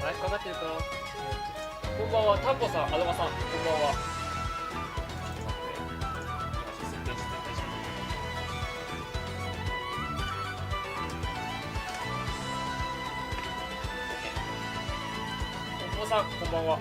ナイフかかってるか。こんばんは、タンポさん、アドマさん、こんばんは。今、設定して大丈夫。こんばんさん、こんばんは。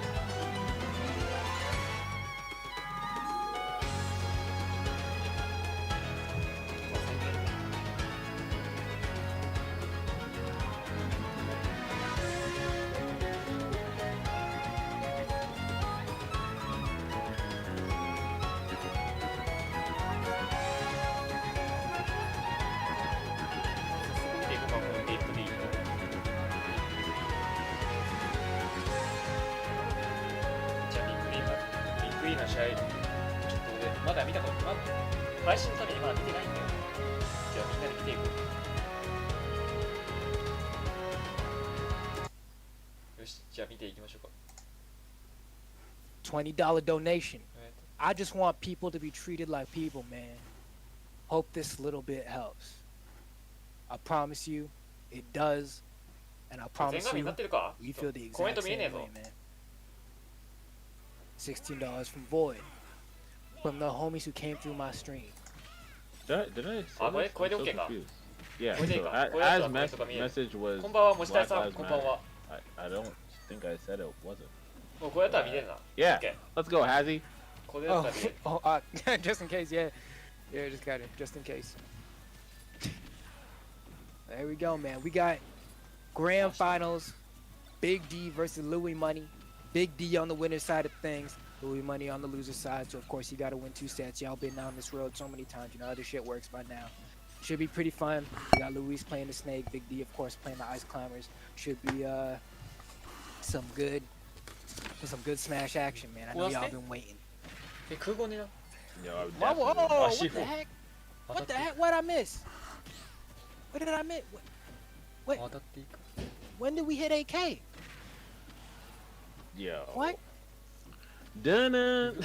試合、ちょっと俺まだ見たことない。配信のためにまだ見てないんだよ。じゃあみんなで見ていこう。よし、じゃあ見ていきましょうか。$20 donation. I just want people to be treated like people, man. Hope this little bit helps. I promise you, it does. And I promise you, we feel the exact same way, man. $16 from Void. From the homies who came through my stream. Did I say I'm this? so confused. Yeah, so as message was Black Lives Matter. I don't think I said it wasn't. Yeah, let's go, Hazzy. Just in case, yeah. Yeah, just got it, just in case. There we go, man. We got grand finals. Big D versus Louis Money. Big D on the winner's side of things. Louis Money on the loser's side. So, of course, you got to win 2 sets. Y'all been down this road so many times. You know how this shit works by now. Should be pretty fun. We got Luis playing the Snake. Big D, of course, playing the Ice Climbers. Should be some good Smash action, man. I know y'all been waiting. Yo, Whoa, what the heck? What the heck? What I miss? What did I miss? What? When did we hit 8K? Yo. What? Dun dun.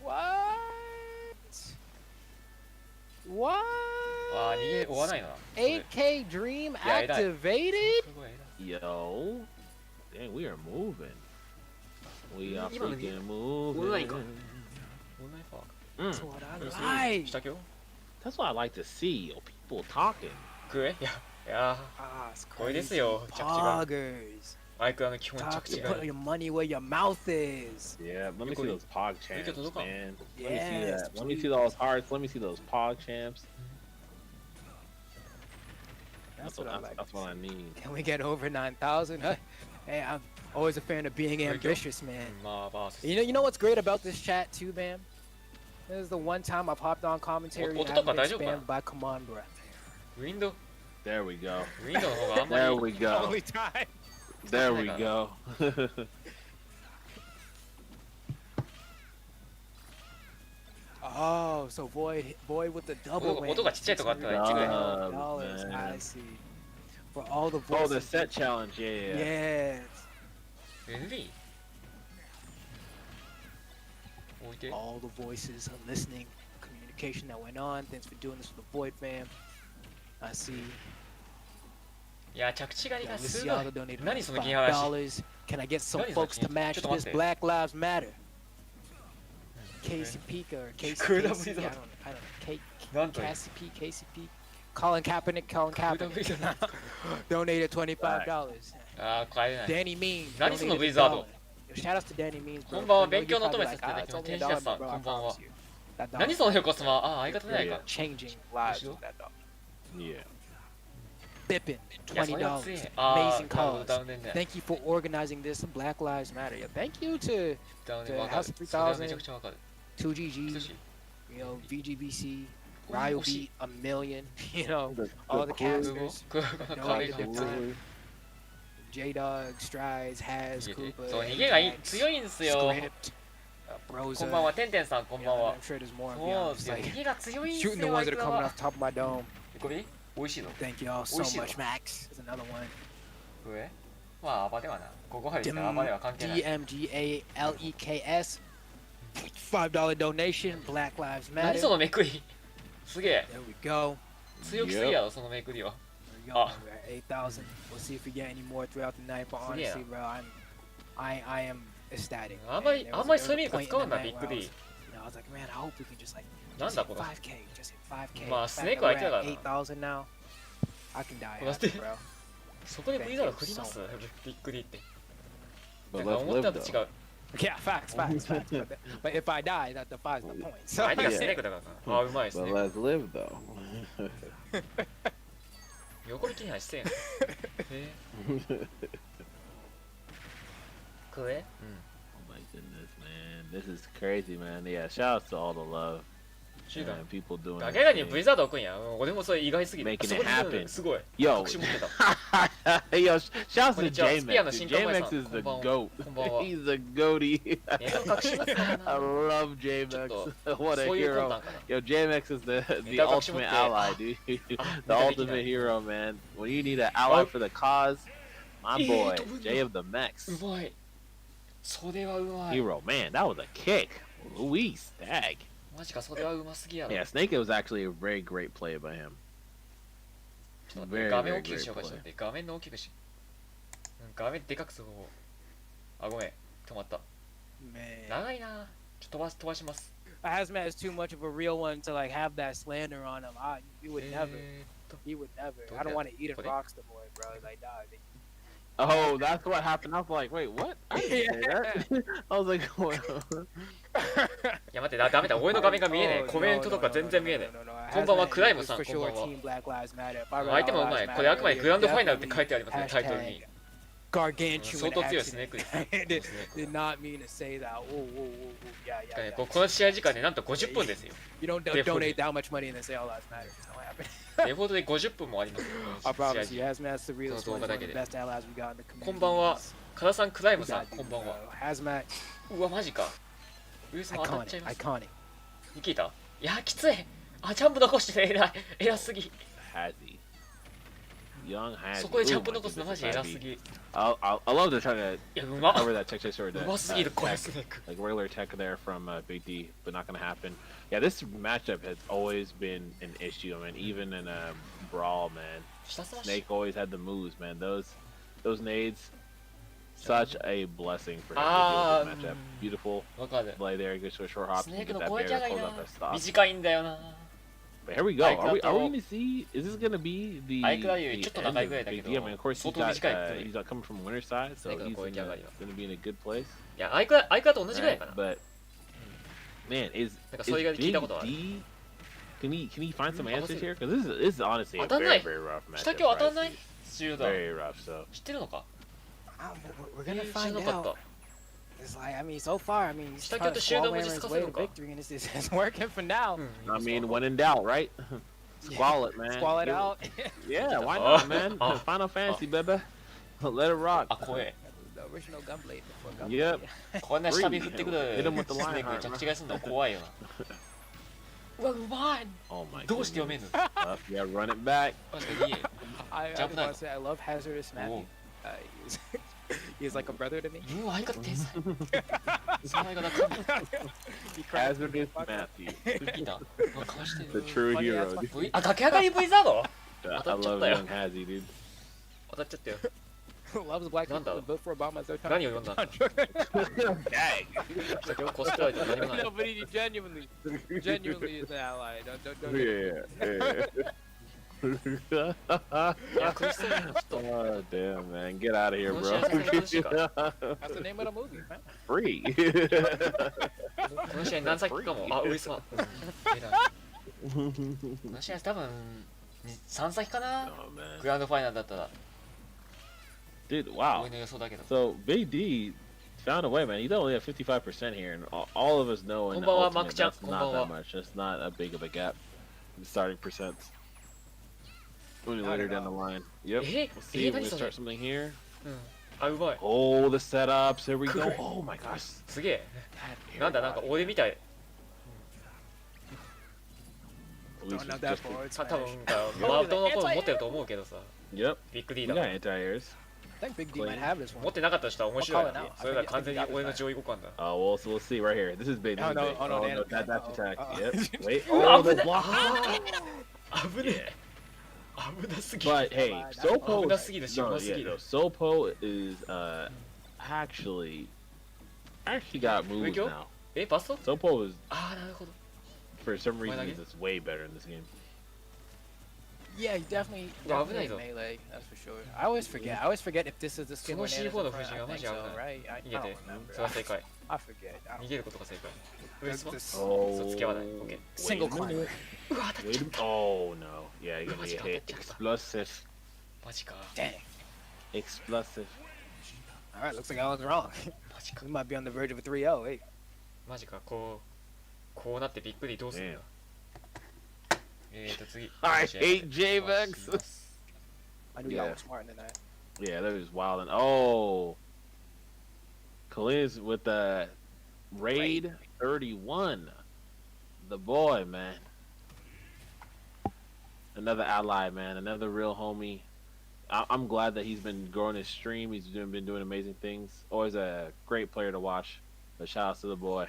What? 8K Dream activated? Yo. Dang, we are moving. We are freaking moving. That's what I like. That's what I like to see. Yo, people talking. It's crazy. Poggers. Talk to put your money where your mouth is. Yeah, let me see those pog champs, man. Let me see Yes, that. Let me see those hearts. Let me see those pog champs. That's what I like. That's what I need. Can we get over 9,000? Hey, I'm always a fan of being ambitious, man. You know what's great about this chat too, man? This is the one time I've hopped on commentary and I've been spammed by command, bruh. There we go. There we go. Only time. There we go. Oh, so Void with the double win. $600. I see. For all the voices. Oh, the set challenge, yeah. Yes. All the voices of listening, communication that went on. Thanks for doing this for the Void fam. I see. $5. Can I get some folks to match this? Black Lives Matter. KCP or KCP? I don't know. KCP. Colin Kaepernick. Donated $25. Danny Means. $1. Shout out to Danny Means, bro. こんばんは、勉強のお供させていただきます。天使さん、こんばんは。何その横スマ、あ、相方じゃないか。Changing lives with that dog. Yeah. Bippin, $20. Amazing cause. Thank you for organizing this. Black Lives Matter. Yeah, thank you to House of 3000, 2GG, you know, VGBC, Ryobeat, a million, you know, all the casters. J-Dog, Strides, Has, Koopa, そう、逃げが強いんすよ。こんばんは、てんてんさん、こんばんは。そうですよ、逃げが強いんすよ。 Shooting the ones that are coming off top of my dome. 美味しいの Thank you all so much, Max. There's another one. 上まあ、アバではな。ここ入ったらアバでは関係ない。DMGALEKS. $5 donation. Black Lives Matter. 何そのめくりすげえ。 There we go. 強くすぎやろ、そのめくりは。We're going. We're at 8,000. We'll see if we get any more throughout the night. But honestly, bro, I am ecstatic. あんまりそういう意味で使わんな、ビッグ D。I was like, man, I hope we can just like なんだこの 5K, just hit 5K. まあスネークは相手だからな。 8,000 now. I can die, だって bro. そこでブリザード振りますビッグ D って。な But んか let's 思った live と違 though. う。Yeah, facts. But if I die, that defies the point. So 相手がスネークだからな。あ、うまいですね But。let's live though. 横引きにはしてん。食え Oh my goodness, man. This is crazy, man. Yeah, shout out to all the love. シューガン And people doing 崖がにブリザード置くんや。俺もそれ意外すぎる。 Making そこ it で happen. すごい。 Yo. 隠し持ってた。 Yo, shouts to こんにちは。スピアの J-Max. 新刊前さん。 J-Max is こ the んばんは。 GOAT. こんばんは。 He's the goatie. ネタを隠し持ってた I な。 love J-Max. What a そういう魂 hero. 胆かな。 Yo, J-Max is the Never ultimate ally, dude. The ultimate hero, man. When you need an ally for the cause, my boy, J of the Max. うまい。それはうまい。 Hero, man, that was a kick. Luis, dag. マジか、それはうますぎやろ。 Yeah, Snake was actually a very great play by him. ちょっと待って Very, 画面 very 大きくしようか great しら play. って画面の大きくし画面でかくする方法あごめん止まった man, 長いなちょっと飛ばします Hazmat is too much of a real one to like have that slander on him. You would never. He would never. I don't want to eat a Rockstar boy, bro. Like, dog. Oh, that's what happened. I was like, wait, what? I didn't say that. I was like, what? いや待ってダメだ俺の画面が見えねえコメントとか全然見えねえこんばんはクライムさんこんばんは相手もうまいこれあくまでグランドファイナルって書いてありますねタイトルに Gargantuan 相当強いスネークです did not mean to say that. Yeah. この試合時間でなんと50分ですよ You don't donate that much money in the sale lives matter. It's not happening. デフォルトで50分もあります I promise you, Hazmat's the realest one. One of the best allies we got in the community. こんばんはカダさんクライムさんこんばんは Hazmat. うわマジかウイルスも当たっちゃいます Iconic. に聞いたいやきついあジャンプ残して偉すぎ Hazzy. Young Hazzy. そこでジャンプ残すのマジ偉すぎ I love to try to いやうま cover that tech sword. うますぎるこれスネーク Like regular tech there from Big D, but not gonna happen. Yeah, this matchup has always been an issue, man. Even in a brawl, man. 下すまし Snake always had the moves, man. Those nades, such a blessing for him to do this matchup. Beautiful わかる play there. Goes to a short hop ス to ネー get クの that 攻撃 barrier, 上がり close な out that stop. 短いんだよな But here we go. Are we gonna see? Is this gonna be the? アイクラより the ちょっと end 長い of ぐらいだけ Big ど D? I mean, of course 相当短い he's not coming from winner's side, so Snake の he's 攻撃上がりは gonna be in a good place. いやアイクラと同じぐらい Right? かな But man, is なんかそれが聞いたことある D? Can he find some answers here? Because this is honestly a 当たんない very rough match. 下今日当たんないシューダー Very rough. So 知ってるのか We're gonna 知ら find なかった out. It's like, I mean, so far, I mean, he'sした trying け to どシューダー swallow も him 実 his 化す way る to のか victory, and it's working for now. I mean, when in doubt, right? Squall it, man. Squall it out. Yeah, why not, man? Final Fantasy, baby. Let it rock. あ怖え The original Gunblade before Yep. Gunblade. こんな下火振ってくる Hit him with the ス line ネーク heart, 着地がすんの怖いよなうわうまい Oh my どうして読めんの Yeah, run it back. 確かにいい I Jump just now. want to say I love Hazardous Matthew. He's like a brother to me. うわ相方天才その相方神 He cries for me. Hazardous Matthew. 聞いたうわかわして The る true Funny hero. ass dude. あ駆け上がり V ザード I thought love that- young Hazzy, dude. 当たっちゃったよ Loves black Nanda. people. Built for Obama. Third time. 何を読んだ Dang. 先ほどコスプレで何もない No, but he genuinely is an ally. Don't Yeah. いや苦しそうやなちょっと Oh damn, man, get out of here, bro. That's the name of the movie, man. Free. この試合何先かもあウイスマ偉いこの試合多分3先かな Oh man, グランドファイナルだったら dude, wow. 俺の予想だけど So Big D found a way, man. He's only at 55% here, and all of us know in the Konbanwa, ultimate Maku-chan. that's not Konbanwa. that much. It's not a big of a gap. The starting percents. Only Not later at down the all. line. Yep. Eh? We'll see if we Eh, start something here. あうまい Oh, the setups. Here we go. Cool. Oh my gosh. すげえなんだなんか俺みたい Luis was Not that just- forward 多 smash. 分マウントの頃持ってると思うけどさ Yep. ビッグ D We だ got から anti-airs. I think Big D might have this 持 one. ってなかったとしたら面白い I'll call it な out. それが完全に俺の上位互換だ Oh, well, so we'll see right here. This is big. This Oh, is no, big. oh, no, Oh, Dan- no, that's oh, attack. oh. Yep. Wait. Oh, Oh, the but- block. 危ねえ But hey, Sopo. 危なすぎるし、う No, ますぎ yeah, る no, Sopo is actually got moves Wait, now. え、バスト Sopo is ああ、なるほど for some reason Why, it's way better in this game. Yeah, he definitely Yeah, definitely危ないぞ melee. That's for sure. I always forget if this is the そ skin の or C4 の Nana's 封じが I マ think ジ危 so, ない right? I 逃げ don't て remember. それは正解 I forget. 逃げることが正解 This- 嘘 this- 嘘つけはない OK Single Wait a climber. minute. うわ当たっ Wait ちゃ a った Oh no. Yeah, you're gonna Maji get ka, hit. tap, tap, tap. Explosive. マジか Dang. Explosive. All right, looks like I was wrong. マジか We might be on the verge of a 3-0. Hey. マジかこうなってびっくりどうするんだ次 I hate JVEX. I knew Yeah. y'all was smarter than that. Yeah, that was wild. And oh, Kaliz with the raid 31. The boy, man. Another ally, man. Another real homie. I'm glad that he's been growing his stream. He's been doing amazing things. Always a great player to watch. But shout outs to the boy.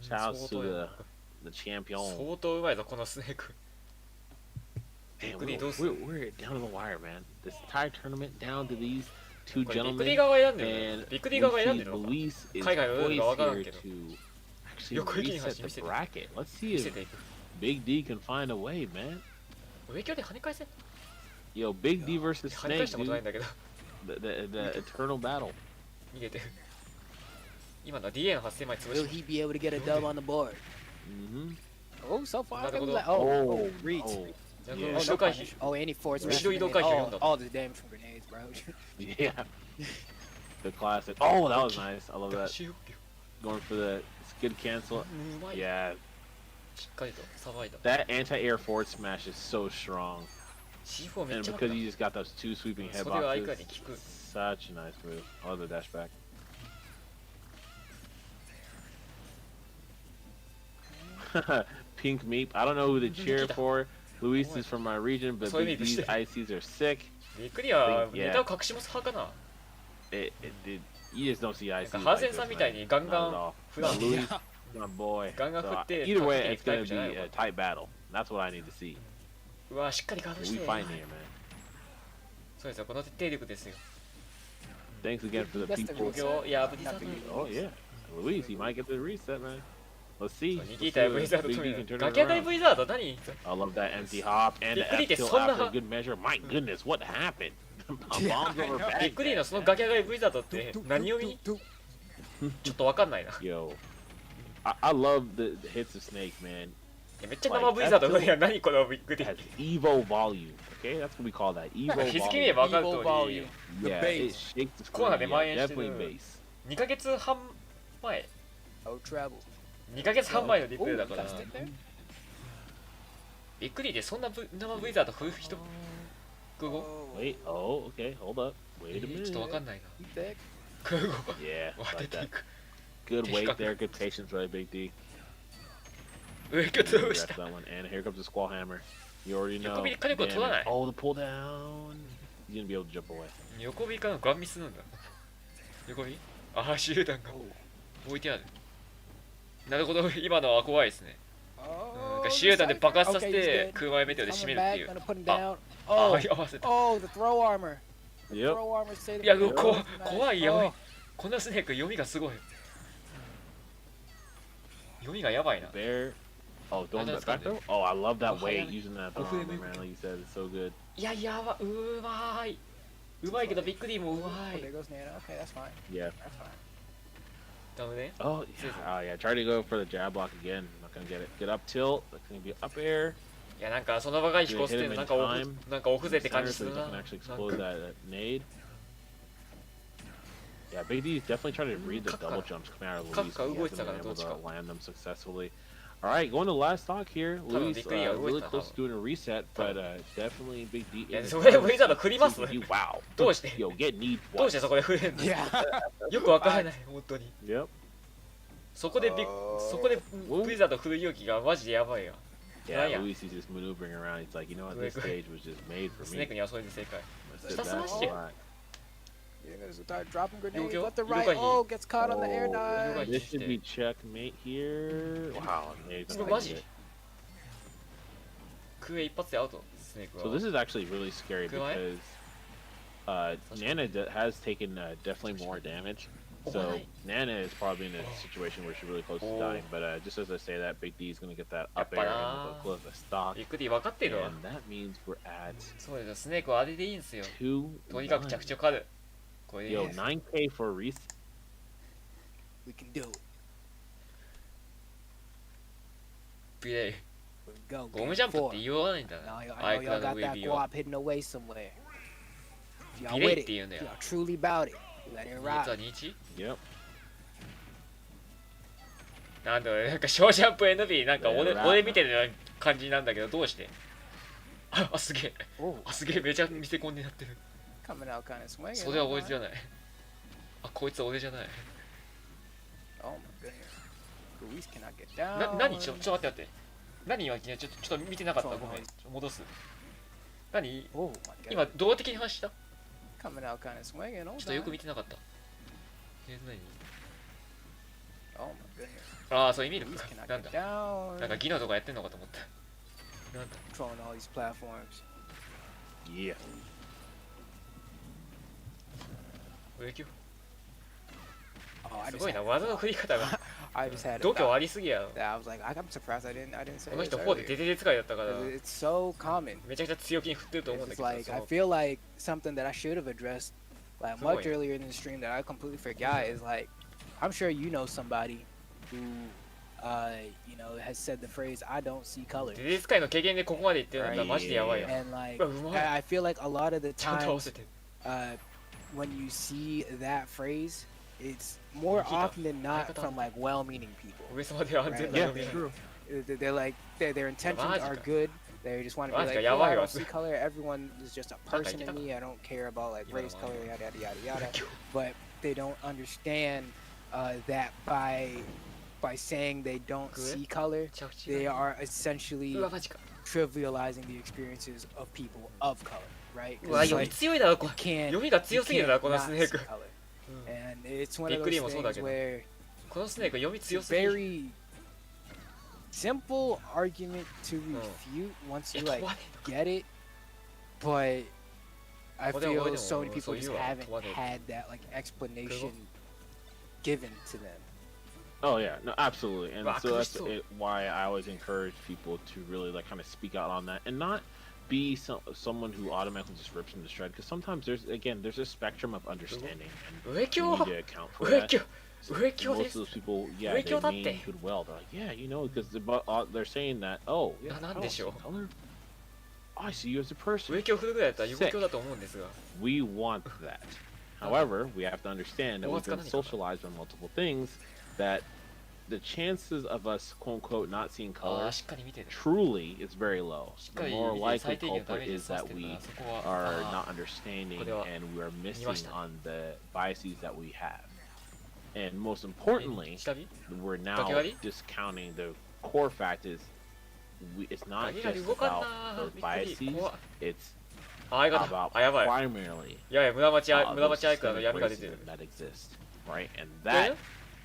Shout outs to the champion. 相当うまいぞこのスネーク Man, Bikkuri, we're down to the wire, man. This entire tournament down to these two これビッ gentlemen. クリ側が選んでる And ビックリ側が選んで we るの see か Luis is 海外のルールがわからん poised けど here to actually 横行きに reset 走 the 見せて bracket. Let's see 見せ if ていく Big D can find a way, man. 上距離跳ね返せ Yo, Big D versus 跳ね返 Snake, したことないん dude. だけど The eternal battle. 逃げてる今のは DA の8000枚潰 Will し he be able to get a dub on the board? Mm-hmm. Oh, so far. Another it was good like- Oh, oh, reach. oh, た yeah. 後ろ回避 Oh, and he forced Reach. massive Reach. grenades. Reach. Reach. All the damage from grenades, bro. Yeah. The classic. Oh, that was nice. I love that. しよ Going for the skid cancel. うまい Yeah, しっかりとさばいた that anti-air forward smash is so strong. C4 めっ And ちゃ because you just got those two sweeping それは相 headboxes, 川に効く such a nice move. Oh, the dash back. Pink Meep. I don't know who to cheer for. Luis is from my region, but So you need to these shit. ICs are sick. びっくりは Yeah. ネタを隠します派かな You just don't see なん ICs か like ハーゼン this, さんみたい man. にガン Not ガ at ン all. 普段 Luis, my boy. ガンガン振 So, って either way, タ it's イ gonna プじゃない be の a か tight battle. That's what I need to see. うわしっかりガードし We て fighting here, man. そうですよこの徹底力ですよ Thanks again for the That's the people. 東京いやブリザード Oh yeah, Luis, he might get the reset, man. Let's see. 握 Let's いたよ see ブリ if ザード Big 止 D め can る turn it 崖上がり around. ブリザード何 I love that empty hop and the Big D F って kill そんな after good measure. My goodness, what happened? Bombs over びっ back. くりのその崖上がりブリザードって何読みちょっとわかんないない Yo, I love the hits of Snake, man. やめっちゃ生ブリザードいや何このびっくり It has Evo volume. Okay, that's what we call that. Evo 日付見れば volume. 分かる通 Evil り volume. Yeah, The it bass. shakes the コーナー screen. で Yeah, 蔓延して definitely る bass. 2ヶ月半前 Oh, travel. 2ヶ月半前のビッ Oh, クリだから got stick there? びっくりでそんな生ブリザード振る人空語 Oh, Wait, oh, okay, hold up. Wait a ちょっ minute. とわかんないな he thick. 空語 Yeah, 当て like てい that. く Good Take weight cover. there, good patience, right, Big D. 上挙動 Rest した that one. And here comes the squall hammer. You already know. 横火火力を取らない Damage. Oh, the pull down. He's gonna be able to jump away. 横火からのガンミスなんだ横火ああ手榴弾が置いてあるなるほど今のは怖いですね Oh, 手榴弾で爆発させ okay, て he's dead. 空前メテオで締め Coming るってい back, う gonna put him あ down. あ Oh, 合わせた oh, the throw armor. The Yep. throw armor saved いや the こ day. Nice. 怖いやばい Oh, こんなスネーク読みがすごい読みがやばいな Bear. Oh, throwing that's that back good. though? Oh, I love that Oh, weight yeah. using that Oh, throw yeah, armor, yeah. man. Like you said, it's so good. いややばうまいけどびっくりもうま oh, い there goes Nana. Okay, that's fine. Yeah. That's fine. ダメね Oh, yeah. Oh, yeah. Try to go for the jab block again. Not gonna get it. Get up tilt. That's gonna be up air. いやなんかその場が飛行してるのなんかなんかオフ勢って感 Center じす so る he な can なん actually か explode that nade. Yeah, Big D is definitely trying to read the double jumps coming out of Luis. Kakka He動いて hasn't たから been どっ able ち to か land them successfully. All right, going to last stock here. Luis びっくりや動い really てた close to doing a reset, but definitely Big D. いや in それブリザード振ります You wow. どうして Yo, get need どうしてそこで振れんの Yeah. よくわからない本当に Yep. そこでブリザード振る勇気がマジでやばいよ Yeah, yeah. Luis, he's just maneuvering around. He's like, you know what, this stage was just made for ス me. ネークにはそれで正解 Let's sit That's back smashing. and relax. You're gonna start dropping grenades Yo, left and you right. got hit. Oh, gets caught on the air Oh, dive. this should be checkmate here. Wow. Yeah, he's それ gonna マ make ジ it. 空へ一発でアウト So this is actually really scary because Nana has taken definitely more damage. So Nana is probably in a situation where she's really close to dying. But just as I say that, Big D is going to get that up air and we'll close the stock. And that means we're at そうですよ、スネークはあれでいいんですよ。 2-1. とにかく着地を狩る。これでいい Yo, です。 9K for Reese. We can do it. ビレイ。 We can go. ゴムジャンプって言わないんだ Now, な。 I ア know イクラ y'all の got ウェ that ビーは。 guap hidden away somewhere. If y'all ビレ with イっ it, て言うんだ if よ。 y'all truly about it, let it 実 rock. は21? Yep. なんだろう、なんか小ジャンプ NB なんか俺ラ俺見てるような感じなんだけど、どうしてあ、すげえ。 Oh, あ、すげえ、めちゃ見せ込んでやってる。 coming out kind of swinging. それは俺じゃない。あ、こいつは俺じゃない。 Oh my goodness. Luis cannot get down. 何ちょっと待って待って。何今、ちょっと見てなかった。ごめん。戻す。何 Oh my 今、 god. 動的に話した Coming out kind of swinging. ちょっとよく見てなかった。何 Oh my goodness. ああ、そういう意味 Luis か。 cannot なん get だ。 down. なんかギノとかやってんのかと思った。なんだ。 Controlling all these platforms. Yeah. 上級 Oh, I す just ごいな、 had, 技の振り方が I just had 度 a 胸あ thought りすぎやろ。 that I was like, I'm surprised I didn't say この this 人4で earlier. デテデ使いだったから、 'Cause it's so common. めちゃくちゃ強気に振ってると思うんだ It's けど、 like そ I の feel like something that I should have addressed like much Boy. earlier in the stream that I completely forgot is like I'm sure you know somebody who you know has said the phrase I don't see color デテデ使いの経験でここまでいってるんだったらマジでやばいよ。 and like うわ、うまい。 I feel like a lot of the ちゃんと合わ times せてる。 when you see that phrase it's more Nikita. often than not Nikita. from like well-meaning people 上様で安全な Yeah, 読み。 true. they're like their intentions are Magica. good they just want to be Magica, like yeah, oh, I why don't was- see color everyone is just a person to Nikita. me I don't care about like race Yeah, color man. yada yada yada yada but they don't understand that by saying they don't Good. see color 着地 they が are essentially うわ、マジか。 trivializing the experiences of people of color right うわ、 'Cause 読み like, 強いだろ、こ you れ。 can't 読みが強 you すぎるだろ、 can't この not スネー see ク。 color うん and it's one of びっくり those もそうだ things けど。 where このスネーク読み it's 強 a すぎる。 very simple argument to refute once い you や、 like 飛ばね get it, but I Well, they- feel well, so many so people just you are haven't what it- had that like explanation given to them. Oh yeah, no, absolutely, and Rock so that's crystal. why I always encourage people to really like kind of speak out on that and not be someone who automatically just rips into shred. Because sometimes there's a spectrum of understanding, and 上 you 京 need to account for 上 that. 京上 And 京で most す of those people, yeah, Wake they you up, mean they. goodwill. They're like, yeah, you know, because they're saying that, oh, yeah, I don't see Nandeshi. color. I see you as a person. 上京振るぐらいだったら横京だと思うんですが We want that. However, we have to understand that Well, we've been what's gonna- socialized on multiple things that the chances of us, quote unquote, not seeing あ color あしっかり見てる truly is very low. しっか The り more 見て likely 最低限ダメ culprit ージ is させ that てるか we らそこは are あ not ー understanding これは and we are missing ました on the biases that we have. And most importantly, 下火 we're now ガキ割り discounting the core fact is it's not ガキ割り just 動かん about な those びっくり biases, 怖っ it's あ相方 about あやばい primarily いやいや村町 those 村町アイクラの systemic 闇が出て racism る that exist, right? And 上 that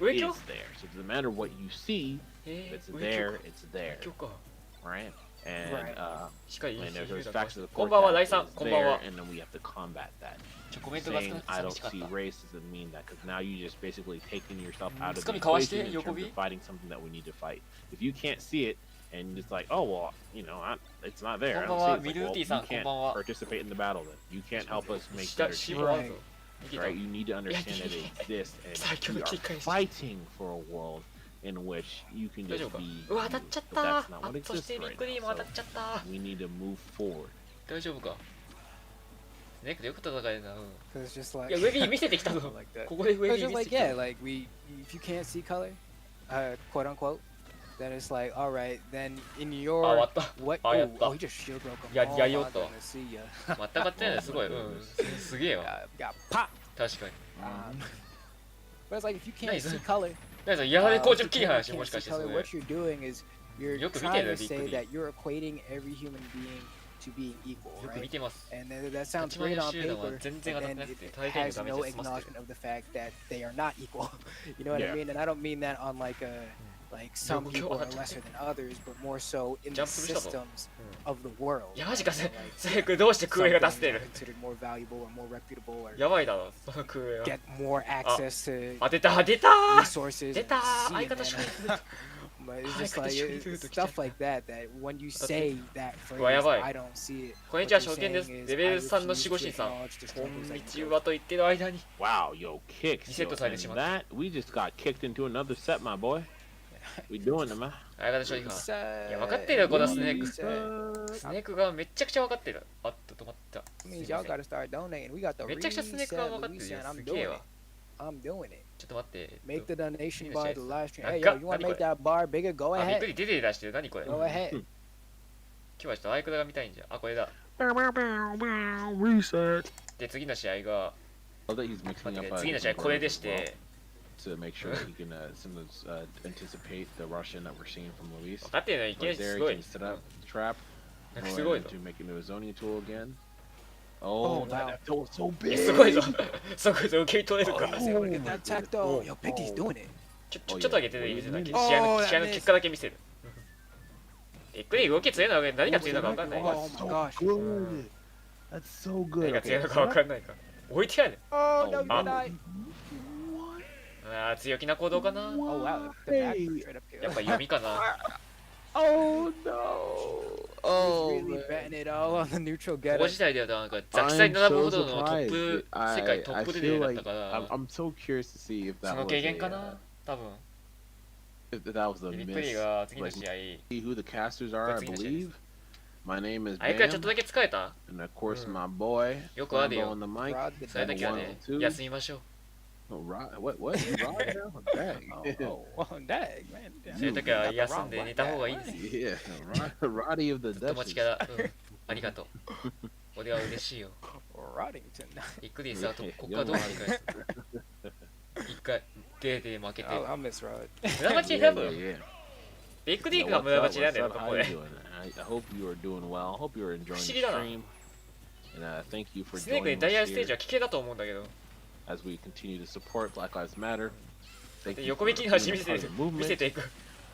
上 is 京 there. So it doesn't matter what you see, if it's 上 there, 京 it's there, 上京か right? And Right. しっかり and いい there's 日 facts of the こんばんは core ライ that さん is こんばん there, は and then we have to combat that. コメントが少 Saying なくて I 寂 don't しかっ see た race doesn't mean that because now you just basically taking yourself out of the つかみかわして equation in 横 terms 火 of fighting something that we need to fight. If you can't see it and it's like, oh well, you know, it's not there. I こん don't ばんは see it. It's ミ like, ルー well, ティ you さんこん can't ばんは participate in the battle then. You can't help us make 下 better シ choices, ボワード逃げた right? You need to understand that it exists and 最強 we の are 切り返し fighting for a world in which you can 大丈 just 夫か be うわ you. 当たっちゃっ But た that's not あ what そして exists ビッ right グリー now. も当たっ So ちゃった we need to move forward. 大丈夫かネックでよく戦えるなうん 'Cause it's just い like やウェビー見せてきたぞ like that. ここでウェ It's ビー just 見せ like てきた yeah, like if you can't see color, quote unquote, then it's like all right, then in あ your 終わった what? あやった Oh, he just shield broke him. や Oh, やりお I'm ったわ gonna see ya. 全く勝ってないねすごいうんすげえわ Got popped. 確かに But it's like if you can't Nice. see color, 何それやられ if 工 you 場切り can't 話もし see かしてそ color, れ what you're doing is you're よく見て trying る to ビッグ say リー that you're equating every human being to being equal, よく見 right? てます And that sounds 8万 great 円 on 集団は paper, 全 but 然当たって then なく it て大抵の has ダメー no ジで済ませてる acknowledgement of the fact that they are not equal. You know what I Yeah. mean? And I don't mean that on like a Like some people are lesser than others, but more so in the systems of the world. いやマジかセイクどうして空映が出してる Considered more valuable or more reputable or やばいだろその空映は get more access to あ出た resources. 出た and 相 see, 方 man. しか But it's just like it's stuff like that that when you say that phrase, うわやばい I don't see it. こんにちは初見ですレベル3の守護神さんこんにちはと言ってる間に Wow, yo, kicks. リセットされてしまった That we just got kicked into another set, my boy. We doing it, man. 相方処理班いや分かってるよこのスネークスネークがめっちゃくちゃ分かってるあっと止まった Means y'all gotta start donating. We got the めちゃくちゃスネークが分かってるよ reset. す I'm げ doing え it. わ I'm doing it. ちょっと待って Make the donation bar the live stream. Hey, な yo, んか you wanna 何こ make れ that bar bigger? Go あびっ ahead. くり出て出してる何これ Go ahead. 今日はちょっとアイクラが見たいんじゃあこれだ Reset. で次の試合が Love that he's mixing up 次の試合これでして to make sure that he can anticipate the Russian that we're seeing from Luis. 分かってるのいきな Right り there, す he ごい can set up the trap. なんか Go すごい ahead ぞ to make it into a zoning tool again. Oh, wow. that tool so いや big. すごいぞすごいぞ受け取れるか I said, wanna get that tech though. Yo, Big D's doing it. ちょっとだけ手で見せるだけ試 Oh, 合 that の結果だけ見せるびっくり動き強いのは何が強いのか分かんない Oh my gosh. Good. That's so 何 good. が強い Okay, のか分かんないか置いてやる Oh, no, Oh, you ah. died. あー強気な行動かな Oh, wow. The back was straight up やっ here. ぱ読みかな Oh no. He's really betting it all on the neutral こ getter. こ自体ではなんかザキサイ並ぶほ I'm ど so のトップ surprised. 世界トッ I プレ feel ベルだっ like たから I'm so curious to see if そ that の was 経験か a, な多分 if that was a ビックリ miss. が次の試合 See who the casters are, I believe. My name is あいくらちょっ Bam, とだけ疲れた and of course my boy よくある Mambo よ on the mic. Rod the それだけはね One, two. 休みましょう Oh, Rod, what? You Rod now? Dang. Oh, oh, dang, man. そういう時は休んで寝た方がいいですよ Yeah, Roddy of the 友達 Duchess. からありがとう俺は嬉しいよ Roddington. びっくりさここからどう切り返す一回デーデー負けて I'll miss Rod. 村町 Yeah, 選 yeah, ぶ yeah. ビッグディー Yo, クが what's 村 up? 町選ん What's でる up? の How こ you れ doing? I hope you are doing well. I hope you are enjoying the 不思議だな。 stream. And thank you for スネーク joining にダイヤ us ルステージ here は危険だと思うんだけど as we continue to support Black Lives Matter. Thank で you 横 for 引きの話 being 見 a せ part て of the 見せ movement. ていく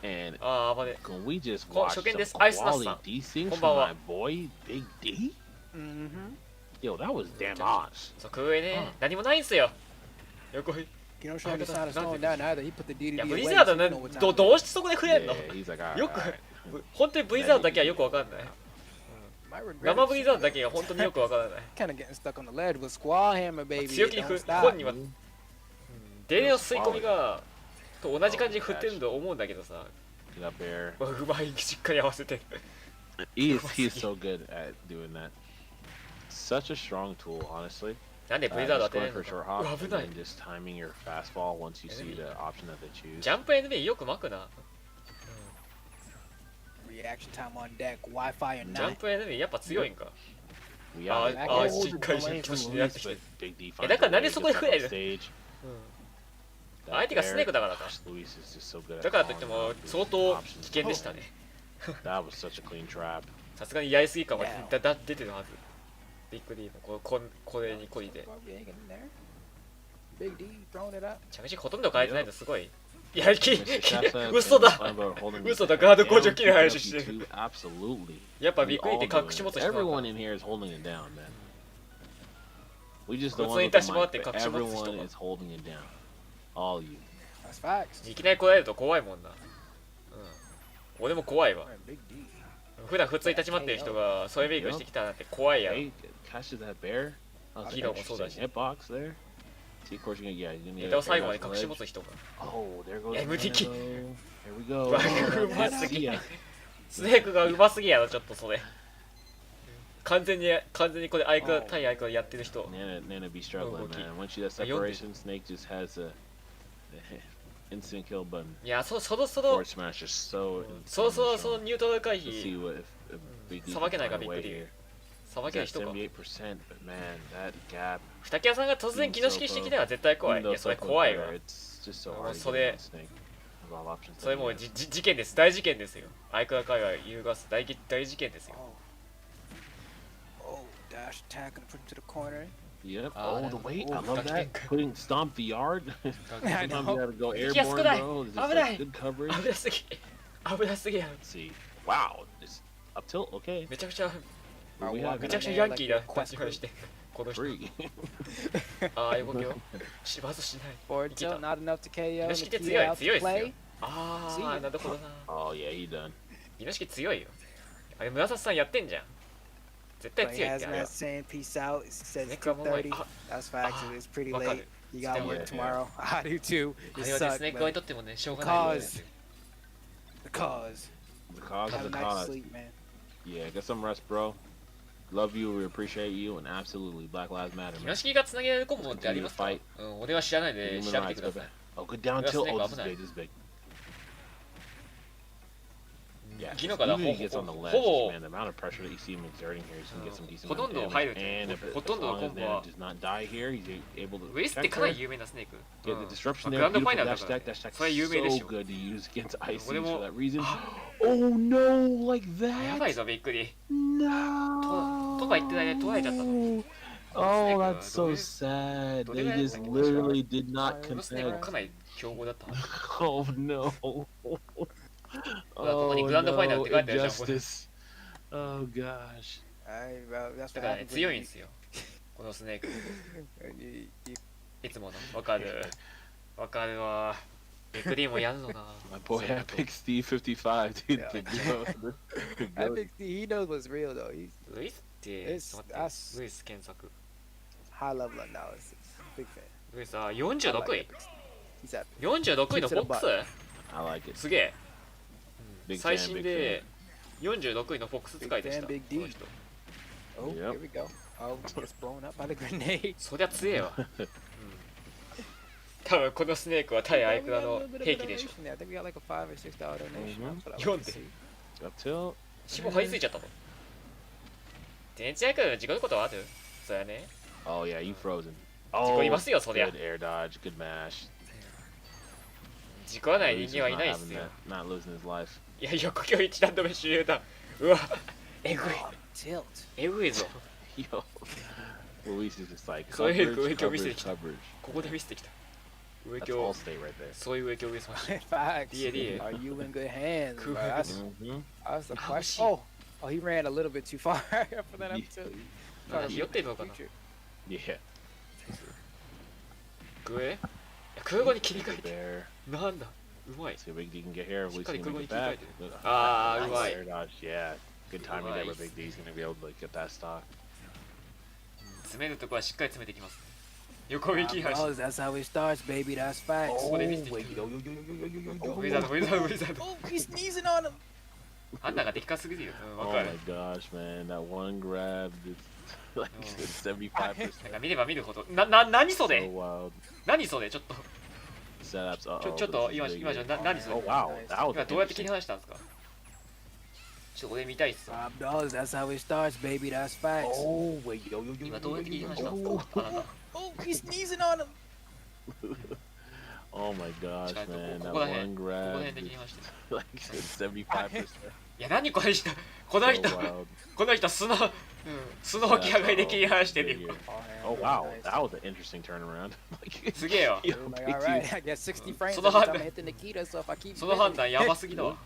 And ああまで can we just こ watch 初見 some ですアイスナッ quality さん D-Syncs こん from ばんは my boy Big D? Mm-hmm. Yo, that was damn honest. そう空へね何もないんすよ横引 You don't show any sign of slowing down either. He put the い DDD や away. ブリザード so ね you know what's どうしてそこで増えんの Yeah, he's like, all right, よく all right. 本当にブリザードだけはよくわかんない My regret 生 is ブリザードだけが本当によくわからない kind of getting stuck on the ledge with Squall Hammer, baby. 強気に Don't 振 stop. 本人はデーの吸い込みがと同じ感じで振ってると思うんだけどさ Get up there. うまいしっかり合わせて He's so good at doing that. Such a strong tool, honestly. なんでブリザード Just 当てれ going るの for short か hop うわ and 危ない then just timing your fastball once you see the option that they choose. ジャンプ NB よく巻くな Reaction time on deck. Wi-Fi or ジャン not. プ NB やっぱ強いんか We Ah, got ah, all theしっかり delay しっかり from やって Luis, きて but big D えだからなんで finds a そ way こで to 増 step え on る stage. 相手がスネークだからか Luis is just so good at だからといっても calling out 相 the 当 options. 危険でしたね That was such a clean trap. さすがにやりすぎ感は出てるはずビッグ D もこれにこいで Probably ain't getting there. Big D throwing it up. 着地ほとんど変えてないとすごいいやき Mr. Shasta 嘘だ and Flambo holding 嘘だ it ガード工 down, 場切る話 keeping して up る you two, Absolutely. やっぱ We ビッグ D っ all て doing 隠し it. 持つ人なんだ Everyone in here is holding it down, man. We just don't 普通に want 立ち回って to but 隠し持つ人 everyone が is holding it down. All you. That's facts. いきなり来られると怖いもんな俺も怖いわ Alright, Big D. 普段普通に立ち回ってる人がそういうベイクしてきたなんて怖いやろ Hey, catches that bear. That was an Heroもそうだし interesting hitbox there. See, of course, yeah, you're gonna ネ get タを a 最後ま air で dash 隠し持 ledge. つ人が Oh, there goes Yeah, the Mutiki. Here we go. うわうますぎスネークがうますぎやろちょっとそれ完全にこれアイクラ対アイクラやってる人 Nana be struggling, okay. man. Once you that separation, Snake just has a instant kill button. いやそろそろ Forward smash is so. そろそろそのニュートラル回 Let's 避 see what if Big D さばけないか can ビ find ッ a グ way ディ here. さばける He's 人 at か 78%, but man, that gap. 二木屋さんが突然気の引きしてきたら絶対怖いい Even though やそれ Snake was 怖いわ there, it's just so もう hard to そ get れ on Snake. Of all options それ that もう he has. 事件です大事件ですよアイクラ界隈揺るがす大事件ですよ Oh. Oh, dash attack and put him to the corner. Yep. Oh, The weight. I oh, love that. Putting stomp the yard. I Sometimes know. you gotta go 行きやすく airborne, ない bro. It's 危 just ない like good coverage. 危なすぎ危なすぎや Let's see. Wow. It's up tilt. Okay. めちゃくちゃ What we have めちゃくちゃヤンキーな立ち方してこの人 free. ああ動きをしばずしない Forward tilt, not enough to KO. イノシキって Nikita 強い out 強い to っすよ play. ああなるほどな Oh yeah, he done. イノシキ強いよあれ紫さんやってんじゃん絶対 But 強いってあれ Hazmat は saying peace out. It says Nick, I'm on my- 2:30. That's facts. It's pretty わか late. る You got Still, work yeah. tomorrow. I do too. あ It れはね sucks, スネーク側に but とってもねしょうがないよ Cause. The cause. The cause Have of a the night cause. sleep, man. Yeah, get some rest, bro. Love you. We appreciate you, and absolutely Black Lives Matter, イ man. ノシキがつなげられるコンボってありますかうん俺は知らないで Human 調べて rights, くだ go さい back. Oh, good down That's tilt. Nick, Oh, this is I'm big. This is big. Yeah, 昨日から usually he gets on the ledge. ほぼ Man, the amount of pressure that you see him exerting here, he's gonna get some decent ほとんど amount of 入る damage. And if ほ as とんどの long コ as ンボは Nana does not die here, he's able to ウエスって protect かなり her. 有名なスネーク Yeah, the disruption グ there, ランドファイナ beautiful ルだ dash から stack, dash stack, それ有名でし so ょ good to use against ICs 俺も for that reason. Oh no, like やばい that? ぞびっくり No. とか言ってないね取られちゃったの Oh, that's so sad. They just literally did not このスネーク connect. かなり強豪だったはず Oh no. ここ Oh にグランドファイナルっ no, て書いてあるじゃんこれ injustice. Oh gosh. Alright, bro. That's だ what からね happens. 強いんですよこのスネーク You- you- いつものわかるわかるわビッグ D もやるのな My boy, I picked Steve 55, dude. Yeah. The goat. The I goat. think he knows what's real though. He's ルイスってIt's- ちょっと待って that's- ルイス検索 high level analysis. Big fan. ルイスあ I 46 like 位 Epic Steve. He's epic. 46位のフォックス I like it. すげえ Big 最 fan, 新 big で46位のフォックス使いでした Big fan, この人 Oh, Yep. here we go. Oh, gets blown up by the grenade. そりゃ強えわ、うん、多分このスネークは対アイクラの兵器でしょ I think we got like a $5 or $6 donation. Mhm. That's what I 読ん like to で see. Up tilt. 死亡張り付いちゃったの電池アイクラの事故ることはあるそうやね Oh yeah, you frozen. 事故り Oh, ますよそりゃ good air dodge, good mash. 事故らない At least 人 he's 間はい not ないっ having すよ that, not losing his life. いや横距離一段止め手榴弾うわえぐい Oh, tilt. えぐいぞ Yo, Luis is just like そういう coverage, 影響見せて coverage, きた coverage. ここで見せてきた上 That's 京 all state right there. そういう影響を見せました Facts. Yeah. Are you in good hands? Bro? Cool. That's, Mm-hmm. that's the How was question. Oh, he ran a little bit too far for that up Yeah. tilt. なんかひよってんのかな Future. Yeah. クエいや空語に切り替えて There. なんだうまい See what Big D can get here. If we Shikari can make Kurgo it back. ni Ah, Nice right. air dodge. Yeah. Good timing there, Nice. but Big D's gonna be able to get that stock. 詰めるとこはしっかり詰めてきます横撃違反し Oh, that's how it starts, baby. That's facts. Oh, they missed it. wait, yo, yo, yo, yo, yo, yo, yo, yo. ウィザードウィザードウィザード Oh, he's sneezing on him. あんながでかすぎるよわ Oh か my る gosh, man. That one grab is like Oh. 75%. なんか見れば見るほど何そ So れ wild. 何それちょっと Setups. ちょっと今じゃ何それ Oh wow, that was 今どうやって切り interesting. 離したんですかちょっと俺見たいっすわ$5. That's how it starts, baby. That's facts. Oh wait, yo, yo, yo, 今 yo, どうや yo, って切り yo, 離したん yo. ですかあなた Oh, he's sneezing on him. Oh my gosh, ちゃんと man. こ That こら one 辺ここら grab 辺で切 is りました like 75%. いや何この人この So 人 wild. この人素の起き上がりで切り離してるよ Oh wow, that was an interesting turnaround. Like, すげえよ yo, I'm like, Big all D. right, I get 60 frames So the every hand- time I hit the Nikita, so if I keep その判断やばすぎだわ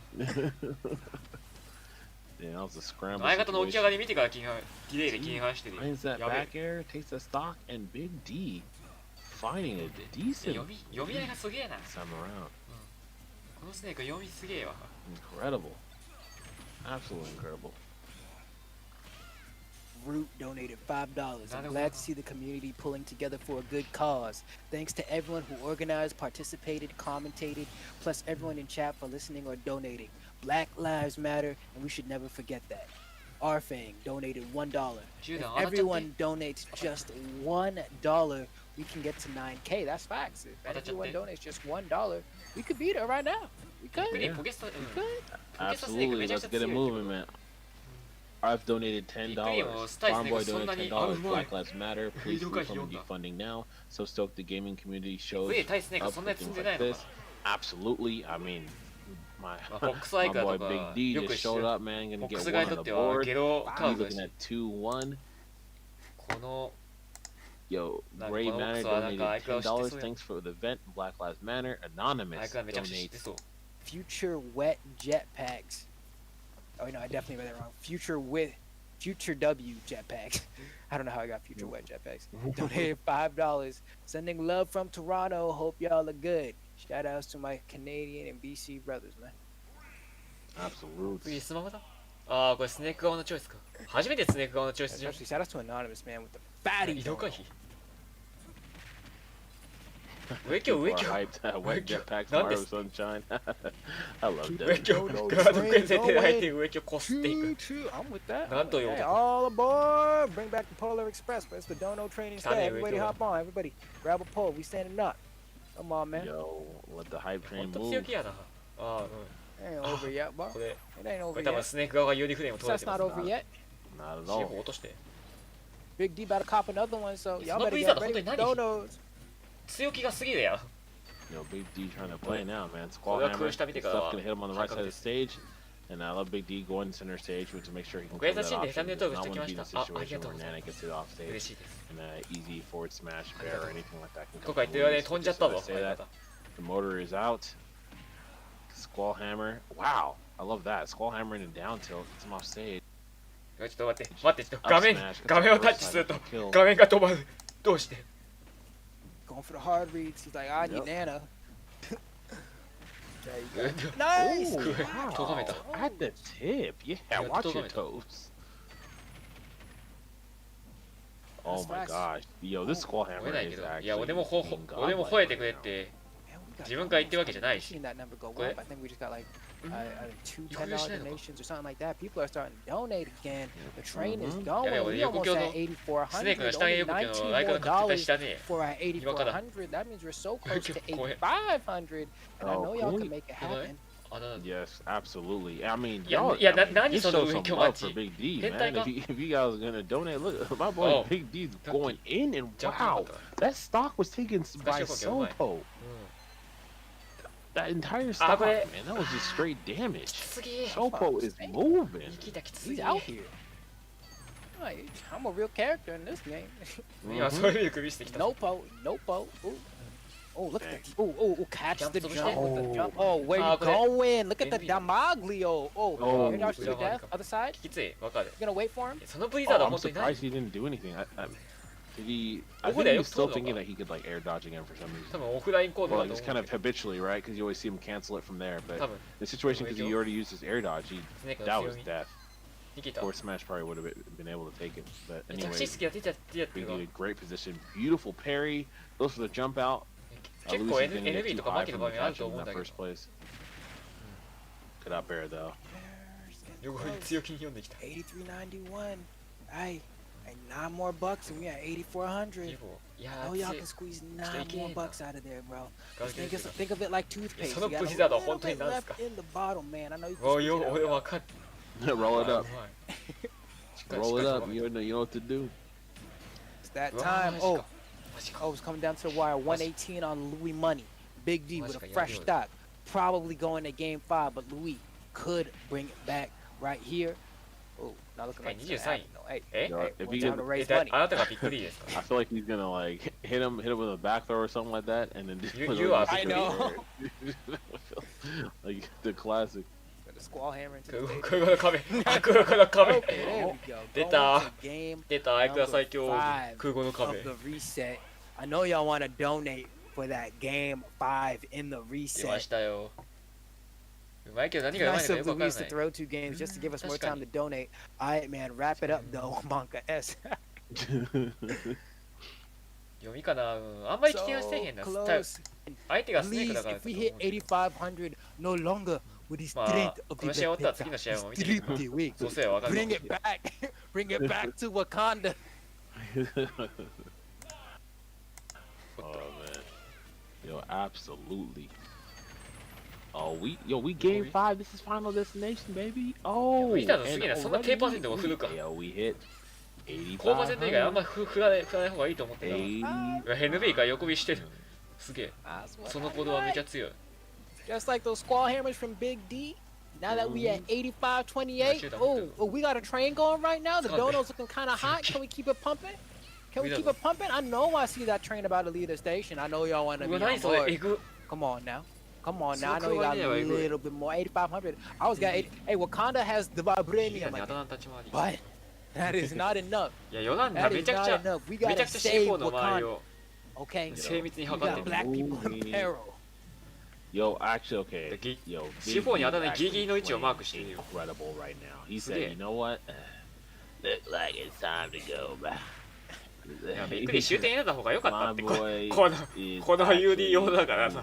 Yeah, that was a scramble. 相方の起き上が situation. り見てからディレイで切り離してるよ Finds that やべ back air, takes the stock, and Big D finding a え decent 読み合いがすげえな time around. このスネーク読みすげえわ Incredible. Absolutely incredible. Root donated $5. I'm glad to see the community pulling together for a good cause. Thanks to everyone who organized, participated, commentated, plus everyone in chat for listening or donating. Black Lives Matter, and we should never forget that. Arfang donated $1. Dude, If I'll have to everyone donates just $1, we can get to 9K. That's facts. If I'll have to everyone take- donates just $1, we could beat it right now. We びっく could. り Yeah. ポケスタ We could. Absolutely. Let's get it moving, man. I've donated $10. Farm Boy donated $10. Black Lives Matter. Please leave from defunding now. So stoked the gaming community shows 上対スネーク up そんな for に積ん things でない like のか this. Absolutely. I mean, my, な、まあ、フォックスア my イクラ boy と Big か D よ just く知 showed る up, man. フォ Gonna ック get ス one 側に on とっ the ては board. ゲロカー He's ドだ looking し at 2-1. この Yo, Nah, Gray well, Manor so I donated got $10. iCloud Thanks for the event. Black Lives Matter. Anonymous アイクラめちゃくちゃ知って donates. そう Future wet jetpacks. Oh no, I definitely read that wrong. Future W jetpacks. I don't know how I got future wet jetpacks. Donated $5. Sending love from Toronto. Hope y'all are good. Shout outs to my Canadian and BC brothers, man. 次 Absolutely. スマホだああこれスネーク側のチョイスか初めてスネーク側のチョイスじゃん Especially shout outs to Anonymous, man, with the fatty. 移動回 donut. 避上京上 People 京 are hyped. Wet jetpacks, Not Mario this- Sunshine. I love 上 that. 京ガードプレゼントで相手上京こすっていく I'm with that. なんという Hey, 男 all aboard! Bring back the Polar Express. It's the Dono training Tell me, stay. Everybody Rico. hop on. Everybody grab a pole. We standing up. Come on, man. Yo, let the hype ほ train んと move. 強気やなああ It ain't over yet, bro. これ It ain't こ over れ多分 yet. スネーク側が有利フレーム取られ That's てま not す over yet. Not at C4 all. 落として Big D about to cop another one, so y'all not better Blizzard, get ready for hold on, Donos. 強気がすぎるや Yo, Big D trying to play now, man. Squall Well, Hammer. Cruz está Stuff's bien gonna hit him on the right side of the stage. And I love Big D going center stage to make sure he can Great clear that machine, option. they Does stand not there want to be in a to situation where Ah, Nana gets it off stage 嬉しいです and easy forward smash bear or anything like that can と come か言ってる間に飛んじゃったぞ Just wanna say that. The motor is out. Squall Hammer. Wow, I love that. Squall Hammer in a down tilt. Gets him off stage. ちょっと待って待ってちょっと画面 Up smash, 画面をタッチすると画面が止まるどうして Going for the hard reads. He's like, I need Yep. Nana. There you う go. ん Nice. Oh, wow. wow. At the tip. Yeah, Yeah, watch your totally. toes. Oh That's my fast. gosh. Yo, this Squall 吠え Hammer ないけ is ど actually いや俺も being 俺も godlike 吠えて right くれっ now. て Man, we got 自分から言ってるわけじゃない I've し seen that number go これ up. I think we just got like two You $10 understand? donations or something like that. People are starting to donate again. The train is Mhm. going. Yeah, We yeah, almost Yokokyou at の 8,400. スネークの下に Only よくの $19 ライカの more 書き出し dollars だね for our 今から 8,400. That means we're so close to 怖い 8,500. And I Oh, know y'all cool. can make it happen. あな Yes, absolutely. I mean, Yeah, y'all, yeah, I mean, that- just that's show on the some Rico love Machi. for Big D, Hentai man. If you guys are gonna donate, look, my boy Oh. Big D's Junkie. going in, and Junkie wow, Hunter. that stock was taken by Special Pokémon. Sopo. う That entire stock, but- man, that was just straight んき damage. つぎ Sopo is Hey. moving. 生きたきつ He's ぎ out here. Like, I'm a real character in this game. 今そういう首してきた No po, no po. Ooh. Oh, look at that. Oh, catch Jump the to the jump with the shot. jump. Oh, where Ah, you but it- going? Look at the Indeed. Damaglio. Oh, Oh, air dodge to the Damaglio. death. Other side. きついわかる You gonna wait for him? そのブリザード Oh, は I'm 本当にない surprised he didn't do anything. Did he? I Over think there, he was still October. thinking that he could like air dodge again for some 多 reason. 分オフラインコード Well, だ like と just 思 kind う of habitually, right? Because you always see him cancel it from there. But 多分 the situation, because he already used his air dodge, スネークの that 強 was み death. 生きた Forward smash probably would have been able to take it. But めちゃく anyway, ちゃ好きやってたってやって Big る D did great position, beautiful parry, goes for the jump out. 結 Luis 構 is gonna get NB too とか high 負ける from 場 the 面ある catch と in 思うんだ that けど first place. Could out bear though. 横に強気に読んできた 83.91. Hey, 9 more bucks and we at 8,400. いや Oh, ー y'all 強い can squeeze ちょっとい 9けねえ more な bucks out of there, bro. ガ Just キです think of it like toothpaste. その You got ブ a リザードは little 本当に bit なんすか left in the bottle, man. I know you can お squeeze いよ it out. 俺わかん Roll it あ up. うまい Roll it up. You know what to do. It's that Wow, time. maジ Oh, かマジか it's coming down to the wire. 118 on Louis money. Big D with a Maji ka, fresh yeah, stock. Probably going to game 5, but Louis could bring it back right here. Oh, not looking like it's gonna 23位 happen, though. Hey, え Yo, hey, if we're he down gets- to え raise だ money. あなたがびっくりですか I feel like he's gonna like hit him with a back throw or something like that, and then You are I know. like the classic. Got a squall hammer into 空 the 語の壁あ空語の壁 Okay, there we go. 出 Going た to game 出たアイクラ最強 5空語の of 壁 the reset. I know y'all want to donate for that game 5 in the 出ま reset. したようまいけど何がうまい Nice のか of よくわかん Luis な to い throw 2 games just to give us more time to確 donate. Alright, man, wrap it up though, Monka S. 読みかな、あんまり危険はしてへん So な close. 相手がスネーク Please, だから if we hit 8,500, no longer with the まあ strength of こ the の試合終わったら Black 次の試合も見 Panther. てみる Strip the wig. そうせやわかる Bring it back. Bring it back to Wakanda. Oh man, yo, absolutely. Oh, we game 5. This is Final Destination, baby. Oh, 見たのすげえな、そんな already K パーセントも振るか Yo, we hit 85. 高パーセント以外あんま振らない方がいいと思ってた 80. NB が横火してるすげえ That's what その I 行動はめちゃ like. 強い Just like those squall hammers from Big D. Now that we at 85.28, Shit, I'm oh, good. we got a train going right now. The It's gonna be- dono's looking kind of hot. Can we keep it pumping? Can we keep it pumping? I know I see that train about to leave the station. I know y'all want to う be わ、 on 何それ、 board. えぐ。 Come on now. Come on す now. ご I く know 弱 you い got ね、 a little bit more. 8,500. I was got 8. Hey, Wakanda has the いいや vibranium. ね、 I あだ think. 名立ち回り。 But that is not enough. いや、ヨナンダ That め is ちゃくち not ゃ、 enough. We めちゃ gotta くちゃ save C4 の周り Wakanda. を Okay. 精密に We 測って got る。 black people in peril. Yo, actually, okay. Yo, C4 にあだ名ギリギリの位置をマークしているよ。 incredible right now. He すげえ。 said, you know what? Look like it's time to go back. いや、びっくり終点選んだ方が良かったって、 My boy この is この UD actually 用だからさ。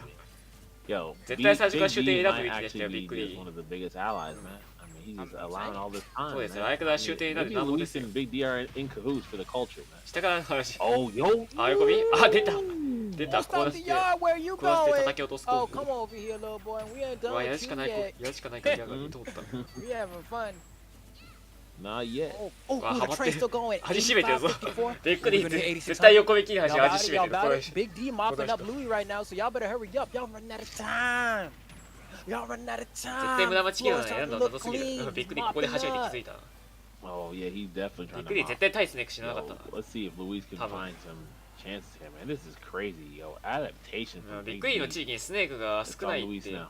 Yo, 絶対最初から Big 終 D 点選ぶ might べきでしたよ、 actually びっ be く just り。 one of the biggest allies, man. I mean, he's just allowing all this time. そうですよ、 man. 相方は終点選んで Maybe なんぼです Luis よ。 and Big D are in cahoots for the culture, man. 下からの話。 Oh, yo. あ、横見あ、出た出た Let's こう stop なっ the て、 yard. Where you こうなって going? 叩き落とす Oh, コ come over here, little boy. We ain't う done わ、やる with し you かない、や yet. るしかないからやがると思った。 We having fun. Not yet. Oh, Wow, the ハマって train's る still going. 端閉めてるぞ。 85, びっくり We're gonna hit 絶対横引きに Y'all 端 got 端 it, 閉 y'all めてる。こ got れ it. Big D mopping up この人 Louis right now, so y'all better hurry up. Y'all running out of time. Y'all running out of 絶 time. 対無駄待ち切る Floor's のね、や starting ん to の look 謎すぎる。 clean. びっく He's りここで初めて気 mopping づいた。 Oh, yeah, he's definitely び trying っ to くり mop. 絶対タイスネックしなか Yo, ったな。 let's see if Luis can Probably. find some chances here, man. This is crazy, yo. Adaptation うん from びっ Big くりの D. 地域にスネークが It's 少ない on っ Luis て now.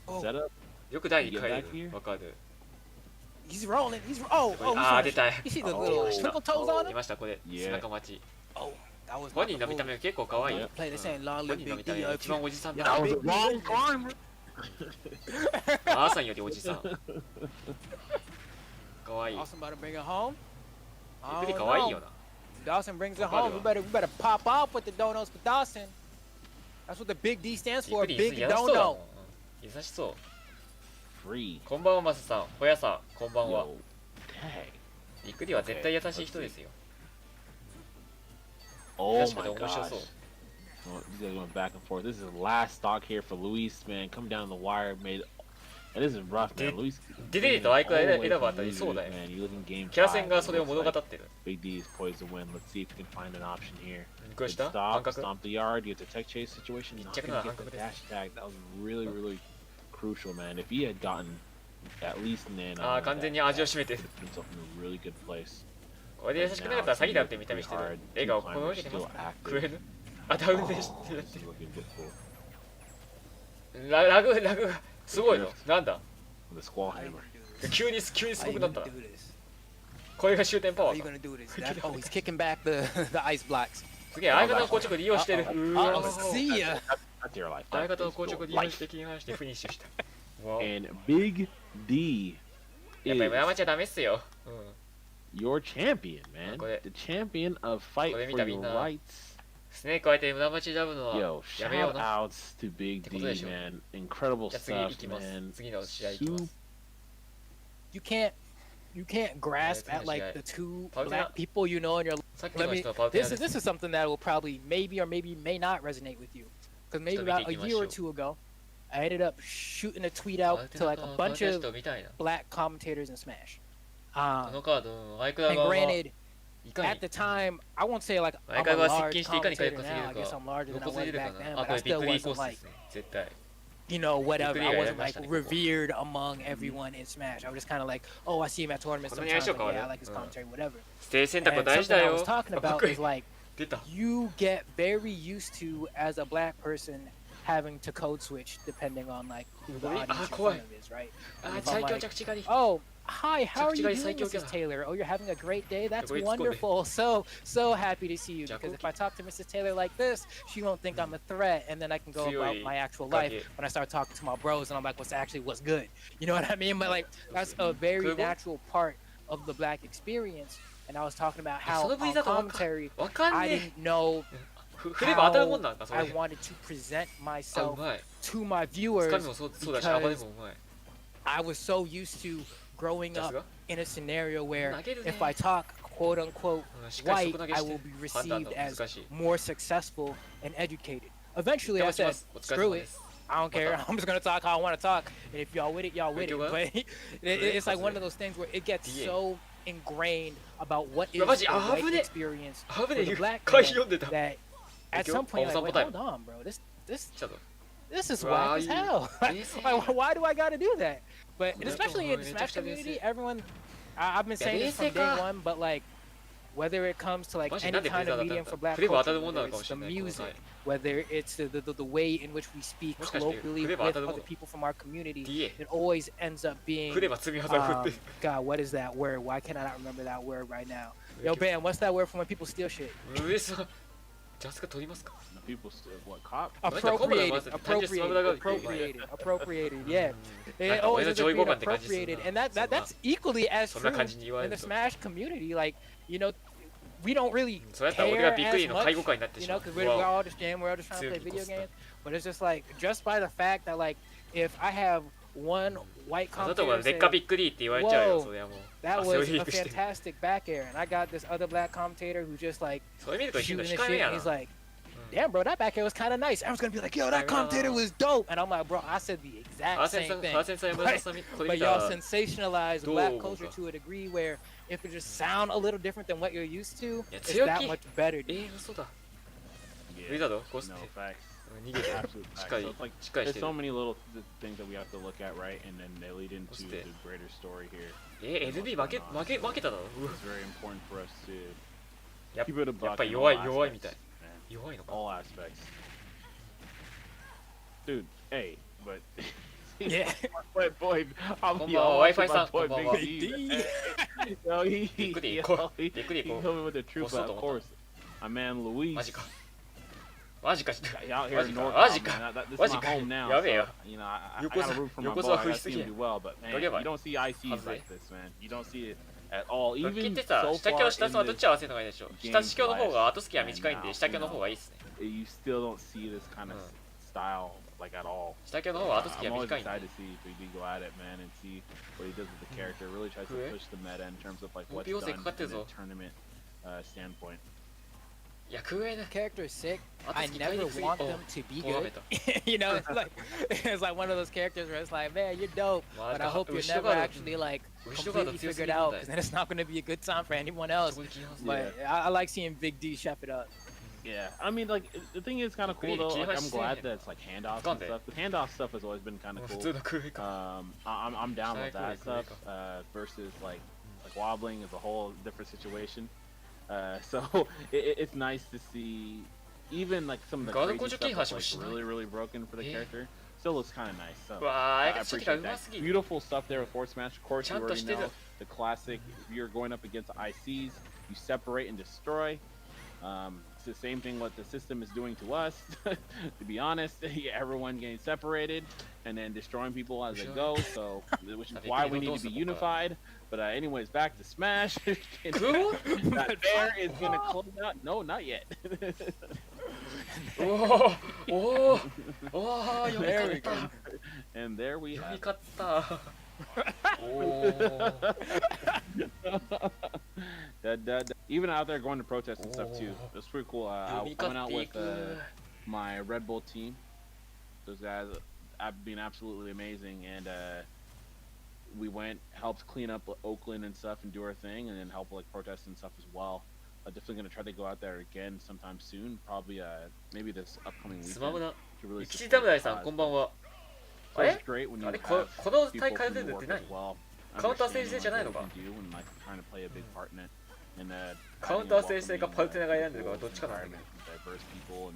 Oh. Set up. よく第に帰 You れ get back る。 here? わかる。 He's rolling. He's oh, he's あー on 出た。 You see the Oh. little twinkle toes on 出 him? ましたこれ。 Yeah. 背中待ち。 Oh, that was 本 not 人 the の見た move. 目結構可愛い。 Don't play this ain't long 本 live 人の Big 見た D. 目一番おじさんだ。 Yeah, ア Big D is-ーさんよりおじさん。可愛い。 Dawson about to bring it home. びっくり I don't 可愛いよ know. な。 Dawson brings it home. We better pop off with the donuts for Dawson. That's what the Big D stands びっ for. くり Big 優しそうだもん Dono. うん優しそう。 Free. こんばんはマスさん、ほやさん、こんばんは。 Yo, dang. びっくりは絶対優しい人ですよ。 Oh 確か my に面白 gosh. そう。 Well, these guys went back and forth. This is the last stock here for Luis, man. Come down the wire, made. And this is rough, man. Did- Luis. ディデリとアイクラ all the way 選ば from 当たり losers, そうだよ。 man. You look in game キャラ戦 five, が it それを looks 物語 like ってる。 Big D is poised to win. Let's see if we can find an option here. これ Good した感 stop, 覚 stomp the yard, get the tech chase situation. Not Check it gonna out, get the感覚 dash attack. That was really, really crucial, man. If he had gotten at least an in ああ、完全に味を占めてる。 put himself in a really good place. これで優しくなかったら詐欺だって見た目してる。笑顔、この上でますか食えるあ、ダウンでし Oh, this is looking difficult. てラグがすごいの。なんだ The squall How you hammer. gonna do this? 急にす How ご you くなったな gonna。do this? これが終点パ How ワ you ーか。 gonna do this? That, oh, he's kicking back the the ice blocks. すげえ、相方の硬直利用してる。うーわ Uh-oh, see ya. That's your life. 相 That 方の is 硬 your 直利用し life. て切り離してフィニッシュした。わおやっ And Big D ぱり is 無駄待ちはダメっすよ。うん。 your champion, man. Go ahead. The champion of fight Go ahead, for your Mina. rights. スネーク相手に無駄待ちダブのは Yo, やめよう shout な。 outs to Big ってこ D, とでしょ。 man. Incredible じゃあ次 stuff, 行きます。 man. 次の試合行きます。 You can't grasp Yeah, at like yeah. the two Probably black not. people you know in your さっき Let の me. 人はパウティア This で is す。 this is something that will probably maybe or maybe may not resonate with you, because maybe Just about a making year or my two ago, I ended up shooting a tweet パ out ウテ to ィア like a の bunch コンテス of トみたいな。 black commentators in Smash. このカード、アイクラ And 側は granted, いか at に the time, I won't say like I'm 毎回 a は接 large 近していかに火 commentator 力 now. I 稼げ guess る I'm か larger than 残 I せれ was るか back な。 then, あ but と I ビッ still グ D コー wasn't スで like すね。絶対。 you know whatever. Big I Three, wasn't yeah, like that's revered among everyone in Smash. I was just kind of like, oh, I see him at tournaments こんなに相 sometimes. 性 Like, 変わ yeah, る I like his commentary, whatever. ステージ選択は And 大事だ something I よ was。talking かっ about こいい is like 出た。 you get very used to as a black person having to code switch depending on like who the Really? audience in Kawaii. front of is, right? あ If ー、最 I'm 強 like, 着地狩り。 oh, hi, how are you 着地狩り doing, 最強キャ Mrs. ラ。 Taylor? Oh, you're having a great day. That's Great wonderful. So happy to see you. Because if Jacoki. I talk to Mrs. Taylor like this, she won't think I'm a threat, and then I can go about Tsuyoi my actual kage. life when I start talking to my bros, and I'm like, what's good? You know what I mean? But like, that's a very Kubo? natural part of the black experience. And I was talking about そ how の V on だとわか commentary, わかん I ね didn't know え。振れば当たるもん how なんだ、そ I れ。 wanted to present あ、う myself まい。 to my つ viewers かみもそうだし、暴れもうまい。 I was so used to growing さす up が。 in a scenario where 投げるね。 if I talk quote unquote うんしっかり white, 底投げ I して will be 判断 received が as 難しい。 more successful and educated. Eventually, I 頑張ってま said, す。お疲れ様 screw で it. す。 I don't care. また。 I'm just gonna talk how I want to talk, and if y'all with it, y'all with it. Wait, But it's like one of those things where it gets DA. so ingrained about what is うわ、マジ、 the 危 white ね。 experience 危 for ね the え。 black 回 man 読んでた。 that at 今 some 日、 point お you're 散 like, 歩 wait, タイム。 hold on, bro. This 来たぞ。 this is Wow, whack as you- hell. Yes, Like, why do I gotta do that? But Yeah, especially in the yeah, Smash yeah, community, yeah. everyone, I've been saying this from day basic, one, but like, whether it comes to like マジ any なんでフレ kind ーザー of だったん medium だ for black フレーバー当た culture, るものな whether のかも it's し the れないこの music, 際 whether it's the way in which we speak もしかして colloquially フレーバー with 当たるも other の people from our community, DA it always ends up being フレーバー積み技を振って God, what is that word? Why can I not remember that word right now? Yo, Bam, what's that word for when people steal shit? 上さんジャスカ取りますか People still what cop? Appropriated, appropriated, appropriated, yeah. It なんか always 俺の ends 上 up 位 being 互換って感じする appropriated, な and that's equally as そんな true 感じに言われ in る the と Smash community. Like, you know, we don't really そうやったら俺 care がビッグ as リーの介 much, 護会になって you しま know, う because we're わ all just we're all just trying to play 強い video コスタ games. But it's just like just by the fact that like if I have one white あなたは commentator 劣化 say ビッグリーって言われちゃうよ Whoa, それはもう that 汗を was リ a ークして fantastic back air, and I got this other black commentator who just like そういう意味でこれ shooting 控 the えめ shit, や and な he's like, damn, bro, that back air was kind of nice. Everyone's gonna be like, yo, that commentator was dope, and I'm like, bro, I said the ハー exact セン same さん thing. ハーセンさん山田さんこれ But 見た y'all ら sensationalize Dude. black culture to a degree where if it just sound a little different than what you're used to, Yeah, it's that Tsuyoki. much better. Dude. 嘘だ Yeah. ウィザードコス No テ facts. 逃げて Absolute し facts. っかり So it's like しっかりし there's て so る many little things that we have to look at, right? And then they lead into What's the that? greater story here. NB 負けただろうわ It's very important for us to やっ keep it a やっ buck ぱり in 弱 all い弱いみたい aspects, man. 弱いのか All aspects. Dude, hey, but Yeah. boy, I'm こんばんは Wi-Fi さん boy こんばんは Big D. Yo, he びっくり yo, こ he びっくり he こ told me with the truth, こそう but と of 思っ course, my man Luis. マジかマジか Out here マ in ジか NorCal, マジか man. This マ is ジ my か home now. やべえ So, よ you know, I Yokoza- gotta root for my Yokoza boy. I gotta 不 see 意すぎ him do well, but man, Don't you don't see ICs How's like this, man. You don't see it at all. 復帰っ Even てさ so 下 far 鏡下 in 層はどっ this, ち合わせるのがいいでしょう下視鏡の方が後付きは短いんで下鏡の方がいいっすね you still don't see this kind of style like at all. 下鏡の方が後付き I'm は always 短いんで excited to see 3D go at it, man, and see what he does with the character. Really tries to push the meta in terms of like what's Mobile done seかかってる in a ぞ tournament standpoint. いや空へね Character is sick. 後 I 付き買い never にくい want お them to be こうやめ good. た You know, it's like one of those characters where it's like, man, you're dope, but I hope you're 後ろ never ガード actually like 後ろガード completely 強すぎ figured る問 out, 題 because then it's not going to be a good time for anyone else. そこで切ります But I like seeing Big D chef it up. Yeah, I mean, like the thing is kind of cool though. Like, I'm glad that it's like handoffs and Gone stuff. The handoff stuff has always been kind of 普 cool. 通の空へか I'm down with that Exactly, stuff. Versus like wobbling is a whole different situation. So it's nice to see even like some of the God, crazy could you stuff keep that's hush- like really broken for the Yeah. character. Still looks kind of nice. So うわー I あいつちょっと appreciate うま that. すぎる Beautiful stuff there with Force Smash. Of course, you ちゃんと already してる know the classic. If you're going up against ICs, you separate and destroy. It's the same thing what the system is doing to us. To be honest, everyone getting separated and then destroying people as they go. So, which is why we need to be unified. But anyways, back to Smash. That bear is gonna close out. No, not yet. おおおおおー読み勝った And there we 読み have. 勝ったおー Even out there going to protest and stuff too. That's pretty cool. I 読み勝 went っ out てい with く my Red Bull team. Those guys have been absolutely amazing, and we went, helped clean up Oakland and stuff, and do our thing, and then help like protest and stuff as well. Definitely gonna try to go out there again sometime soon. Probably maybe this upcoming スマブ weekend ラ to really 一 support 侍 the さん cause. こんばんは So あ it's れ great when you あれ have この people 大会 from 出 the るって work 何 as well. カウンター先 Understanding 生じゃないの what か we can do and like trying to play a big part in it. And カウンター先生かパルテナが選んでるからどっちかなんだけど diverse people and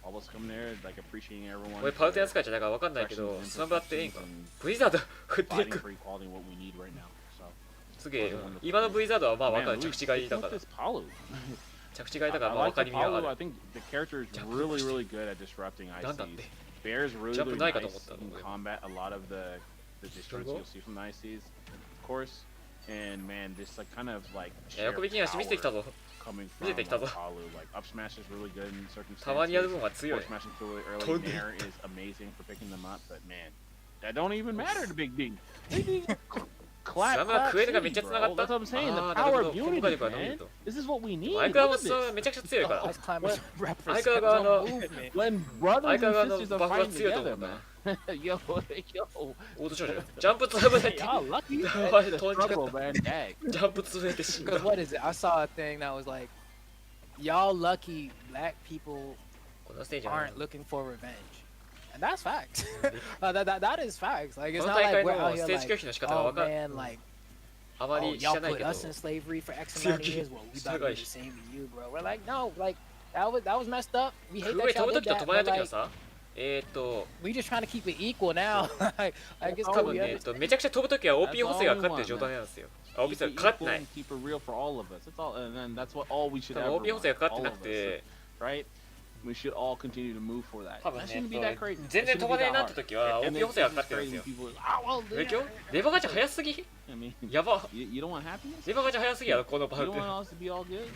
all of us coming there like appreciating everyone. 俺パルテナ使いじゃないから分かんないけどスマブラっていいんかブリザード振ってい Fighting く for equality what we need right now. So すげえ今のブリザードはまあ分かる Man, 着 Luis, 地がいいだ what's から this Palu? 着地がいいだか I らまあ分 like か the りみがあ Palu. る I think the character is really, really good at disrupting なんだっ ICs. て Bear's really, Jump really ないか nice と思ったの in 俺 combat. A lot of the distortions you'll see from the ICs, of course. And man, just like kind of like いや横引きに足見せてきた power ぞ coming 見 from せてきた like, ぞ Palu. Like up smash is really good in たまにやる circumstances. 分は強い Forward smashing through it early Don't in there is amazing for picking them up. But man, that don't even matter to Big D. Big D, clap, スマブラ clap クエルが city, めっちゃ繋がっ bro. た That's what I'm saying. あ The ーなる power ほ of どコンボが出 unity, るから見る man. と This is what we need. 相変わ Look ら at ずそれ this. はめちゃくちゃ強いから Ice climbers represent 相変わらず the movement. When brothers Like, and sisters are Buffalo fighting Steel together, though, man. Yo, yo. オート少女ジャンプ潰れて Y'all lucky. や That's ばい the 飛んじゃっ struggle, た man. Dang. ジャンプ潰れて死んだ Because what is it? I saw a thing that was like, y'all lucky black people このステージは aren't looking for revenge. And that's facts. That is facts. Like, こ it's の not 大 like 会 we're の out ス here テージ拒 like, 否の仕方が oh 分かる man, like, あま oh, り知 y'all らない put けど us in slavery for X amount of years. Well, we about to do the same to you, bro. We're like, no, like that was messed up. We hate 空上 that 飛ぶ y'all と did きと that. 飛ばない But ときは like, さwe just trying to keep it equal now. Like, I guess 多分ね、めちゃくちゃ飛ぶときは OP 補正がかかってる状態なんですよ。あ、OP 補正がかかってない。Keep it real for all of us. That's all, and then that's what all we should 多 have. 分 OP 補正がかかってなく All of us, て、 right? We should all continue to move for that. 多分 That ね shouldn't be that crazy. 全然 It 飛 shouldn't ば be ねえ that なって hard. ときは And OP then 補正が it's かかってるんですよ。 frustrating when people are like, "Ah, well, 上 yeah." 京レバーガチャ早すぎ I mean, やば you don't want happiness? レバーガチャ早すぎやろ、このパ You ル don't テ。 want us to be all good?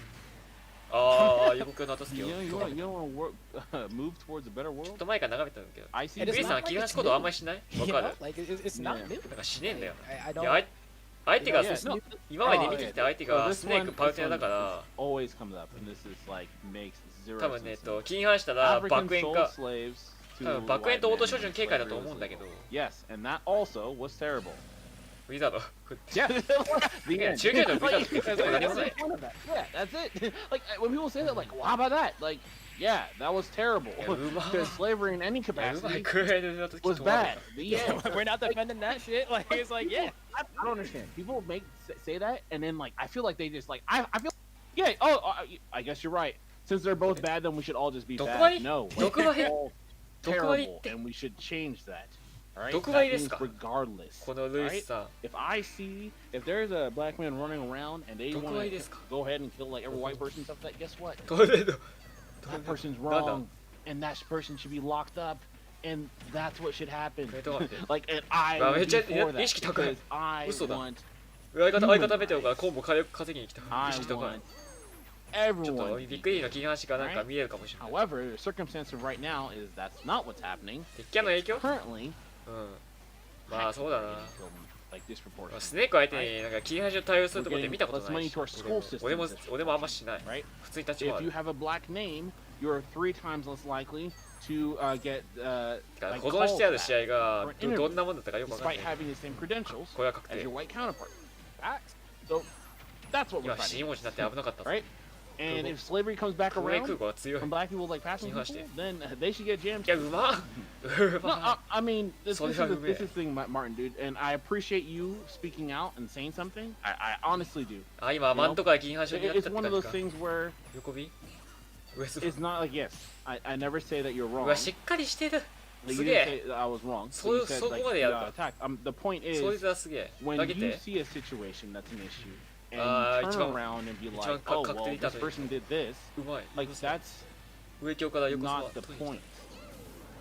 あー、予告の後すき You よ。 don't, ち you ょ don't, you don't want to work, move towards a better っ world? と前から眺めてたんだけど。 I see. えグリーンさん、切り離し行動あんまりしないわ You か know, る like it's not Yeah. new. なんかしねえんだよ。 I い don't. や、相手が Yeah, そ no. 今まで見てきた相手 So が this スネー one, クパル this テナだ one から always comes up, and this is like makes zero 多分ね、 sense. 切り離したら African 爆炎 sold か slaves 多 to 分爆炎とオート white 照準 men 警戒だ slavery と was 思うんだけど legal. Yes, and that also was terrible. ウィザード Yeah. The いや end. 中継のウィザードって言っても何も That's ない the point of that. Yeah, that's it. Like when people say that, like, well, how about that? Like, yeah, that was terrible. いやうま Because slavery in any いやうまい capacity クエルの時 was 止まる bad. Yeah. We're not defending that shit. Like it's like, yeah. I don't understand. People say that, and then like I feel like they just like I feel yeah. Oh, I guess you're right. Since they're both bad, then we should all just be Dokubari? bad. No, Dokubari? we're all Dokubari terrible, って and we should change that. All right. Dokubari That です means か regardless. このルイ Right? スさん If I see if there's a black man running around and they want 毒針 to ですか go ahead and kill like every white person and stuff like that, guess what? トレード That person's No, no. wrong, and that person should be locked up, and that's what should happen. えっと待って Like, and I あめっ would ちゃ be for that 意識高い because I 嘘だ want 相方見てるからコンボ稼ぎに来た意 I 識高い want ちょっと everyone. ビッグリーの切り離しがなんか見えるかもしれない However, the circumstance of right now is that's not what's happening. 鉄キャの影響 Currently, うんまあそうだな like disproportionate, スネーク相手になんか切り離しを対応するとこって見たことないし Let's money to our school 俺もあんましない right? 普通に立ち回 If る you have a black name, you're 3 times less likely to get てか like 保存してある called 試合が for interview どんなもんだったかよくわかんな despite い having the same credentials これは確 as 定 your white counterpart. Facts. So that's what we're 今死に fighting, 文字になって危なかったぞ right? And if slavery comes back 空空 around 港は強い from black people like passing people, then they should get jammed. いやうまっう No, ま I mean, this is So the yeah, thing, Martin, dude, and I appreciate you speaking out and saying something. I honestly do. あ今マントから切り離しになっちゃ It's った one 感 of じ those か things where 横ビウエス it's not like, yes, I never say that you're う wrong. わしっかりしてる Like, す you げ didn't え say that I was wrong. So- But you said, so like, ここまでやるか attack. The point そい is, つはすげえ when 投げ you て see a situation that's an issue, and あー、 you 一 turn 番 around and be 一 like, 番 oh, 確定 well, に立 this て person did this, うまい like, that's 上京から横スワ not the トイ point.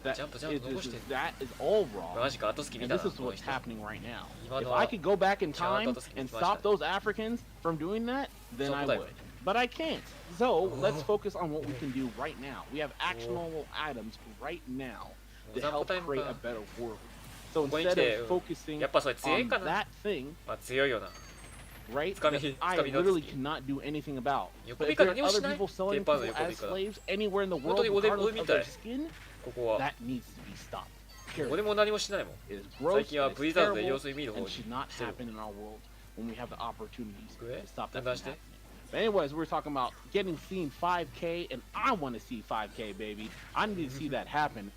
That Jump, is jump, that is all wrong. マジか後付き見 And た this な is この what's 人 happening right now. 今 If の I は could go back in ちゃん time と後付き and 見ました stop those Africans from doing that, then I そこだよ would. But I can't. So let's focus on what we can do right now. We have actionable items right now to 残 help 酷タイム create か a better world. So ここに来 instead て of focusing やっぱそれ強い on かな that thing, まあ強いよな right, つかみ that I つかみの literally つき cannot do anything about. 横 But ビ if か there 何 are もし other ない people selling ゲーパーの people 横 as ビから slaves anywhere in the 本 world, 当に俺 regardless み of たい their skin, ここは that needs to be stopped. Period. 俺も何もしないもん It is 最 gross, 近は it's ブリザードで terrible, 様子見る方 and に should not してる happen in our world when we have the opportunities Good. to stop that That's from it. happening. But anyways, we're talking about getting seen 5K, and I want to see 5K, baby. I need to see that happen.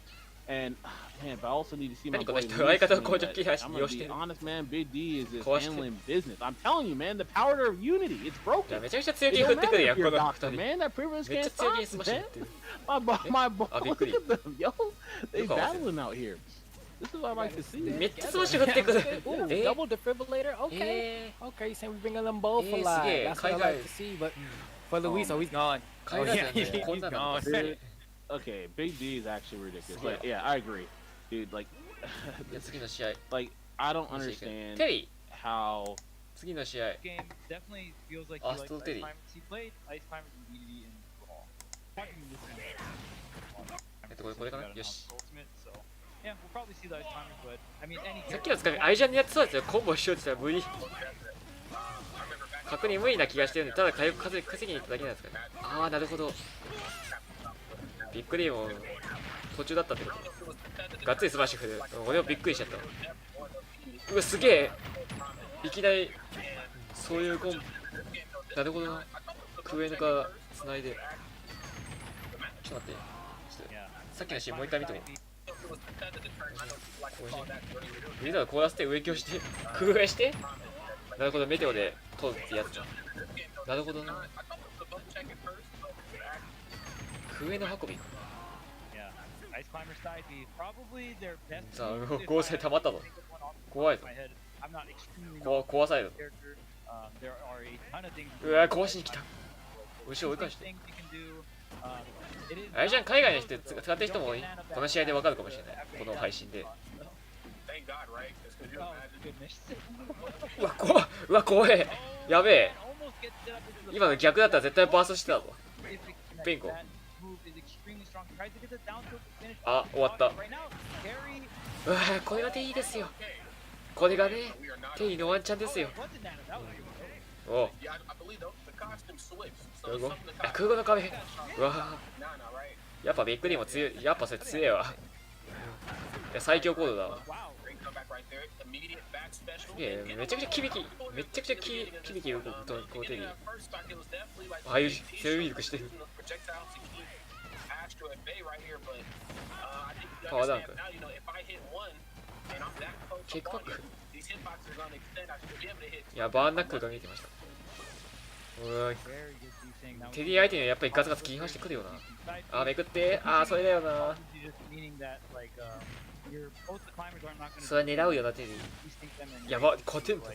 And man, but I also need to see my 何こ boy の Lee 人相方の swing, 工場 but 切り離し I'm 利用 gonna して be る honest, man. Big D is just 壊して handling business. I'm telling you, man. The power of unity, it's じゃ broken. あめちゃくちゃ強 It 気に振 don't ってくる matter や if ん you're こ a の doctor, 二人 man. That privilege めっちゃ can't 強気に stop, スマッシュや man. ってる My boy, Ah, look big at them, yo. They Look how- battling out here. This is what I like to see. めっちゃスマッシュ振ってくる Ooh, え double defibrillator. Okay. え Okay, so we're bringing them both Eh, alive. sige, That's what I kaya- like to see. But for Luis, oh, he's gone. 海 Oh, 外 yeah, 勢 he's ねこんなの gone. Dude, okay, Big D is actually ridiculous. Like, yeah, I agree, dude. Like, じゃあ次の試合 like I don't テ understand リー how. 次の試合 game definitely feels like Ah, he likes still Ice Diddy. Climbers. He played Ice Climbers and DDD in Brawl.これかなよし Ultimate, so yeah, we'll probably see the Ice Climbers, but I mean any さっきのつかみアイジャンのやつそうですよコンボしようって言ったら無理確認無理な気がしてるんでただ火力稼ぎに行っただけなんですかねああなるほどびっくりも途中だったってことがっつりスマッシュ振る俺もびっくりしちゃったうわすげえいきなりそういうコンなるほどなクエヌから繋いでちょっと待ってさっきのシーンもう一回見てもウィザード凍らせて上京して空上してなるほど、メテオで通るってやつだ。なるほどな。笛の運びか。さあ、合成溜まったぞ。怖いぞ。壊される。うわ、壊しに来た。後ろ追い返して。あれじゃん、海外の人使ってる人もこの試合でわかるかもしれない。この配信で。うわ、怖え。やべえ。今の逆だったら絶対バーストしてたぞ。ペンコ。あ、終わった。うわ、これがテイですよ。これがね、テイのワンチャンですよ。おう。空語の壁。うわ、やっぱビッグリーも強い。やっぱそれ強いわ。いや、最強コードだわ。めちゃくちゃ響き動くとこうテリー。ああいう強い力してる。パワーダンク。キックパック。いや、バーンナックルが見えてました。テリー相手にはやっぱりガツガツ切り離してくるよな。あ、めくって。あ、それだよな。それ狙うよな、テリー。やば、勝てんの。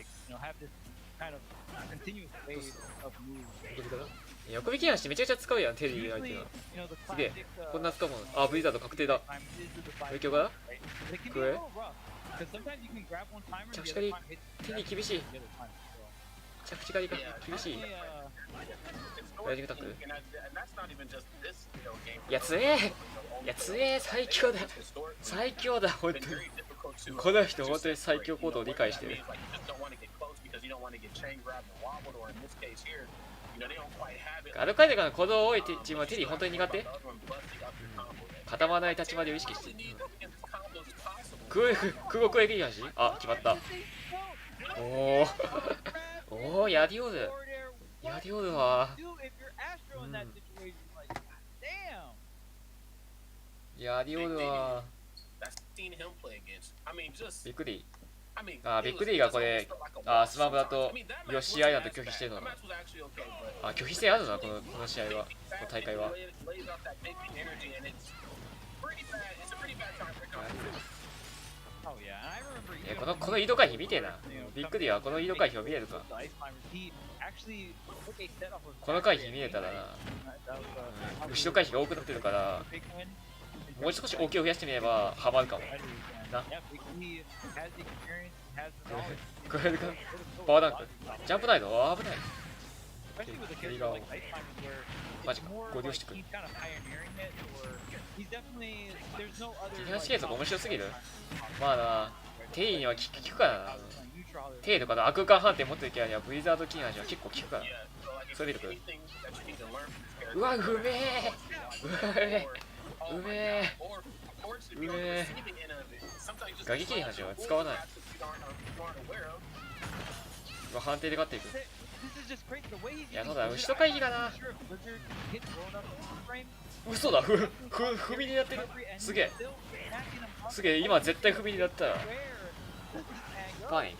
横引きなしめちゃくちゃ使うやん、テリー相手は。すげえ。こんな使うもん。あ、ブリザード確定だ。影響が食え着地狩り。テリー厳しい。着地狩りが厳しい。ライジングタックル。いや、強え。いや、強え。最強だ。最強だ、本当に。この人、本当に最強コードを理解してる。ガルカイデカの行動多いチームはテリー本当に苦手？固まらない立ち回りを意識してる。空語攻撃なし？あ、決まった。おお、やりおる。やりおるわ。やりおるわ。びっくり。あ、ビッグリーがこれ、スマブラとヨッシーアイランド拒否してるのかな。あ、拒否性あるな、この試合は、この大会は。この移動回避見てえな。ビッグリーはこの移動回避を見れるか。この回避見れたらな、後ろ回避が多くなってるから、もう少し大きいを増やしてみればハマるかもな。これかパワーダンク。ジャンプないの？危ない。右側マジか、合流してくる。敵のシケースが面白すぎる。まあな、テイには効くかな。テイとかの悪空間判定持ってるキャラにはブリザードキーの味は結構効くから。それ見てくる。うわ、うめえ。打撃の味は使わない。判定で勝っていく。いや、そうだ、後ろ回避がな。嘘だ、踏みになってる。すげえ、今絶対踏みになったら。パーニー。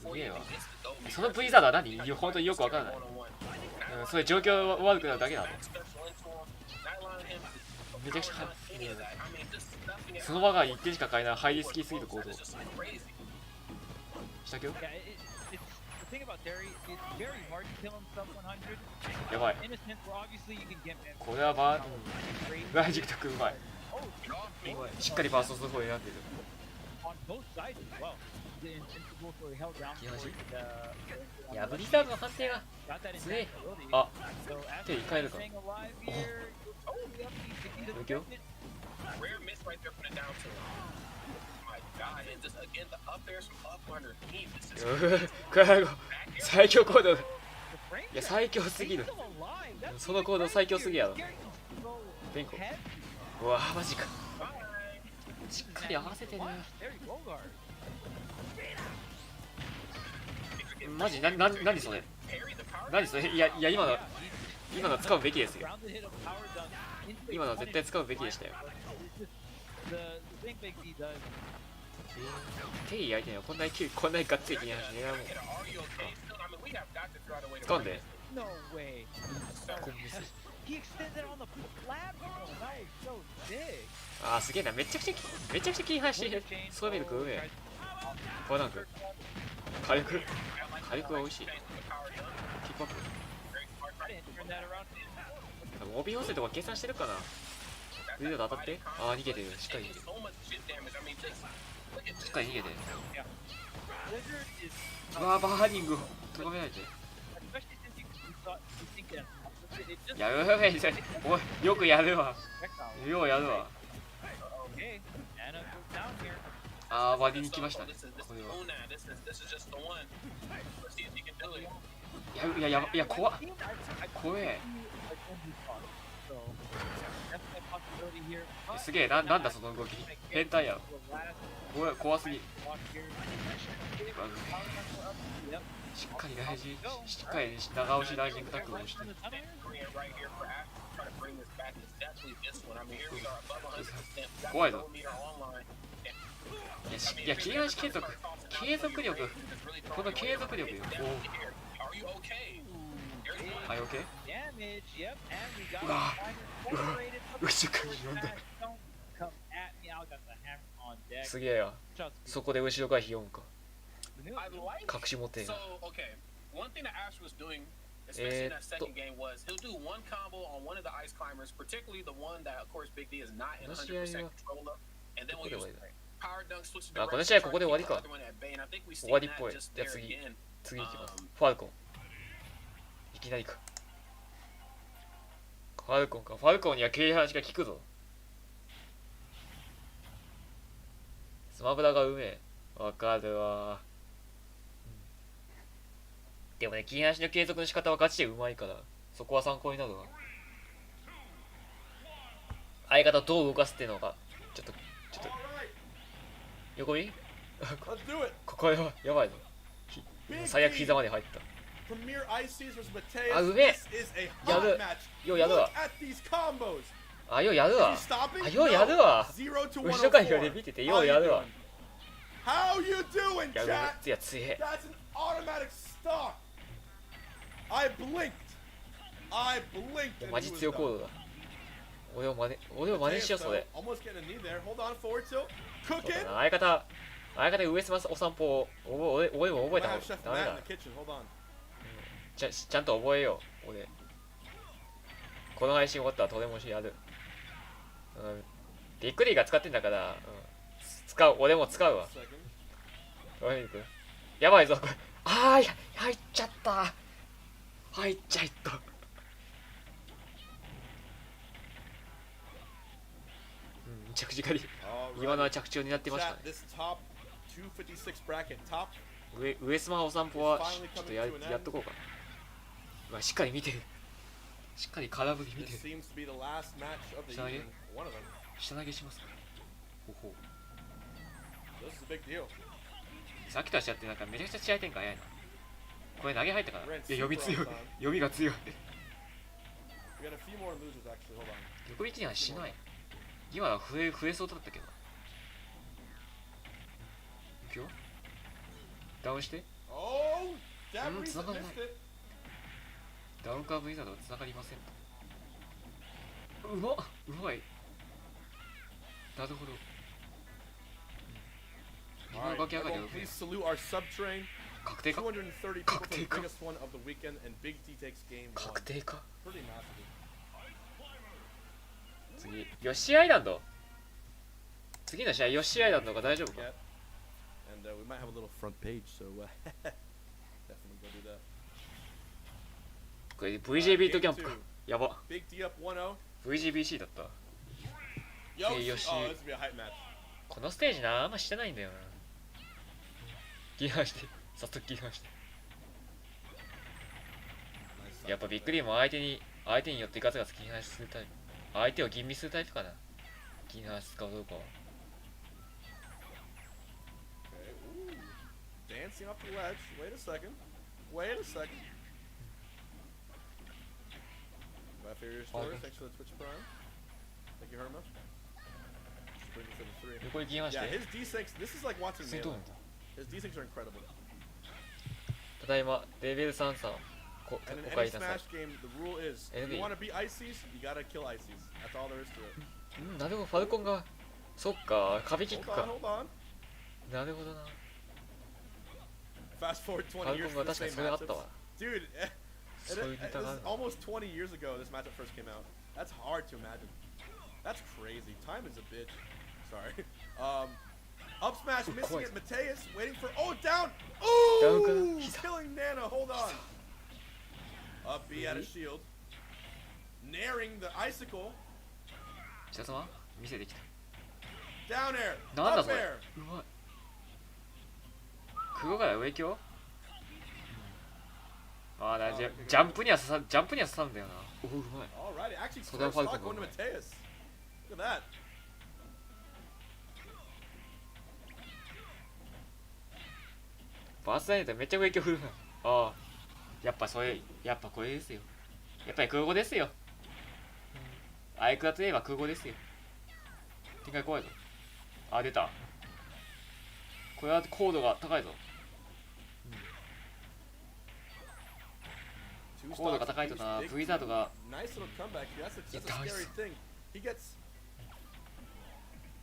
すげえわ。その V ザードは何？本当によくわからない。それ状況悪くなるだけだろ。めちゃくちゃその場が1点しか買えないハイリスキーすぎる行動したけど。やばい。これはライジングタックうまい。しっかりバーストする方を選んでる。いや、ブリザードの判定が強い。あ、手1回るか。おいくよ。最強コード。いや、最強すぎる。そのコード最強すぎやろ。ペンコ。うわ、マジか。しっかり合わせてね。マジ、何それ。何それ。いや、今の使うべきですよ。今の絶対使うべきでしたよ。テイ相手にはこんなにがっつり気に話しねえもん。掴んで。 No way. He extended on the platform. That was so sick. あーすげえな、めちゃくちゃ気に話してる。そう見るとうめえ。これなんか火力は美味しい。キックアップ。 I didn't turn that around. 多分帯補正とか計算してるかな。フリードと当たって。ああ逃げてる。しっかり逃げてる。しっかり逃げてる。 Blizzard is うわーバーニングをとがめないで。 especially since you think that it just やべえおいよくやるわ。 projectile. ようやるわ。 Okay, Anna goes down here. ああ割りに来ましたね。これは。いや怖っ。怖え。 So that's a possibility here. すげえなんだその動き。変態やろ。怖すぎ。 Walk here. しっかり大事。しっかり長押しライジングタックルをして。怖いぞ。いや切り離し継続力。この継続力よ。はい、オッケー。 Damage, yep, and we got Ah. the fighter separated. 後ろから読んだ。 Don't come at me. I got the hammer on deck. すげえや。 Trust me. そこで後ろからヒヨンか。 The new-隠し持ってんな。 okay, one thing that Ash was doing, especially in that second game, was he'll do one combo on one of the ice climbers, particularly the one that, of course, Big D is not in 100% control of, and then we'll use power dunk, switch to あ、この direction, 試合 try こ to こで終わ keep り the か。 other one at bay, and I think we 終 see わりっ that ぽい。 just じゃあ there 次 again. 行きます。ファルコン。いきなりか。ファルコンか。ファルコンには切り離しが効くぞ。スマブラがうめえ。わかるわ。でもね、切り離しの継続の仕方はガチでうまいから、そこは参考になるわ。相方どう動かすっていうのが、ちょっと、横見ここはやばいぞ。最悪膝まで入った。あ、うめえやるようやるわ。あ、ようやるわ。あ、ようやるわ。後ろからで見ててようやるわ。いや、強え。マジ強コードだ。俺を真似しようそれ。相方ウエスマスお散歩を俺も覚えた方がダメだ。ちゃんと覚えよう。俺この配信終わったらトレモシやる。ビックリーが使ってんだから、俺も使うわ。やばいぞこれ。入っちゃった。入っちゃいった。着地狩り。今のは着地を狙ってましたね。上スマお散歩はちょっとやっとこうか。うわしっかり見てる。しっかり空振り見てる。下投げしますか。ほほさっきとは違ってなんかめちゃくちゃ試合展開早いな。これ投げ入ったから。いや読み強い。読みが強い。横道にはしない。今は増えそうだったけど。いくよ。ダウンして。繋がらない。ダウンカーブイザードは繋がりませんと。うまい。なるほど。今の崖上がりはうめえ。確定か。確定か。次、ヨッシーアイランド。次の試合、ヨッシーアイランドが大丈夫か。これ VJ ビートキャンプか。やば。VGBC だった。ヨッシー。このステージな、あんましてないんだよな。切り離して。早速切り離して。やっぱビッグリーも相手によってガツガツ切り離しするタイプ。相手を吟味するタイプかな。切り離すかどうかは。brings us to the three. 横行きまし Yeah, て his D6. This is like 普 watching 通に通る Melee. んだ。 His D6 are incredible. ただいまレベル3さんお And in 帰 any りなさい。 Smash game, the rule is if you want to beat Ices, you gotta kill Ices. That's all there is to it. うん、なるほど、ファルコンがそっか、壁キッ Hold ク on, か。 hold on. なるほどな。 Fast forward ファ 20ルコ years ンが to the 確かに same それあったわ。 matchups. Dude, So you did this that is on- almost 20 years ago this matchup first came out. That's hard to imagine. That's crazy. Time is a bitch. Sorry. Up smash missing it. Mateus waiting for. Oh, down. Ooh, killing Nana. Hold on. Up B at a shield. Naring the icicle. 下様見せてきた。 Down air. なんだ Up それ。 air. うまい。空から上京？ああ、だジャンプには刺さるんだよな。おお、うまい。 Alright, actually So that first stock Falcon going to won. Mateus. Look at that. バースライトめっちゃ上京振るな。ああ、やっぱそれ、やっぱこれですよ。やっぱり空語ですよ。アイクラといえば空語ですよ。展開怖いぞ。あ、出た。これは高度が高いぞ。高度が高いとな、ブリザードが Nice little comeback. That's a scary thing. He gets.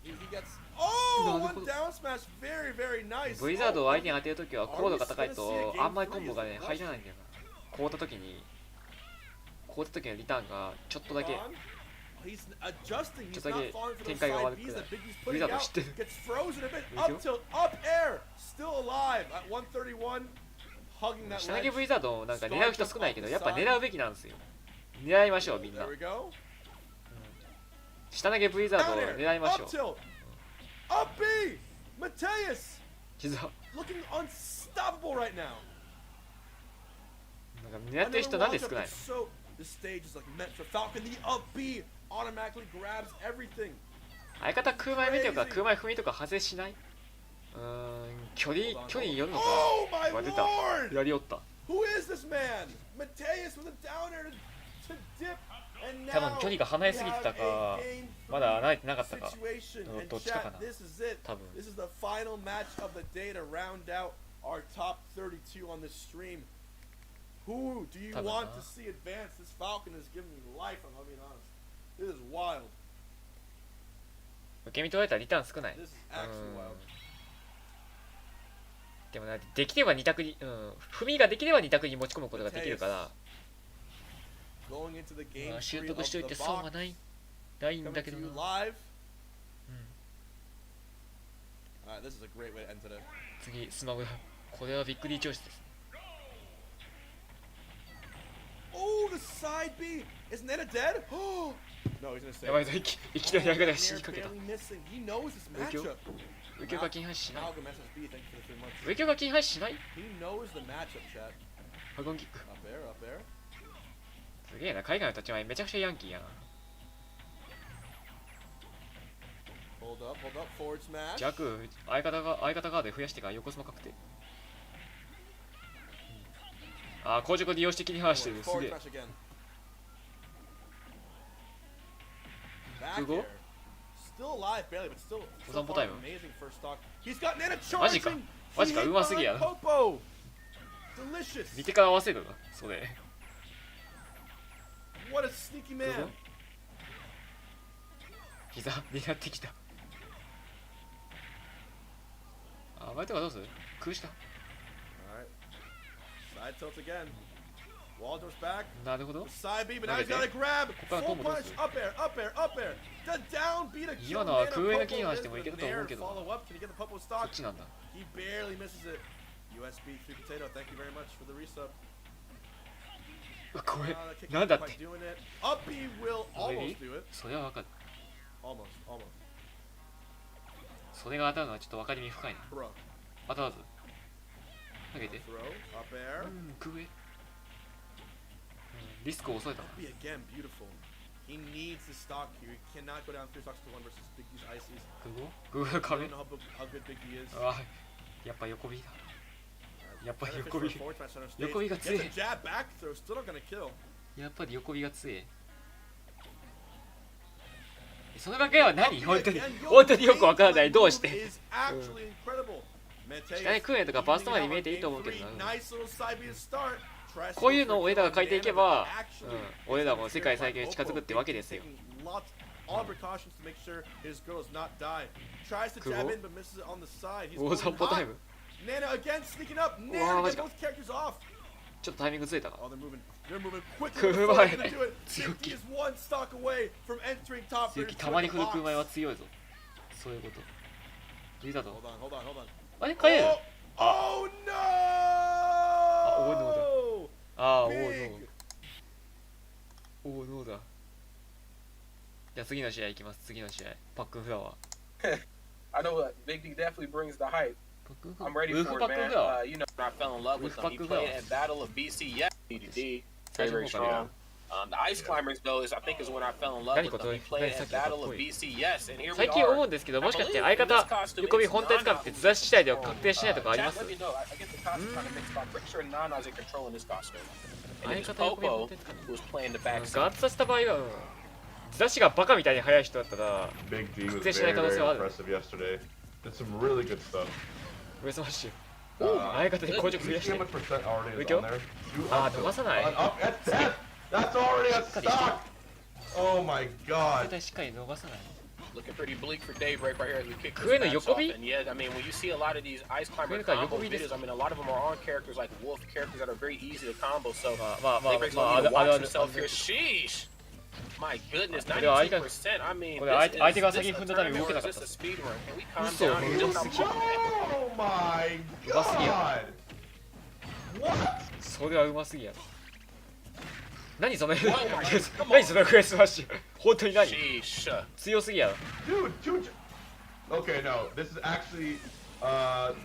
He gets. Oh, one down smash. Very, very nice. ブリザードを相手に当てるときは高度が高いとあんまりコンボがね入らないんだよな。凍ったときのリターンがちょっとだけ He's adjusting. He's Just like not it, falling for those think I got side one B's that Big B's Wizard putting out. was still- Gets frozen a bit. There you Up tilt, up air. Still alive at 131. Hugging that 下投げ ledge. ブリザードなんか狙う人少ないけどやっぱ狙うべきなんですよ。狙いましょうみんな There。we go. 下投げブリザードを Down air. 狙いまし Up ょう。 tilt. Up B. Mateus 膝なんか looking unstoppable right now. 狙ってる人なんで少ないの？ So the stage is like meant for Falcon. The up B automatically grabs everything. 相方空前見てるから空前踏みとか外れしない？距離によるのか。 Oh my 出た。 lord! やりおった。 Who is this man? Mateus with a down air to dip. And 多分 now 距離が離れすぎてたか we have a game まだ慣れてなかったか。 situation. And どっちかか chat, な。 this is it. 多分。 This is the final match of the day to round out our top 32 on this stream. Who do you 多分な。 want to see advance? This Falcon is giving me life, I'm being honest. This is wild. 受け身取られたらリターン少ない。 This is actually wild. でもな、できれば2択に、踏みができれば2択に持ち込むことができるから、Going into the game 習 3得 of しとい the て損は box. ないん Coming だけ to ど you な。 live. Alright, this is a great way to end today. 次、スマブラ。これはビッグリー調子です。 Oh, the side B! Is Nana dead? Oh! No, he's gonna stay. やばいぞ、いきなり相手が死にかけた。 Barely missing. He knows this Wake matchup. 上京が禁止しない。 Malcolm SSB, thank you for the 3 months. 上京が禁止しない？ He knows the matchup, chat. ハゴンキック。 Up air, up air. すげえな、海外の立ち回りめちゃくちゃヤンキーやな。 Hold up, forward smash. 弱、相方ガード増やしてから横スマ確定。あー、硬直利用して切り離してる。す Forward げえ。 smash again. Back 空語 air. Still alive, barely, but still Example far time. amazing first stock. He's got Nana マジか charging. マジか He hit うますぎや behind な。 Popo. Delicious. 見てから合わせるな、それ。 What a sneaky 空 man. 語膝狙ってきた。あ、前とかどうする？空した。 Alright. Side tilt again. Wall jumps back. なるほど。 Side B, but now he's got a grab. Full punch, up air, up air, up air. The down B to kill 今のは Nana. 空上の Popo 切り離して misses もいける the と思う nair け to ど。 follow up. Can he get the Popo そ stock? っちなんだ。 He barely misses it. USB 3 potato, thank you very much for the resub. これ Kick なんだ out って。 by doing it. Up B will Maybe? almost do it. それはわかる。 Almost. それが当たるのはちょっと分かりみ深いな。 Throw. 当たらず。投げて。 Throw. Up air. 空上。リスクを抑えたな。 Up B again, beautiful. He needs the stock here. He cannot go down 3 stocks to 1 versus Big B's Ices. 空上 I 壁 don't know how good Big B is. あやっぱ横 B だ。やっぱり Trying to 横 fish 火 for a forward smash center stage. 横火が Gets 強い。 a jab back throw, still not gonna kill. やっぱり横 B が強い。その掛け合いは何？本当によくわからない。どうして？下にクーネとかバストまで見えていいと思うけどな。こういうのを俺らが書いていけば、俺らも世界最強に近づくってわけですよ。大散歩タイム。うわーマジか。ちょっとタイミングずれたか。クマイ強気。強気、たまに振るクマイは強いぞ。そういうこと。見たぞ。あれ帰れる？あ、おーノーだ。あー、おーノー。おーノーだ。じゃあ次の試合いきます。次の試合。パックンフラワー。I know what Big D definitely brings the hype. I'm ready for it, man. You know, I fell in love with him. He played at Battle of BC. Yeah, D. Very, very strong. The Ice Climbers, though, I think is when I fell in love with him. He played at Battle of BC. Yes, and here we 最近思うんですけど、もしかして相方、横見本体使って雑誌次第では確定しないとかあります？相方横見本体使ってガッツさせた場合は、雑誌がバカみたいに速い人だったら確定しない可能性はある。上スマッシュ。相方に硬直増やして。浮きょ？あー、伸ばさない。That's already a stock. Oh my god. Looking pretty bleak for Daybreak right here as we kick this Kuei no match off. Yokobi? And yeah, I mean, when you see a lot of these Ice Climber combo videos, I mean, a lot of them are on characters like Wolf, characters that are very easy to combo. So Daybreak's gonna need to watch himself here. Sheesh. My goodness, 92%. I mean, this is a tournament or is this a speed run? Can we calm down here? Oh my god. What? それはうますぎやろ。何その何そのクエストマッシュ。本当に何？強すぎやろ。Dude, okay, no, this is actually,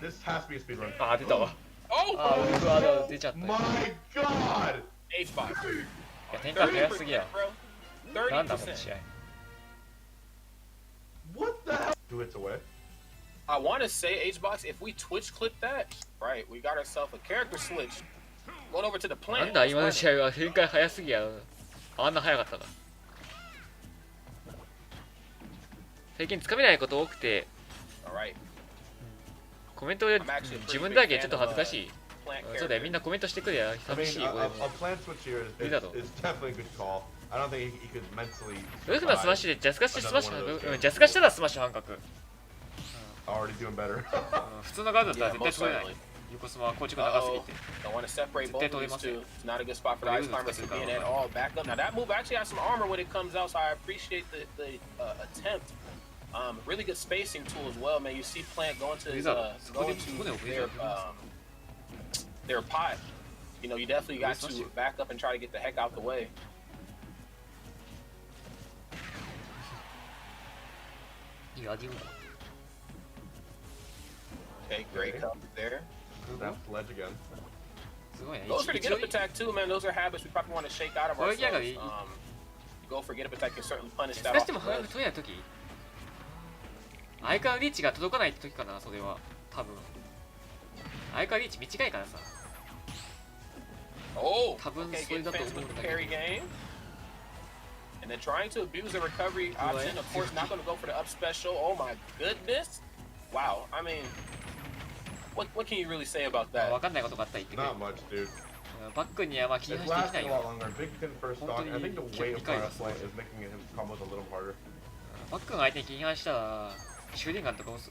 this has to be a speed run. あ、出たわ。あ、出ちゃった。My god! H5. いや、展開早すぎや。なんだこの試合。What the hell? Two hits away. I want to say H-Box, if we Twitch clip that, right, we got ourselves a character switch. Going over to the plant. なんだ今の試合は展開早すぎやろ。あんな早かったか。最近つかめないこと多くて、コメントで自分だけちょっと恥ずかしい。そうだよ、みんなコメントしてくれや。寂しい。俺も。いいだろ。ウルフのスマッシュでジャスカしたらスマッシュ半角。普通のガードだったら絶対取れない。横スマは硬直長すぎて。Don't want to separate both of these two. It's not a good spot for the Ice Climbers to be in at all. Back up. Now that move actually has some armor when it comes out, so I appreciate the attempt. Really good spacing tool as well, man. You see Plant going to their pot. You know, you definitely got to back up and try to get the heck out the way. Okay, great cover there. That's ledge again. Those for the get up attack too, man. Those are habits we probably want to shake out of ourselves. Go for get up attack can certainly punish that off the ledge. 相川リーチが届かない時かな、それは多分。相川リーチ短いからさ。多分それだと思うんだけど。And then trying to abuse the recovery option, of course, not going to go for the up special. Oh my goodness! Wow, I mean, what can you really say about that? わかんないことがあったら言ってくれ。 Not much, dude. バックにはまあ気にしてできないよ。Big Ten first stock. I think the way of Fire Flight is making his combos a little harder. バックが相手に気にしたらシューリンガンとか押す。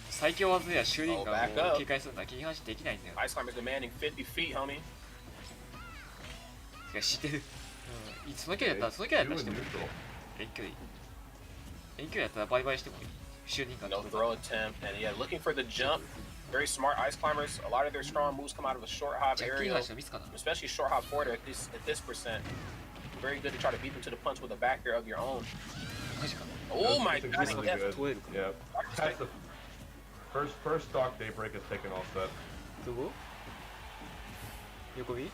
最強技やシューリンガンを警戒するのは気にできないんだよ。Ice Climbers demanding 50 feet, homie. いや知ってる。その距離だったらしてもいい。遠距離だったらバイバイしてもいい。シューリンガン。No throw attempt, and yeah, looking for the jump. Very smart Ice Climbers. A lot of their strong moves come out of a short hop area, especially short hop forward at this percent. Very good to try to beat them to the punch with a back air of your own. Oh my god! Yeah. That's the first stock Daybreak is taken off set. どこ？横見？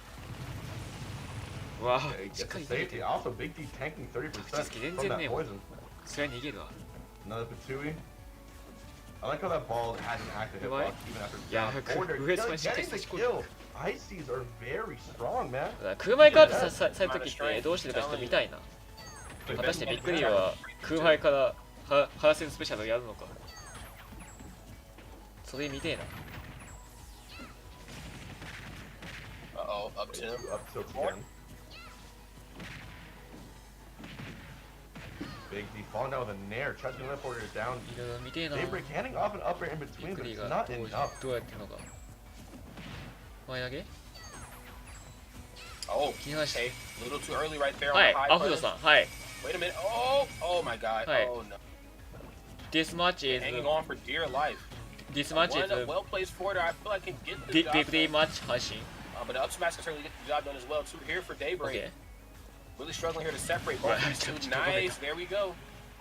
わあ、しっかり逃げてる。Also, Big D tanking 30% from that poison. それは逃げるわ。Another Patui. I like how that ball hasn't acted hitbox even after it's down forward. Getting the kill. Ices are very strong, man. 空前カードされた時ってどうしてるかちょっと見たいな。果たしてビッグリーは空杯からハーセンスペシャルをやるのか。それ見てえな。Uh-oh, up to Up tilt again. Big D falling down with a nair. Tries to lift order down. いろいろ見てえな。 Daybreak handing off an up air in ビ between, ッグ but リー it's が not enough. どうやってるのか。前投げ Oh, Can you okay. A little too early right there on は the い、 high アフロ press. さん、はい。 Wait a minute. Oh my God. Hi. Oh no. This match is Hanging on for dear life. this match One is well placed forward. I feel like can get the job big D done. match 配信。 But the up smash can certainly get the job done as well too. Here for Daybreak. OK。 Really struggling here to separate both these two. Nice. There we go.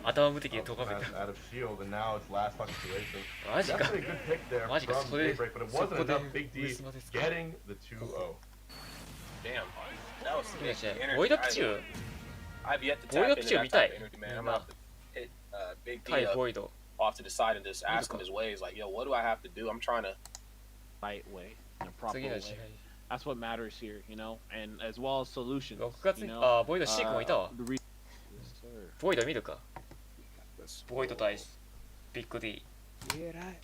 頭無敵で Up とがめ smash た。 out of shield, and now it's last fucking situation. マジか。 Definitely a good pick there マジか。 from それ Daybreak, but it そこ wasn't で enough. Big D 上島ですか。 getting the 2-0. Damn. That was いい試合。 energy. ボイドピチュー I've yet to ボイド tap ピ into チュー that 見た type い of energy, み man. ん I'm な about to hit Big D 対 up ボイド off to the side and just ask him his ways. Like, yo, what do I have to do? I'm trying to. Right way, in a proper 次 way. の試合 That's what matters here, you know, and as well as solutions. 6月 you に know? あボイドシークもいたわ The re- yes, sir. ボイド見るかボイド対ビッグ D You hear that?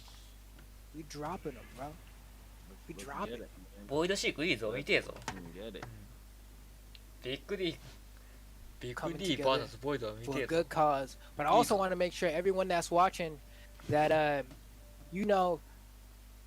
We dropping them, bro. We Let's drop get it. it, man. ボイドシークいいぞ見てえぞ Get it. ビッグ D ビッグ Coming D together vs ボイドは見 For て a えぞ good cause. But I also want to make sure everyone that's watching that you know,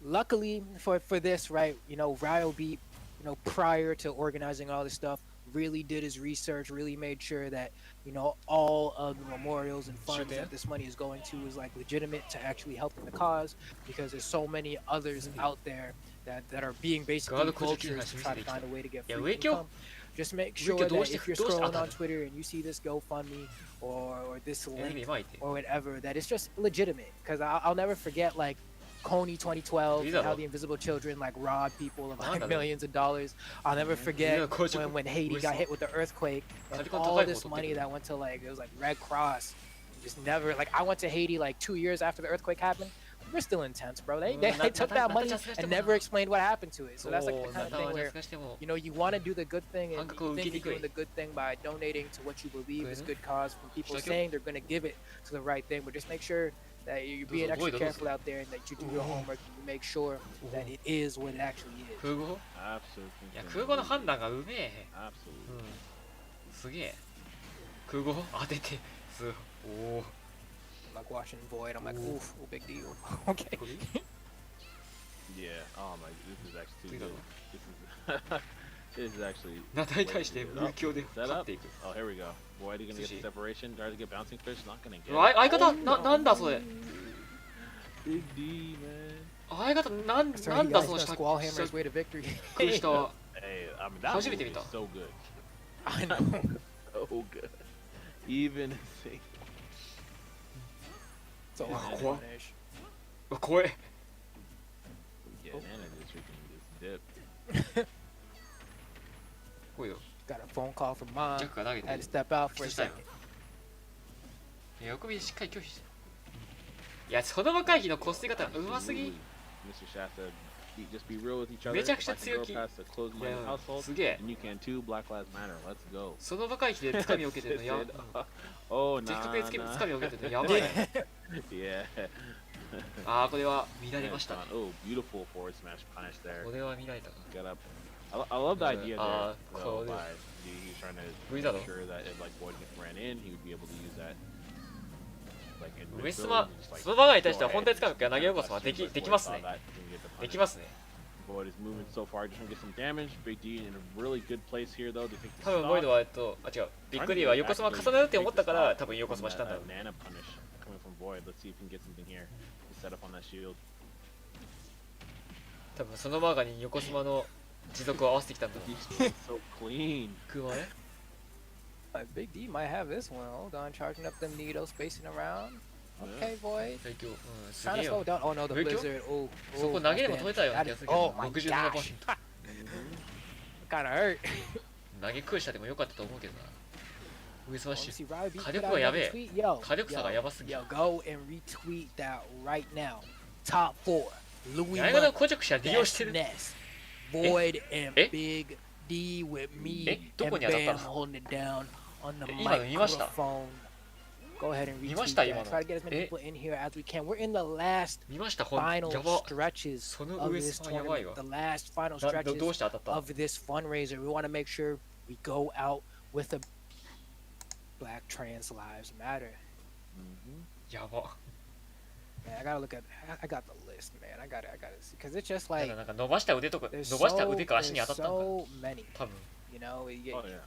luckily for this, right, you know, Ryo Beat, you know, prior to organizing all this stuff, really did his research, really made sure that, you know, all of the memorials and funds that this money is going to is like legitimate to actually helping the cause, because there's so many others out there that are being basically vultures to try to find a way to get free income. Just make sure that if you're scrolling on Twitter and you see this GoFundMe or this link or whatever, that it's just legitimate. Because I'll never forget like Coney 2012, how the Invisible Children like robbed people of like millions of dollars. I'll never forget when Haiti got hit with the earthquake and all this money that went to like, it was like Red Cross. Just never, like I went to Haiti like 2 years after the earthquake happened. We're still intense, bro. They took that money and never explained what happened to it. So that's like the kind of thing where, you know, you want to do the good thing and you think you're doing the good thing by donating to what you believe is good cause from people saying they're going to give it to the right thing. But just make sure that you're being extra careful out there and that you do your homework and you make sure that it is what it actually is. 空語 Absolutely. いや空語の判断がうめえ Absolutely. すげえ空語当てておお Like watching Void, I'm like, oof, oh, big deal. Okay. Yeah. Oh my. This is actually too good. This is actually. ナタに対して無強で Set 勝っ up. ていく Oh, here we go. Boyd gonna get the separation. Try to get bouncing fish. Not gonna get. 相方なんだそれ Big D, man. 相方なんだ Sorry, そ you の guys gonna 下 squall hammer his way to victory. 空下は Hey, I mean that 初め move て見 is た so good. I know. So good. Even insane. So What? punish. 怖え Yeah, Nana just freaking just dip. 来いよ Got a phone call from mom. ジャックが投げて Had to step out for a したよ second. いや横見しっかり拒否していやその若い日のこすり方うますぎ Mr. Shasta, just be real with each other. めちゃく If ちゃ I can 強 grow 気 past the closed minded いや household, すげえ and you can too. Black Lives Matter. Let's go. その若い日で掴みを受けてるのや Oh, ジェット nah, ペイつけ nah. 掴みを受けてるのやばい Yeah. ああこれは見られました Oh, beautiful forward smash punish there. これは見られた Get up. I love the idea there. Ah, though, cool. by D. He's trying to Who's make that? sure that if like Boyd ran in, he would be able to use that. Like in 上 midfield 島 and just, like, その場合に対して go は本 ahead 体使うか投げ and 起こすはでき but できますね Boyd saw that, didn't get the でき punish. ますね Boyd is moving so far, just trying to get some damage. Big D in a really good place here though to take the 多分ボイド stock. は違うビッグ D は横スマ重なるって思ったから多分横スマしたんだろう Nana punish coming from Boyd. Let's see if we can get something here. Set up on that shield. 多分そのマーガに横スマの持続を合わせてきたんだろう He's so clean. 空はね Big D might have this one. Hold on, charging up them needles, spacing around. Okay, Void. 最強うんす Trying げ to え slow よ down. Oh no, the Very cool. blizzard. Oh, そこ投げれば取れたような気がするけど oh my 67% gosh. Kind of hurt. 投げ空したでもよかったと思うけどな上スマッ Wanna シ see ュ Ryo Beat 火 put 力 out はや another べえ tweet? Yo, 火力差がやばすぎ yo, go and retweet that right now. Top 4. Louis 相方 Money, の固着者利用してる Ness, Void, and Eh? Big D with me Eh? and どこに当たったの？ Bam holding it down on the 今の見ました？ microphone. Go ahead and 見ま retweet した今 that. の？ Try to get as many people in here as we can. We're in the last 見ました？ final やば。 stretches その of 上 this スパやばい tournament. わ。 The last final どう stretches して当たったの？ of this fundraiser. We want to make sure we go out with a Black Trans Lives Matter. やば。 Man, I gotta look at. I got the list, man. I gotta see because it's just なん like かなんか伸ばした腕とか there's 伸ばした so, 腕か足に当た there's ったのか。 so many. 多分。 You know, you get Oh yeah.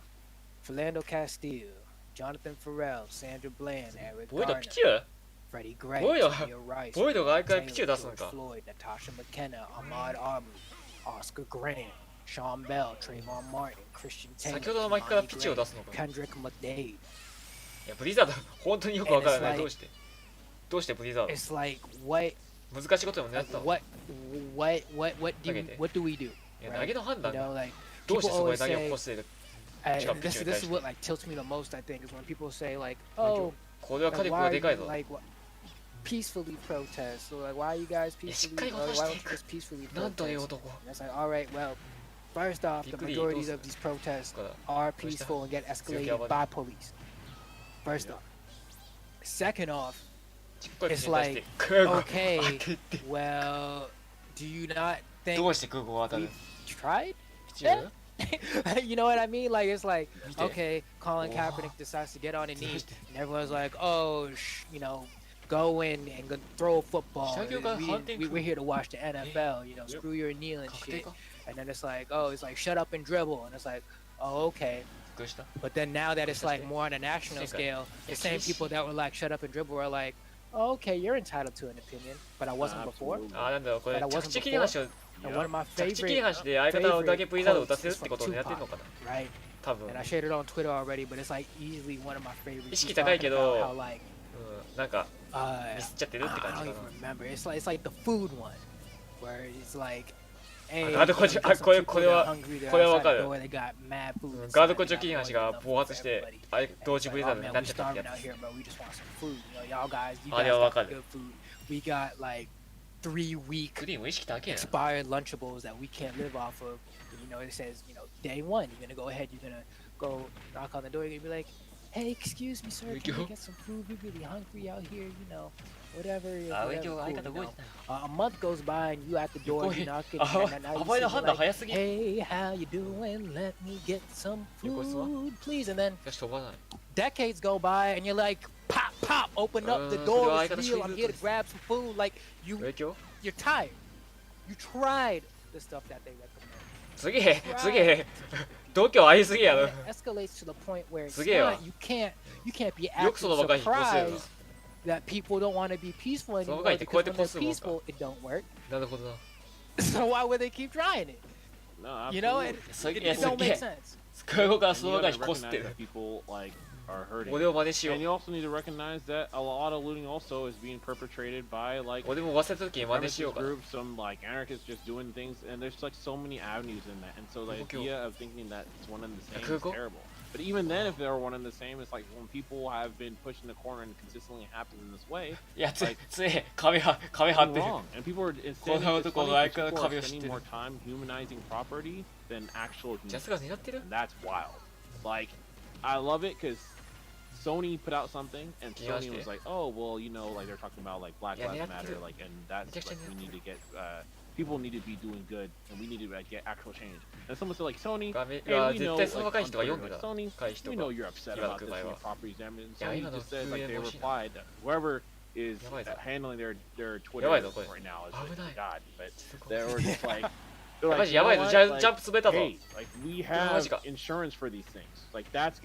Philando Castile, Jonathan Farrell, Sandra Bland, Eric ボイド Garner, ピチュー？ Freddie Gray, ボイド Tamia Rice, ボイドが相変わら Taylor, ずピチュー出すの George か。 Floyd, Natasha McKenna, Ahmaud Arbery, Oscar Grant, Sean Bell, Trayvon Martin, Christian Taylor, 先ほどの巻きから Kimani ピチューを Gray, 出すのか。 Kendrick McDade. いやブリザード本当によくわからない。 And it's like- どうして？どうしてブリザー It's like what ド？難しいことでも狙ってたの？ what do we do? いや投げの判 You 断が know, like どうして people そこ always で投げを say, 起こせる？ and this is what like tilts me the most. I think is when people say like, oh, これは火 like, 力 why が are でかい you ぞ。 like what, peacefully protest? So like, why are you guys peacefully?しっかり Why 話して。 don't you just peacefully なんという protest? 男。 And it's like, all right, well, first off, the びっくり。 majorities of these protests だから are peaceful and get 強気 escalated 暴れ。 by police. First off. Second off, ちっこい it's 口に出し like て空語 okay, 当てて。 well, do you not ど think うして空語を当たる？ we've tried? ピチュー？ You know what I mean? Like it's like 見て。 okay, Colin Wow. Kaepernick decides to get on his どう knees, して？ and everyone's like, oh, you know, go in and go throw a football. 下着が反転 We're here to watch the NFL. You know, screw your kneel and 確定 shit. か？ And then it's like, oh, it's like shut up and dribble, and it's like, oh, okay. どうした？ But then now that it's like more on a national scale, the same people that were like shut up and dribble are like, oh, okay, you're entitled to an opinion, but I wasn't before. Absolutely. あ、なんだろうこれ But I wasn't 着地切り話を And one of my 着地切り favorite, 話で相方をだけ V ザードを打たせるってことを狙ってるのかな？ right? 多分。 And I shared it on Twitter already, but it's like easily one of my favorites. 意識 He's 高い talking け about ど、 how like なんか uh, ミスっちゃってるって I 感じ don't か even な。 remember. It's like the food one, where it's like, hey, ガードコーチ、 some これ people これは that are hungry, they're これはわ outside か the る。 door, they got mad food ガード inside, コー they チ got 切り more 話 than が enough 暴発し for て everybody. あれ同時 It's V like, ザー oh ドに man, なっ we ちゃったって starving や out つ。 here, bro. We just want some food. You know, y'all guys, you あ guys れはわ got か some る。 good food. We got like 3-week クリーム意識高えな。 expired Lunchables that we can't live off of. You know, it says, you know, day one, you're gonna go ahead, you're gonna go knock on the door, you're gonna be like, hey, excuse me, sir, can we get some food? We're really hungry out here, you know, whatever. あ、whatever, 影響 cool, 相 you 方動い know. てない。 A month goes by and you at the door, you knocking, あ、 and now 暴れ you の see 判断 like, 早すぎ。 hey, how you doing? Let me get some 横須賀？ food, please. And then よし飛ばない。 decades go by and you're like, pop, pop, open up the それ door, は it's 相方 real, シ I'm リ here ー to ズ grab some food. Like, 影響？ you're tired. You tried the stuff that they recommend. すげえすげえ度胸ありすぎやろ。 It escalates to the point where it's すげえわ。 not, you can't be よくその若い人押せるな。 surprised that people don't want to be peaceful その anymore 若いってこう because やって when ポス they're するもんか。 peaceful, it don't work. なるほどな。 So why would they keep trying it? No, You know, absolutely. it, す it げえ don't すげ make え。 sense. 空語から And そ you の若い gotta 人こすって recognize る。 that people like are hurting. 俺を真似しよう And。you also need to recognize that a lot of looting also is being perpetrated by like 俺も忘れた時に真似し supremacist ようかな。 groups, some like anarchists just doing things, and there's like so many avenues in that. And so the Okay. idea of thinking that it's one and the same is Google? terrible. But even then, if they're one and the same, it's like when people have been pushed in the corner and consistently happen in this way, いやつ Like- つい壁張ってる。 wrong. And people are insteadこの男の相方の壁を知ってる。 spending more time humanizing property than actual ジャ humans. スが狙ってる？ And that's wild. Like, I love it because Sony put out something, and Yeah, Sony was yeah. like, "Oh, well, you know, like they're talking about like Black Yeah, Lives yeah, Matter, yeah. like, and that's Yeah, like yeah, we need to get people need to be doing good, and we need to like, get actual change." And someone said like, "Sony, 画面 hey, が we 絶 know 対その like 若い on 人が Twitter, 読んで like, た。 Sony, 若い人 we が know you're upset 今の about 空 this 前 and は your property's damaged." And いや Sony 今の just said 風 like 営 they 欲しいな。 replied, whoever is やばいぞ。 handling their Twitter やばいぞこれ。 right now is 危ない。 like God, but すごい。 they were just like. They're マ like, ジ "You や know ばいぞ。 what? ジャ Like, ジャンプ滑ったぞ。 hey, like we マ have ジか。 insurance for these things. Like that's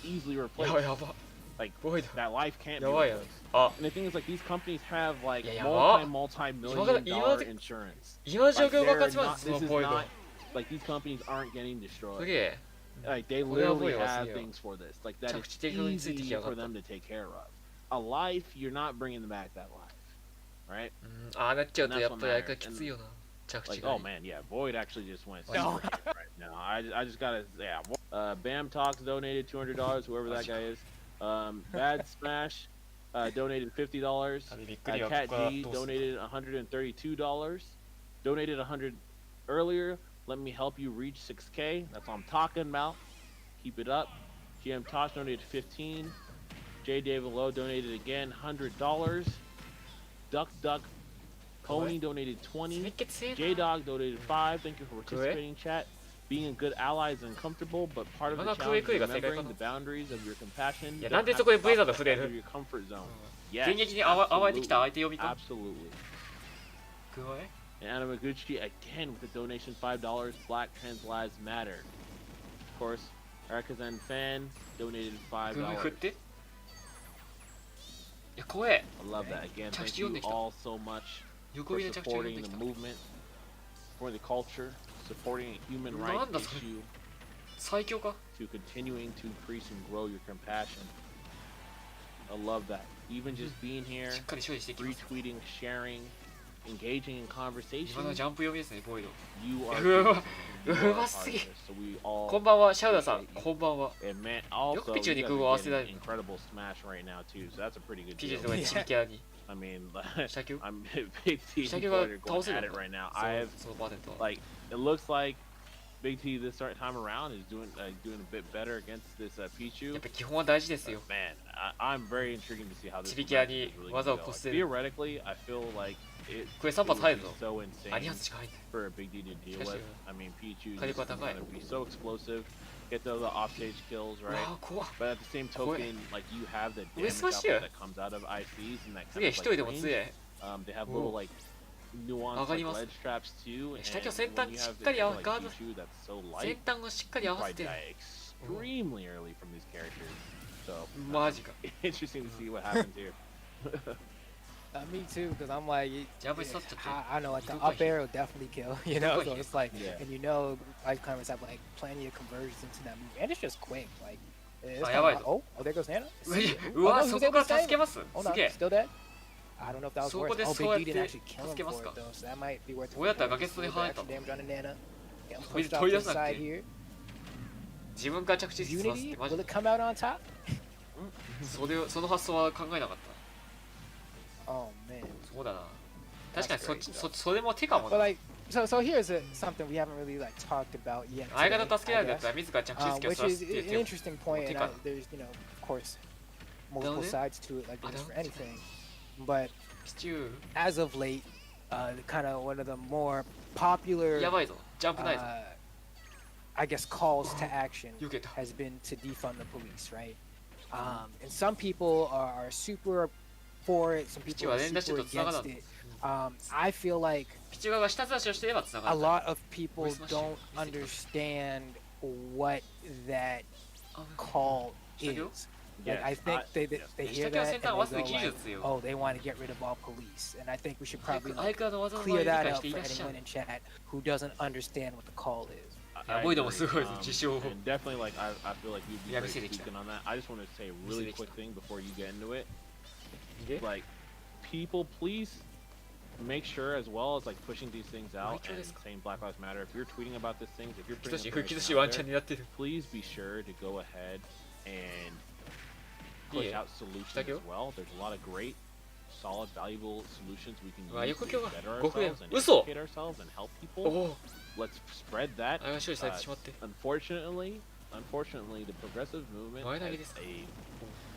easily や replaced. ばいやば。 Like ボイド。 that life can't be やばいや replaced. あ、 And the thing is, like these companies have like Yeah, yeah, what? multi-million dollar insurance. 今状 Like, 況が they're 勝ちま not, す。その this is ボイド。 not like these companies aren't getting す destroyed. げえ。 Like they これはボイ literally ドがす have げえわ。 things for this. Like that 着 is 地的についてき easy やがっ for た。 them to take care of. A life, you're not bringing back that life, right? ああなっちゃうとやっぱり相方きついよな。着地 Like, が oh。man, yeah, Void actually just went No. super right now. I just gotta, yeah. Bam Talks donated $200, whoever that guy is. Bad Smash donated $50. あれびっくりよ。 Cat ここは G どうする？ donated $132. Donated 100 earlier. Let me help you reach 6K. That's what I'm talking about. Keep it up. GM Tosh donated 15. J. David Lowe donated again $100. Duck Pony donated 20. J Dog donated 5. Thank you for participating, chat. Being a good ally is uncomfortable, but part of the challenge is remembering the boundaries of your compassion. いや、なんでそこでブレザード触れ Of る your comfort zone. 現役に暴れてきた相手呼びか Absolutely. クワエ And Anamaguchi again with a donation $5. Black trans lives matter. Of course, Arakazan fan donated グー振っ $5. ていや、怖え I love that. Again, 着 thank 地読ん you できた all so much 横 for 入れ着地読ん supporting でき the た movement, supporting the culture, supporting a human rights なんだそれ issue, 最強か to continuing to increase and grow your compassion. I love that. Even just being here, しっかり処理していきます retweeting, sharing, engaging in 今の conversation, ジャンプ読みですね、ボイド you are うわ you う are ま a すぎ part of this. So we all こんばんは、シャウダさん、こんばんは and man, also よくピチューに you グ guys ーを合わ are せられ getting る incredible smash right now too. So that's a pretty good ピチュー deal. とかチビキャラに I mean, 下級 I'm big T 下級が going 倒せる at の it か right now. そう I have そのパーテントは like it looks like Big T this time around is doing a bit better against this や Pichu. っぱ基本は大事ですよ Man, I'm very intriguing to see how this チビキャラ match に is really 技を gonna こ go. す Like, る theoretically, I feel like it これ3 it 発 would 入 be るぞ so あ、2 insane 発しか入んない for a Big D to deal しかし with. I mean, Pichu is 火力は高い going to be so explosive, get those offstage kills, う right? わー怖っ But at the same 怖い token, like you have the 上 damage スマッシ output ュ that comes out of ICs and that す kind げえ of 一 like 人でも range. 強え They have お little like 上 nuanced がり like ます ledge traps too. And 下級先端 when you し have っかり this ガ like ード Pichu that's so 先 light, 端をしっかり合 you わせ probably て die extremely early from these characters. So マジか interesting to see what happens here. Me too, because I'm like,ジャンプしとっちゃって I know, like the どこ up air will definitely kill, you know. So it's like, Yeah. and you know, ice climbers have like plenty of conversions into that move, and it's just quick. Like, it's Ah, kinda yeah, like, oh, there goes Nana. うわ Oh, no, he そ was こ able か to ら save 助け him. ます Oh す no, げえ still dead. I don't know if that was そこ worth. で Oh, そうやっ Big て D didn't actually kill him 助けます for か it though, so that might be worth it. こうやったら for 崖っ him. そで Just 跳 a ね little た extra damage on the Nana. Get him こいつ pushed off 取り to 出 the さなく side て here. 自分から着地させ Unity, てマジ will で it come out on top? その発想は考えなかっ Oh man. たそうだな確かに That's そっ great, ち though. それも手かも But な like, so here's something we haven't really like talked about yet. 相 today, 方助けられ I るやつ guess. は自ら着地スキルを Which さ is せて an 手を interesting point, and take on. there's, you know, of course, multiple Down it? sides to it, like I there is for don't. anything. But ピチュ as of late, kind of one of the more popular, ーやばいぞジャンプないぞ I guess, calls to action 避けた has been to defund the police, right? And some people are super for it, some people are Pichuは連打して super ると繋がらん against it. I feel like ピチュー側が下差しをしていれば繋が a る lot of people Where's my shit? don't understand what that call is. Like, Yes, I think they hear that and they go like, oh, they want to get rid of all police. And I think we should probably 相 like, 方の技の clear 理 that 解し up てい for らっしゃる anyone in chat who doesn't understand what the call is. I Boy, that agree. was good. Jisho. And definitely, like I feel like you'd be Yeah, great見せてきた。 speaking on that. I just want to say a really quick thing before you get into it. で Like, people, please make sure as well as like pushing these things out Why and this- saying Black Lives Matter. If you're tweeting about these things, if you're キ putting トシ information 復帰とし out ワンチャ there, ンになってる please be sure to go ahead and push Yeah. out solutions Thank you. as well. There's a lot of great, solid, valuable solutions we can Wow, use you to could better go for it. ourselves and Uso! educate ourselves and help お people. お Let's spread that. あれが処理されてしまって Unfortunately, the progressive movement Why not has this? a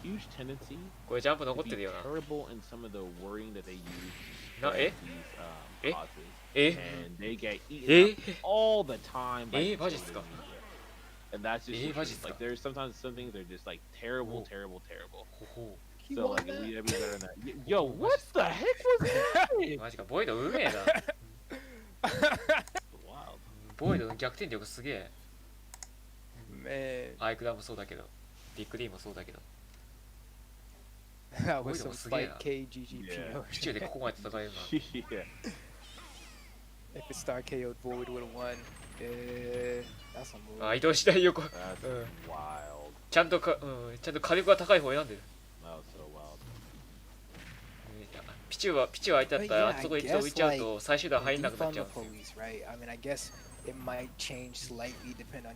huge tendency これジャンプ to 残って be るよな terrible in some of the wording that they use to No, spread eh? these Eh? causes, え and they get Eh? eaten up all the time by Eh? people マジっすか in the media. And that's just Eh? the マジっ truth. すか Like there's sometimes some things are just like terrible, Oh. terrible, terrible. ほほ So like we gotta be better than that. Yo, what the heck was that? マジかボイドうめえな Wild. ボイドの逆転力すげえ Man, アイクラもそうだけどビッグ D もそうだけど that was Boy, some that was spike yeah. KGGPO. ピチューでここまで戦えるな Yeah. If it star KO'd Void would have won. That's a move. あ移動しないよこ That's Uh. wild. ちゃんとちゃんと火力が高い方を選んでる That was so wild. ピチューは相手だったらあそこ一度浮いちゃうと最終段入んなくなっ Defund ちゃ the うんですよ police, right? I mean, I guess it might change slightly depending on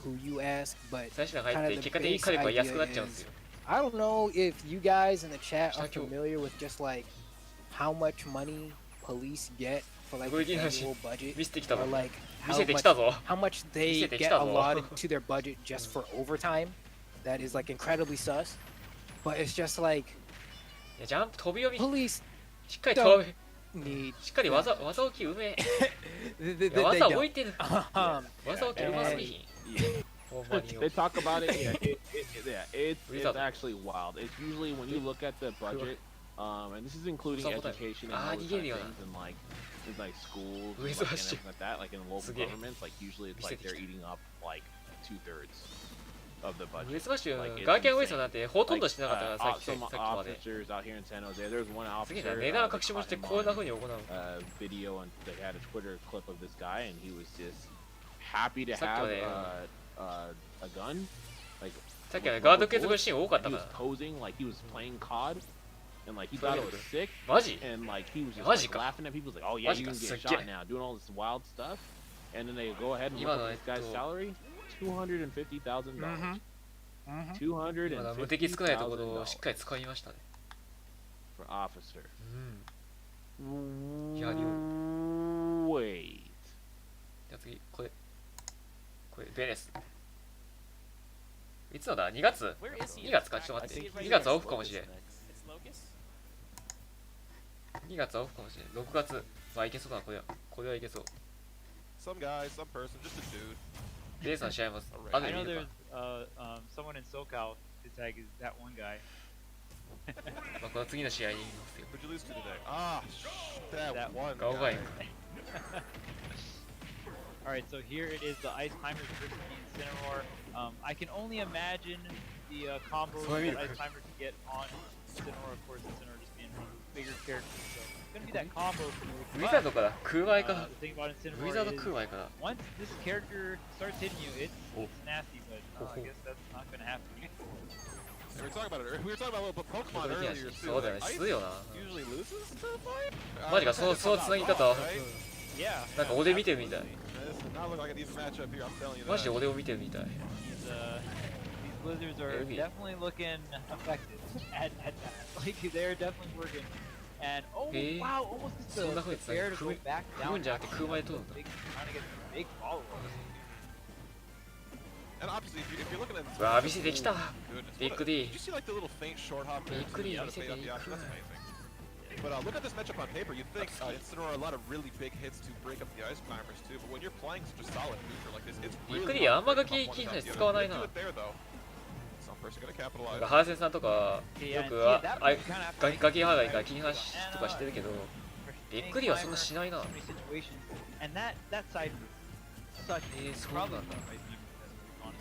who you ask, but 最終段入って結果的に火力が安くなっちゃうんですよ I don't know if you guys in the chat are Thank you. familiar with just like how much money police get for like Good the idea. annual budget, 見せてきた or ぞ like 見 how せてきた much, ぞ how much they 見せてき get たぞ allotted to their budget just for overtime. that is like incredibly sus, but it's just like いやジャンプ飛び読み police しっかり飛び need しっかり技置きうめ they え技 don't. 置いてる技置きうますぎひん ほんまに They talk about it. It's actually wild. It's usually when you look at the budget, and this is including education and all those kind of things, and like schools and everything like that, like in local governments, like usually it's like they're eating up like 2/3 of the ウ budget. エストマッシ Like, ュ it's ガーキャンウエスト insane. なんてほとんどしてなかったから Like, さっき some まで officers out here in San Jose. There's one すげえ officer. な値段隠し持ちってこんな風に行うの Video and they had a Twitter clip of this guy, and he was just happy to さっきま have で a gun. Like さっきはねガード継続シーン多かった he か was ら posing like he was playing COD, and like he thought it was sick, マジ and like he was just マジ like, か laughing at people. He's like, "Oh yeah, マジ you か can すっ get げえ shot now, doing all this wild stuff," and then they go ahead and 今 look の at this guy's salary, $250,000. まだ無敵少ないところをしっ $250,000 かり使いましたね for officer. うんいやりょ Wait. じゃあ次これベネスいつのだ2月 ?2 月かちょっと待って2月はオフかもしれん2月はオフかもしれん6月まあいけそうだなこれはいけそう Some guy, some person, just a dude. ベネスの試合も後 I で know 見る there's か someone in SoCal. His tag is that one guy. まあこの次の試合に言いますよ Who'd you lose to today? Ah, that one 顔がいい guy. Alright, so here it is, the Ice Climbers versus the Incineroar. I can only imagine the combos So I mean- that Ice Climbers can get on Incineroar, of course, Incineroar just being one of the bigger characters. So it's gonna be that combo move. ウィザードから空前か the thing about ウィ Incineroar ザード is 空前から once this character starts hitting you, it's Oh. nasty, but I guess that's not gonna happen. We were talking about it. We were talking about Pokemon できない earlier し too. そうだよね Like, きついよな Ice usually loses to a fight. マジかそのつなぎ方 Yeah. なんか俺見てるみたい This does not look like an even matchup here. I'm telling you マジで that. 俺を見てるみたい These blizzards are Maybe. definitely looking effective at that. Like they're definitely working. And oh wow, almost gets そんな the 風につなげ bear る to go back 踏む down. んじゃなくて空前で取るんだ Trying to get some big follow-ups. And obviously, if you're looking at this, うわ見せてきた goodness, ビッ what グ a- D Did you see like the little faint short hop there? Big D, Yeah, I to said fade out Big the option. That's D. amazing. But look at this matchup on paper. You'd think Incineroar a lot of really big hits to break up the ice climbers too. But when you're playing such a solid neutral like this, it's ビッ really グ D あ hard んま to ガ break キ up one 禁止 without で the 使わ other. ない They な do it there though. Some person gonna なん capitalize. かハーセンさんとか Yeah, よ and く yeah, that あ was kind of ガキハガキから禁止とかしてるけどビッグ D はそんなしないな so many situations. And that side was such そうなんだ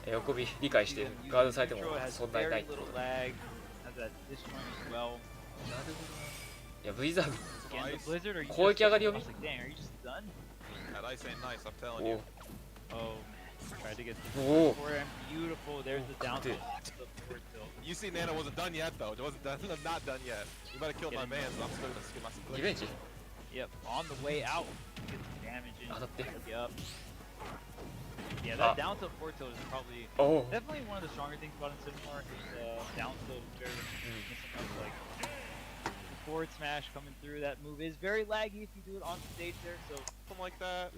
probably 横び理解してるガードされてもそんなにないってことだ lag, has that disjoint as well. なるほどないや V ザー Again, the Blizzard, are you 攻撃上がり I 読み was like, dang, are you just done? That ice ain't nice. I'm telling お you. Oh man, tried to get おお forward and beautiful. There's the down Dude. tilt. The forward tilt. You see, Nana wasn't done yet though. It wasn't done. Not done yet. You might have killed my Getting man, so I'm still gonna skip my リベンジ Yep, on the way out, get some damage in. 当たって Yep. Yeah, Ah. that down tilt forward tilt is probably おお definitely one of the stronger things about Incineroar. His down tilt is very missing of like the forward smash coming through. That move is very laggy if you do it on stage there. So something like that.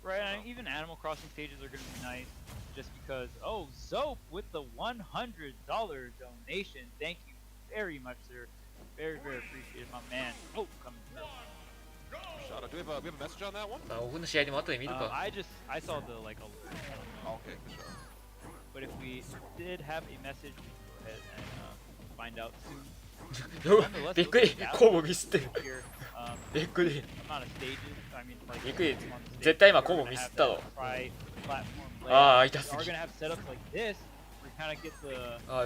right, and even Animal Crossing stages are going to be nice, just because. Oh, Zope with the $100 donation. Thank you very much, sir. Very appreciated, my man. Oh, coming through. Shout out. Do we have a message on that one? まあオフの試合でも後で見るか I saw the like alert. Oh, okay, for sure. But if we did have a message, we can go ahead and find out soon. びっくりコウもミスってる Here, びっくり amount of stages. I mean, like びっくり on the stage, 絶対今コウ we're も gonna ミス have ったろ that tri-platform layout. ああ痛 We す are ぎ gonna have setups like this. We kind of get the ああ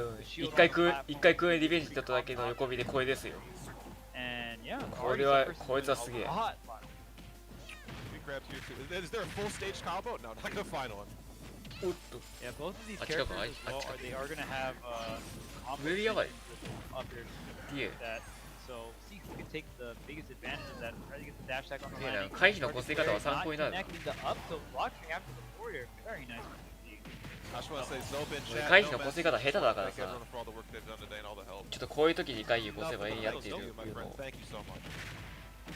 一回空へリベンジだっただけの横火でこれですよ and yeah. これはこいつはすげえ A lot. We grabbed here too. Is there a full stage combo? No, not the final one. おっと Yeah, both of these あっちか characters あ as っ well, ちか they are gonna have combo 上やばい sequences up there いえ that. So see who can take the biggest advantage of that. Try to get the dash attack on the いや landing. 回避のこすり方は Not 参考になるな connecting the up tilt blocking after the forward air. Very nice. I just want to say Zope in 俺 chat. 回避のこすり方下手だから Thanks さ everyone for all the work they've done today and all the help. ちょっとこういう時に回避をこせばいいやっていう Zope, my の friend. を Thank you so much.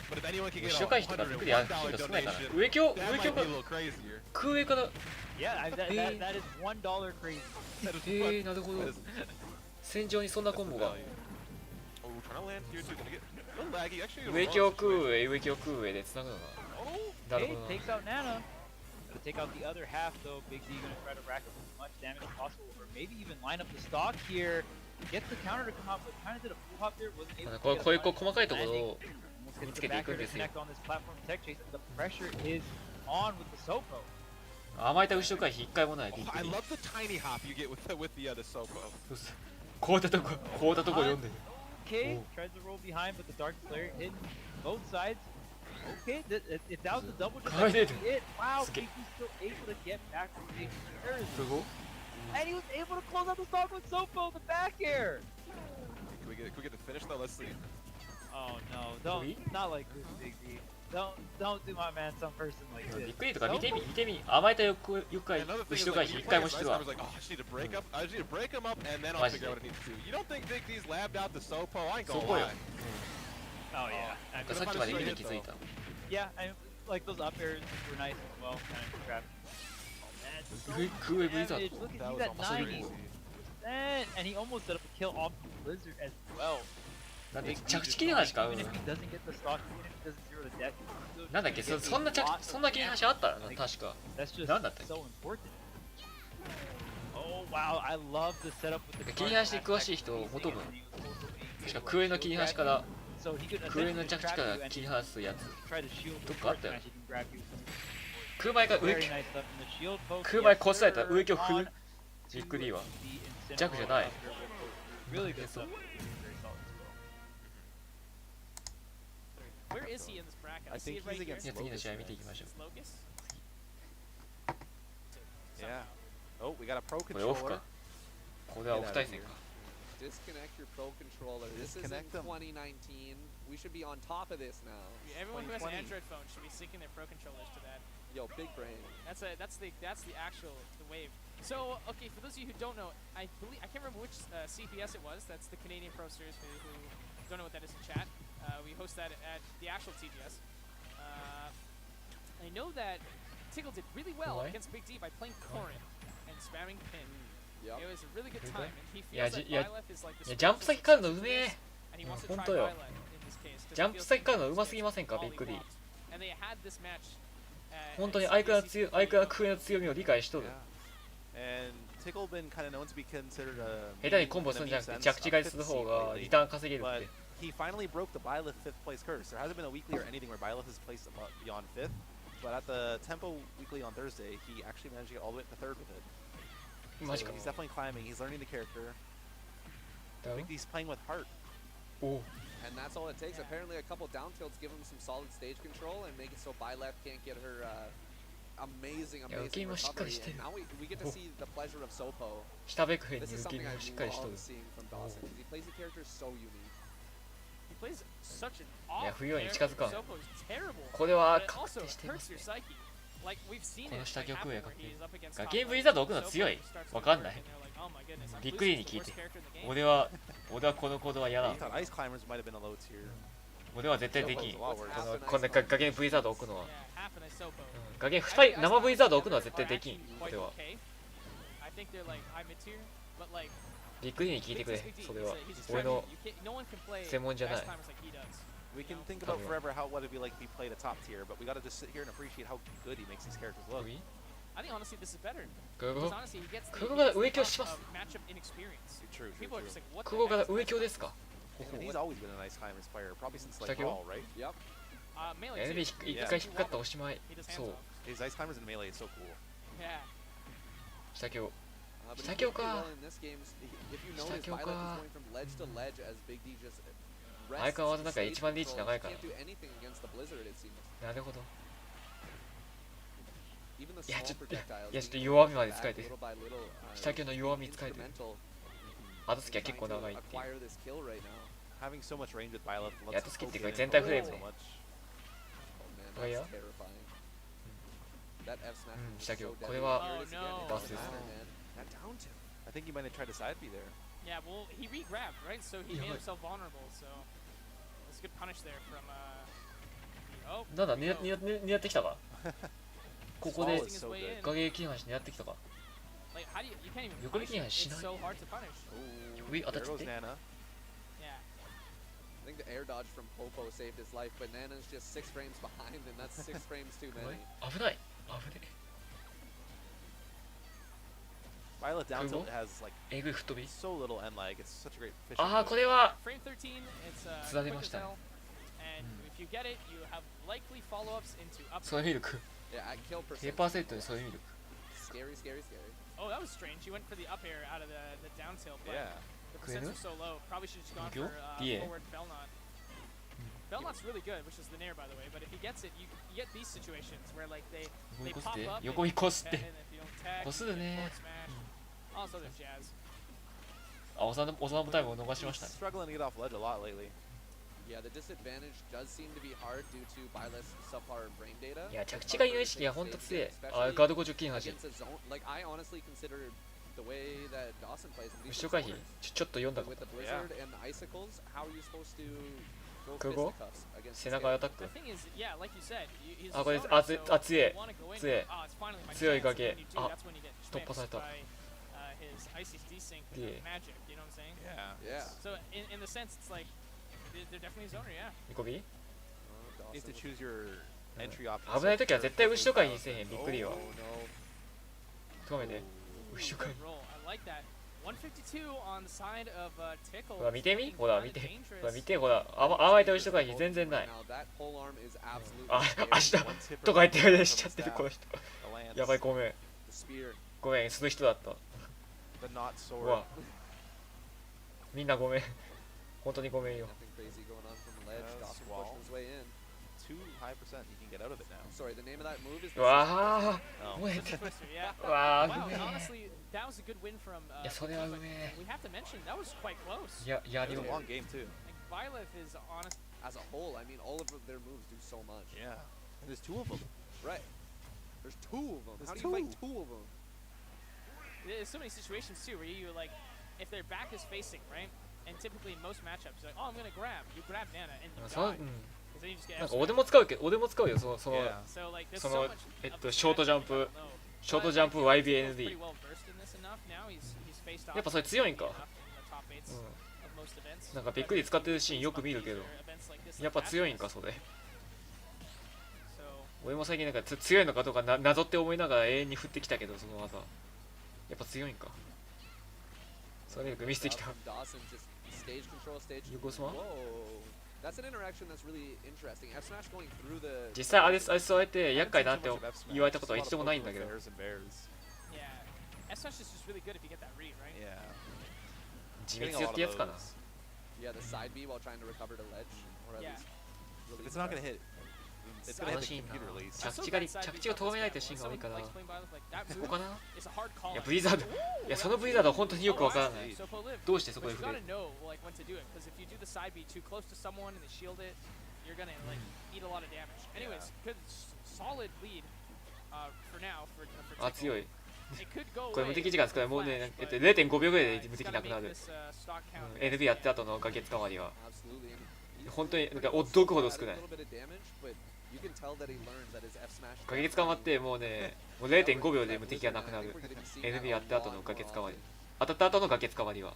But if anyone can get 後ろ回避とかびっくりやる頻度少ないから上京 that might be a little crazier. 空上から Yeah, that is $1 crazy. なるほど戦場にそんなコンボが Oh, we're trying to land here too. Gonna get a little laggy. Actually, 上京空上上京空上で繋ぐのが Oh, なる Okay, ほどな takes out Nana. To take out the other half though, Big D gonna try to rack up as much damage as possible, or maybe even line up the stock here. Get the counter to come out, but kind of did a full hop there. Wasn't able to こう get こういう a 細かいところ landing. を Almost 見 gets つ the けていく backer ん to ですよ connect on this platform tech chase, and the pressure is on with the Sopo. 甘えた後ろ回避一回もない I love the tiny hop you get with the Sopo. こういったとこ読んでる Okay, Oh. tries to roll behind, but the Dark Slayer hitting both sides. Okay, if that was the double jump, that could be it. Wow, It's okay. Big D's still able to get back from Big D's. すごい And he was able to close out the stock with Sopo, the back air. Can we get the finish though? Let's see. Oh no, don't, not like this, Big D. Don't do my man some person like びっ this. くりとか見てみ甘えた横回 Another thing 後 is ろ like, 回避 you 一 play 回も against して Ice は Climbers like, oh, I just need to break up. I just need to break them up, and then I'll figure out what it needs to do. You don't think Big D's labbed out the Sopo? I ain't そ gonna こよ lie. Oh yeah. I mean, さっきまで見て気づいた yeah, I mean, like those up airs were nice as well. Kind of trapped. Oh man, so Good much Blizzard. damage. Look at That he's was at almost 90%, crazy. and he almost set up a kill off the Blizzard as well. なんで Big D 着 just 地切り話か even if he doesn't get the stock, even if he doesn't zero to death, he still なんだっけ gets そんな a lot そんな切り話あったな確か That's just なんだったっけ so important. Oh wow, I love the setup with the 切り端に詳しい人を求む確か空への切り端から空への着地から切り離すやつどっかあったよ空前が上空前こすられたら上京振るびっくりは弱じゃない Really good stuff. Where is he in this bracket? I see think it right he's here. against じゃあ次の試合見ていきましょう It's Locust. Yeah. Oh, we got a pro これオフ controller. かこれはオフ対戦か Disconnect your pro controller. This is in Disconnect them. 2019. We should be on top of this now. Everyone who has an 2020. Android phone should be syncing their pro controllers to that. Yo, big brain. That's the actual wave. So okay, for those of you who don't know, I can't remember which CPS it was. That's the Canadian Pro Series who don't know what that is in chat. We host that at the actual TGS. I know that Tiggle did really well Why? against Big D by playing Corrin and spamming pin. Yep. It was a really good time, and he Yeah, feels that yeah, Byleth is like the いやジャンプ先狩るのうめえ and he wants to 本 try 当よ Byleth in this case. 'cause ジャン he プ feels 先 like 狩るの he うますぎませんか all びっ he くり wants. And they had this match. 本当に相倉の空への強みを理解しとる Yeah. And Tickle been kind of known to be considered a 下手にコンボするんじゃなくて着地狩りする方がリターン稼げるっ but て he finally broke the Byleth 5th place curse. There hasn't been a weekly or anything where Byleth has placed beyond 5th, but at the Tempo weekly on Thursday, he actually managed to get all the way to 3rd with it. マジ So か he's definitely climbing. He's learning the character. だ I ろ think he's playing with heart. お And that's all it takes. Apparently, a couple down tilts give him some solid stage control and make it so Byleth can't get her amazing game was recovery. shit. And now we get to see the pleasure of Sopo. 下べくへんに This is 受け something 身 I をしっかりしとる love seeing from Dawson because he plays the character so unique. He plays such an Yeah, off 冬に近づかん Sopo is terrible. これは But it 確 also 定してま hurts す your ね psyche. Like we've seen この it 下 like 玉 happen 上 where かって he's up against ガ top ゲーム players ウィザード置くの and 強い Sopo starts わかんない to work and they're like, oh my goodness, I'm びっくり losing に to 聞い the て worst character in the game. 俺はこの行動は嫌だ He thought Ice Climbers might have been a low tier. 俺は絶対できん Sopo's a こ lot の worse. こんなガゲン V ザード置くのは Yeah, half of the Sopo. ガゲン2人生 V ザード置くのは絶対できん Quite 俺は okay. I think they're like high mid tier, but like びっくりに聞いてくれ Big D, それは he's a 俺 champion. の You can't- no one can play 専門じゃない ice climbers like he does. We can think Tell about me forever how what it'd be like if he played a top tier, but we gotta just sit here and appreciate how good he makes these characters look. I think honestly this is better. 空 Because 語 honestly he gets the, 空語 he が gets 上 the 京 brunt します of matchup inexperience. True, People are just like, what 空語 the が heck is 上 this? 京ですか And he's always been an Ice Climbers player, probably since like Takeo? Brawl, right? Yep. Melee エネ too. ミ一回引っかかったらおしまい He does hands そう off. His Ice Climbers in Melee is so cool. Yeah. 下京 Butした he's 今 doing 日か pretty well in this game. If you notice, した今日 Byleth か is going from ledge to ledge as Big D just 相変わらずなんか一番リーチ長いから Can't do anything against the Blizzard, it seems. なるほど Even the いや small ちょっと projectiles. いやちょっと being 弱みまで back 使えて little by little, 下京の弱み使えて instrumental 後付きは in 結構 trying to 長いっていう acquire this kill right now. Having so much range with Byleth lets Yeah, us just keep poke the in全 and 体 poke フレー in ム so ね much. Oh man, Oh, that's yeah? terrifying. That F smash Mm, isしたけど so これは Oh, deadly. Here it is again. no. It Boss doesn't is- matter, man. That down tilt. I think he might have tried a side B there. Yeah, well, he re-grabbed, right? So he Yeah, made but- himself vulnerable, so it's a good punish there from Oh, なんだ狙ってきたかここで Solid, so good. 画撃の話狙ってきたか like how do you can't even 横 punish 撃に it. はし It's ない so hard to punish. Wait, There that's goes it? Nana. Yeah. I think the air dodge from Popo saved his life, but Nana's just 6 frames behind, and that's 6 frames too many. 危ない危ね Violet down Google? tilt has like えぐい吹っ飛び so little end lag. It's such a great fishing. ああ move. これは Frame 13, it's つられ quick ま as したね hell, and if you get it, you have likely follow-ups into up. ソイミルク Yeah, at kill 低 percent. パーセントでソイミルク Scary, scary, scary. Oh, that was strange. He went for the up air out of the down tilt, but Yeah. the percents were so low. Probably should have just gone for Yeah. forward fell knot. Fell knot's really good, which is the nair, by the way. But if he gets it, you get these situations where like they 横にこす pop って up 横にこすっ and て if you don't tag, こす you る get ね forward smash. Also, there's jazz. あおさむタイムを逃しましたね He's struggling to get off ledge a lot lately. Yeah, the disadvantage does seem to be hard due to Byleth's subpar frame data. いや着地がいの意識がほんと強いあガード50金端 Against a zone, like I honestly consider the way that Dawson plays in 後 these ろ回避 corners, ちょっと読んだか with the blizzard and the icicles, how are you supposed to go Google? fisticuffs against 背中アタッ The ク thing is, yeah, like you said, he's a あこれ zoner, あ so 強い you wanna go in, 強い oh, it's finally my 強い chance, 崖 and when you do, あ that's when you get 突破され fixed た by his icy desync Yeah. magic, you know what I'm saying? Yeah. Yeah. So in the sense, it's like they're definitely a zoner, yeah. ニコビ You need to choose your entry option. 危ない時は絶対後ろ回避せえへんびっくりは Oh no. とがめて後ろ回 Good roll. I like that. 152 on the side of Tickle. ほら見てみ looking ほら kinda 見て dangerous. ほら見てほら甘えた後ろ回避全然ない Now that pole arm is absolutely あ scary. 明日とか言ってしちゃってるこの人 The lance. やばいごめん The spear. ごめんする人だった The knot う sword. わみんなごめん本当にごめんよ Nothing crazy going on from the ledge. Dawson Squall. pushing his way in. Too high percent. You can get out of it now. Sorry, the name of that move is うわ Oh. ーごめん Twister, yeah. うわー Wow, ごめん honestly, that was a good win from. いやそれはう but めえ we have to mention that was quite close. いやや It り was よ a long game too. Like Byleth is honest. as a whole. I mean, all of their moves do so much. Yeah. And there's 2 of them. Right. There's 2 of them. There's How do you fight 2? 2 of them? There's so many situations too where you like, if their back is facing right, and typically in most matchups, you're like, oh, I'm gonna grab. You grab Nana and you そう die. うん 'Cause then you just get なんか F-smacked. 俺も使うけど俺も使うよその Yeah. So like, there's そ so の much. ショートジャンプショートジャンプ He's YBND pretty well versed in this enough now. He's faced off やっぱそれ強いんか enough in the top eights う of most events. んなんかびっくり使ってるシーンよく見るけど Events like this, やっぱ like 強いんか Masters. それ So 俺も最近なんか強いのかどうかなぞって思いながら永遠に振ってきたけどその技やっぱ強いんかそれよく見せてきた From Dawson, just stage control, stage. Yugo Sma? Whoa. That's an interaction that's really interesting. F smash going through the. 実際あれそうやって厄介だって Too much of F smash. 言われたことは Just 一度もないんだけど a lot of poke with bears and bears. yeah, S smash is just really good if you get that read right. Yeah. 地 Getting 道 a よ lot ってや of つかな those. Yeah, the side B while trying to recover the ledge, or at Yeah. least. If Release it's not that. gonna hit, it's あ gonna の hit シ the ーンな computer release. 着地が着地を止めないというシーンが多いからここかな It's a hard call. いやブリザードいやそのブリザードは本当によくわからない So live. どうしてそこ But で you 振れ gotta know like when to do it, because if you do the side B too close to someone and they shield it, you're gonna like eat a lot of damage. Anyways, good solid lead for now for あ強い It could go これ away 無敵時間使うもうね flash, but 0.5 秒ぐらいで it's 無敵 gotta なくな make る this, stock count. NB やった後の崖つかまりは Absolutely. And 本当になんか驚くほど少ない a little bit of damage, but you can tell that he learned that his F smash. 崖つかまってもうねもう 0.5 秒で無敵がなくなる NB やった後の崖つかまり当たった後の崖つかまりは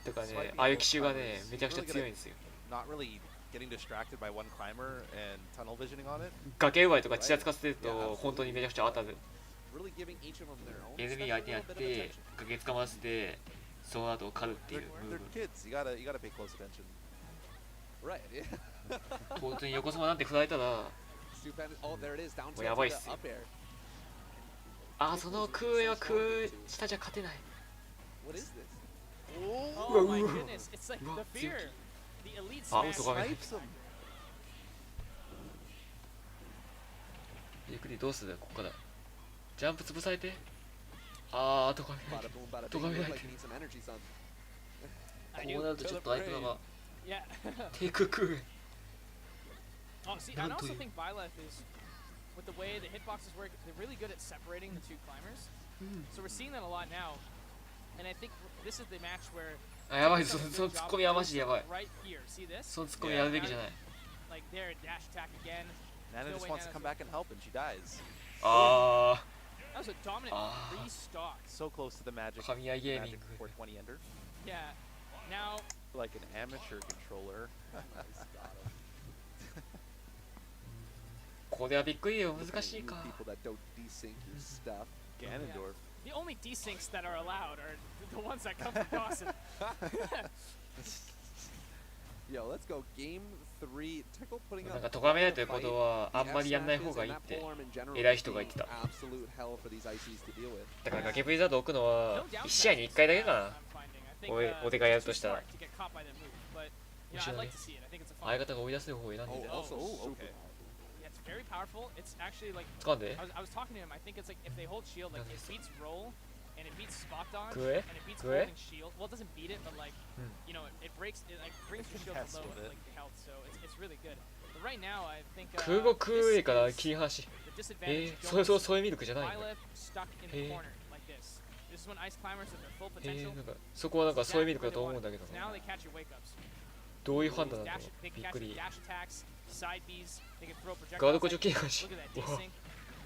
だからねああいう奇襲がねめちゃくちゃ強いんですよ Not really getting distracted by one climber and tunnel visioning on it. 崖奪いとか地圧かせてると本当にめちゃくちゃ当たる Really giving each of them their own. NB 相手にやって崖つかませてその後狩るっていう They're, ムー they're kids. You gotta pay close attention. Right. Yeah. ブ本当に横様なんて振られたら Stupendous. Oh, there it is. Down もう tilt や to ばいっ the すよ up air. あーその空へは空下じゃ勝てない What is this? Oh my goodness, it's like Wow, the fear. The elite あ smash. 嘘ごめん Snipes him. ゆっくりどうするここからジャンプ潰されてあーとか Bada boom, bada Don't bing. go You look back. like you need some energy, son. こうなるとちょっと相手が Yeah. 低空空へ Oh, see, and I also think Byleth is, with the way the hitboxes work, they're really good at separating the two climbers. So we're seeing that a lot now. And I think this is the match where あやばいそのツッコミはマジでやばい right here. See this? そのツッコミやるべきじゃない Like like there, dash attack again. Nana No just way wants to Nana's come gonna- back and help, and she dies. Ah. That was a dominant restock. So close to the magic. Kamiya Gaming. Magic 420 ender. Yeah. Now, Like an amateur controller. これはびっくりよ、難しい You か。 people that don't desync your stuff. Ganondorf. the only desyncs that are allowed are the ones that come from Dawson. Yo, let's go. Game 3. Tickle putting なん up か咎められてることはあんまりやんない方がいいって偉い人が言ってた。 absolute hell for these ICs to deal with. だから崖ブリザード置くのは1試合に1回だけかな。 俺がやるとしたら。 To get caught by that move, but you know, I'd like to see it. I think it's a fun. 相方が追い出せる方を選んでいた。 Also, Oh, super. okay. Yeah, it's very powerful. It's actually like 掴んで I was talking to him. I think it's like if they hold shield, like it beats roll, and it beats spot dodge, Good. and it beats Good. holding shield. Well, it doesn't beat it, but like you know, it breaks. It like brings your shield Contest to low with it. like the health, so it's really good. But right now, I think 空語空位から切り離し。 the disadvantage. そういうミルクじゃないんだ。 Byleth stuck in the へー corner like this. This is when ice climbers at their full へ potential. なんかそこはなんかそういうミルク Exactly だ where と they 思う want んだけど it. Now they catch your wake ups. どういう判断 These なの dash, they び can っ catch く with り dash attacks, side Bs. They can throw ガード projectiles. こっちを切り離し Look at that わ desync.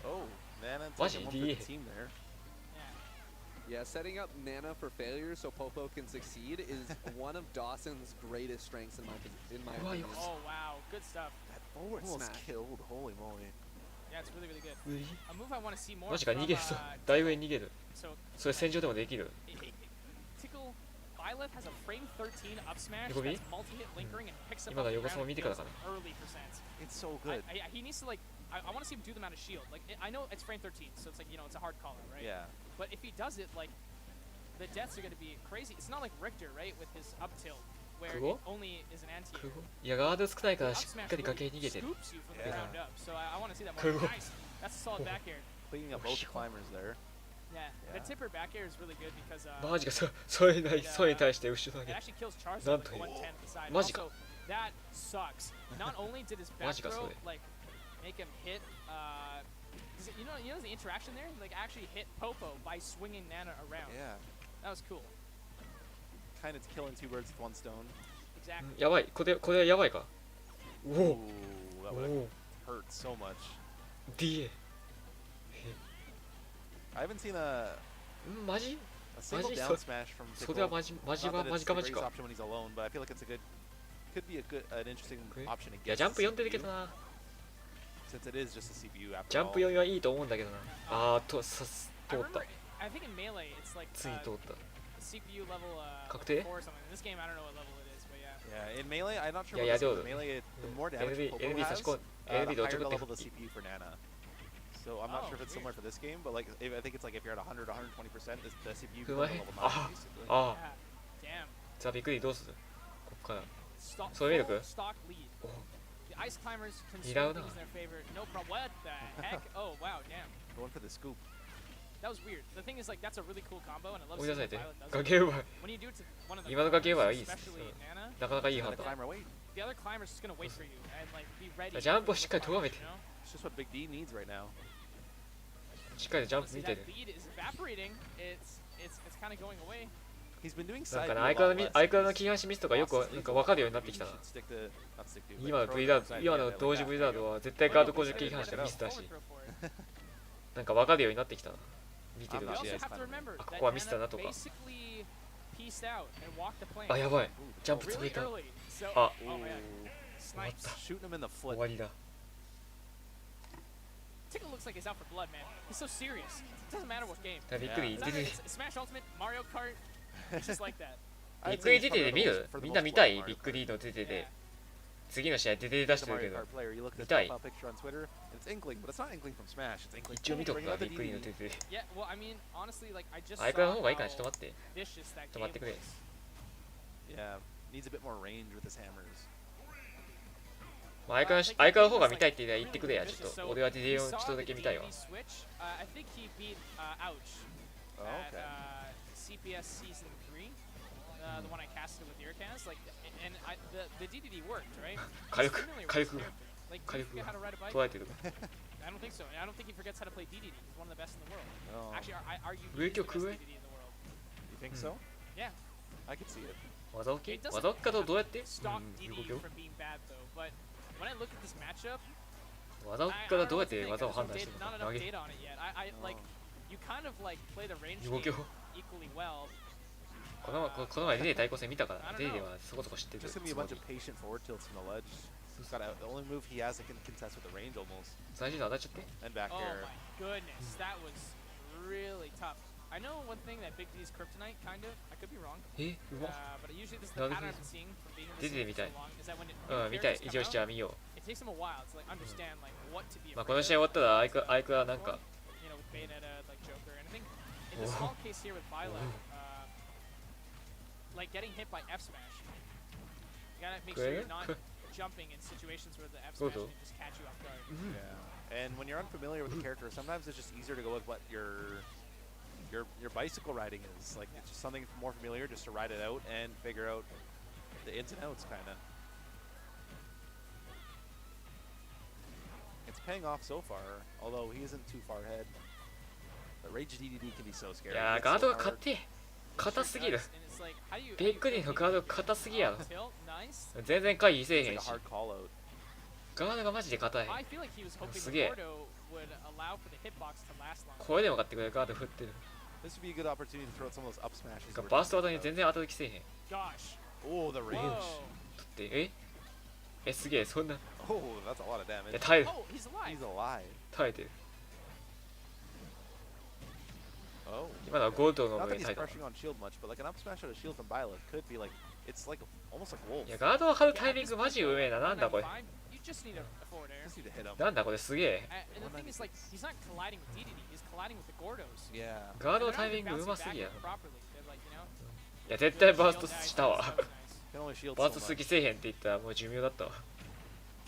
Oh, Nana Maji, taking one for DA. the team there. Yeah. Yeah, setting up Nana for failure so Popo can succeed is one of Dawson's greatest strengths in my Wow, opinion. Oh wow, good stuff. That forward Almost smash. killed. Holy moly. Yeah, it's really good. うい A move I want to see more マジか from, 逃げるぞだいぶ逃げる so それ戦場でもできる Tickle Byleth has a frame 13 up smash Yokobi? that's multi-hit linkering and picks up 今だ off the 横 ground 様 and 見てから deals かな early percents. It's so good. He needs to like I want to see him do them out of shield. Like I know it's frame 13, so it's like you know it's a hard caller, right? Yeah. But if he does it, like the deaths are gonna be crazy. It's not like Richter, right, with his up tilt, where it Kugo? only is an anti-air. いやガード少ないから Up しっ smash かり really 崖に逃げてる scoops you from the Yeah. ground up. So I want to see that Kugo. more. Nice. That's a solid back air. Cleaning up both climbers there. Yeah. The Yeah. tipper back air is really good because マジかそれに対して後ろ投 it げ actually kills Charizard Not with to- 110 at the side. マジか Also, that sucks. Not only did his back マジかそ throw れ like make him hit does it- you know the interaction there? Like actually hit Popo by swinging Nana around. Yeah. That was cool. Kind of killing two birds with one stone. Exactly. やばいこれはやばいかお Ooh, お that お would お hurt so much. DA I haven't seen a マジ single Maji? down So- smash from それは Tickle. マジマジ Not は that マ it's ジ the かマジ greatest か option when he's alone, but I feel like it's a good, could be an interesting option いや against ジャンプ the 読んでるけ CPU, どな since it is just a CPU ジ after ャンプ all. 読みはいいと思うんだけどなあーと通 I っ remember た I think in melee it's like つい通った CPU level 確定 4 or something. In this game I don't know what level it is, but yeah. Yeah, in melee, I'm not sure Yeah, what yeah, this is, but do- melee, the more damage NB Popo has, 差し込ん the NB と higher ちょ the っ level と of the CPU for Nana. So I'm not Oh, sure if it's similar for this game, but like I think it's like if you're at 100, 120%, the CPU Who goes am I? to level 9 Ah. basically. ああ Yeah. Damn. さあびっくりどうするこっから Stock, So, wait a full bit. stock lead. Oh. The ice climbers can You swing don't things know. in their favor. No problem. What the heck? Oh wow, damn. Going for the scoop. That was weird. The thing is like that's a really cool combo and I love 追い出 seeing され what て Violet does. 崖奪い When you do it to one of the 今の崖はいい climbers, です especially Nana, なかなかいい Let 判 the 断 climber wait. the other climber's just gonna wait for you and like be ready. ジャンプを for しっ the かり咎め climber, て you know? It's just what Big D needs right now. しっかりジャンプ See 見て that る lead is evaporating. It's kind of going away. He's been doing なん side か B ね a 相 lot 変 less わらず since 切り離しミスとかよく Lost なん his か lead 分かるよう a になっ lot. てきたな Maybe you should stick to- not stick to, but 今の throw ブリ it ザー from ド side 今 B の and then 同時 back ブリザー to ド you. は絶対ガード攻撃切り離して Check it out. ミスだし Forward throw for it. なんか分かるようになってきたな見てる We I'm う not ち also yet. have to remember Ah, that ここはミスだな Nana とか basically pieced out and walked the plane あやばい Ooh, ジャンプ潰 really れた early. So, あ oh my god, Ooh. snipes. Shooting him in the 終 foot. わりだ Tickle looks like he's out for blood, man. He's so serious. It doesn't matter what game. だからびっくり It's 出 either て it's Smash Ultimate, Mario Kart. It's just like that. び I'd っく say り he's 出て probably で見 the る most- for the みん most な見た Mario い Kart. びっくりの出て Yeah. て次の試合出て出 He's し a てるけ Mario ど Kart player. You look at his 見たい profile picture on Twitter, and it's Inkling, but it's not Inkling from Smash. It's Inkling 一応見とく bringing か out the びっくりの DD. 出て Yeah, well, I mean, honestly, like I just 相 saw 変わらの方がいいかな how ちょっと待って vicious that ちょっと待ってく game れ was. Yeah, needs a bit more range with his hammers. まあ相変わらの方が見たいって言ってくれやちょっと俺はディデイをちょっとだけ見たいわ I think he beat Ouch Oh, at okay. CPS season 3, the one I casted with Earcast. Like, and the DDD worked, right? 火 He's 力 familiar 火 with 力 his character. Like, 火 do you 力 forget how to ride a bike? 捉えてる I don't think so. I don't think he forgets how to play DDD. He's one of the best in the world. Oh. Actually, are you Really the best cool, eh? DDD in the world? You think so? Yeah. I could see it. 技置き It doesn't 技置きかどうやって stop うん動 DDD きを from being bad though, but when I look at this matchup, 技からどうやって技を判断してるの not か。投 enough げ data on it yet. I like you kind of like play the range 動きを game equally well. この前デーデー対抗戦見たから、デーデーはそこそこ知ってる。 Just gonna be a bunch of patient forward tilts from the ledge. He's got the only move he has that can contest with the range almost. 最初の当たっちゃって。 And back Oh air. my goodness, that was really tough. I know one thing that Big D's kryptonite, kind of. I could be wrong. うま。 But usually this is the pattern I've been seeing from being in デ this ーデー scene み for たい。 so long. Is that when うん、見たい。 characters 一応 come じゃあ out, 見よ it takes them a while to like understand like what to be う。まあ afraid この試合終わったらアイクはなんか。 you know, with Bayonetta, like Joker, and I think in the small case here with Violet, like getting hit by F smash, you gotta make sure you're not jumping in situations where the F smash can just catch you off guard. Yeah. And when you're unfamiliar with the character, sometimes it's just easier to go with what your bicycle riding is. Like it's just something more familiar, just to ride it out and figure out the ins and outs, kind of. It's paying off so far, although he isn't too far ahead. But Rage DDD can be so い scary. やー、ガードが硬すぎる。ビッグディのガード硬すぎやろ。全然回避せえへんし。ガードがマジで硬い。すげえ。これでも勝ってくれ、ガード振ってる。This would be a good opportunity to throw out some of those up smashes. バースト技に全然当たる気せえへん。 Oh, the range. すげえ、そんな。 Oh, that's a lot of damage. 耐える。 He's alive. 耐えてる。 Oh. 今のはゴールドの Not 上 that に he's 耐えた。 crushing on shield much, but like an up smash out of shield from Violet could be like, it's like almost like wolf. いや、ガードを張るタイミングマジうめえな。なんだこれ。 You just need a forward air. Just need to hit him. なんだこれすげえ。 And the thing is, like, he's not colliding with DDD, he's colliding with the Gordos. Yeah. ガードのタイミングうますぎや。 Properly. They're like, you know, いや、絶対バーストしたわ。 Can only shield バー so スト much. すぎせえへんって言ったらもう寿命だったわ。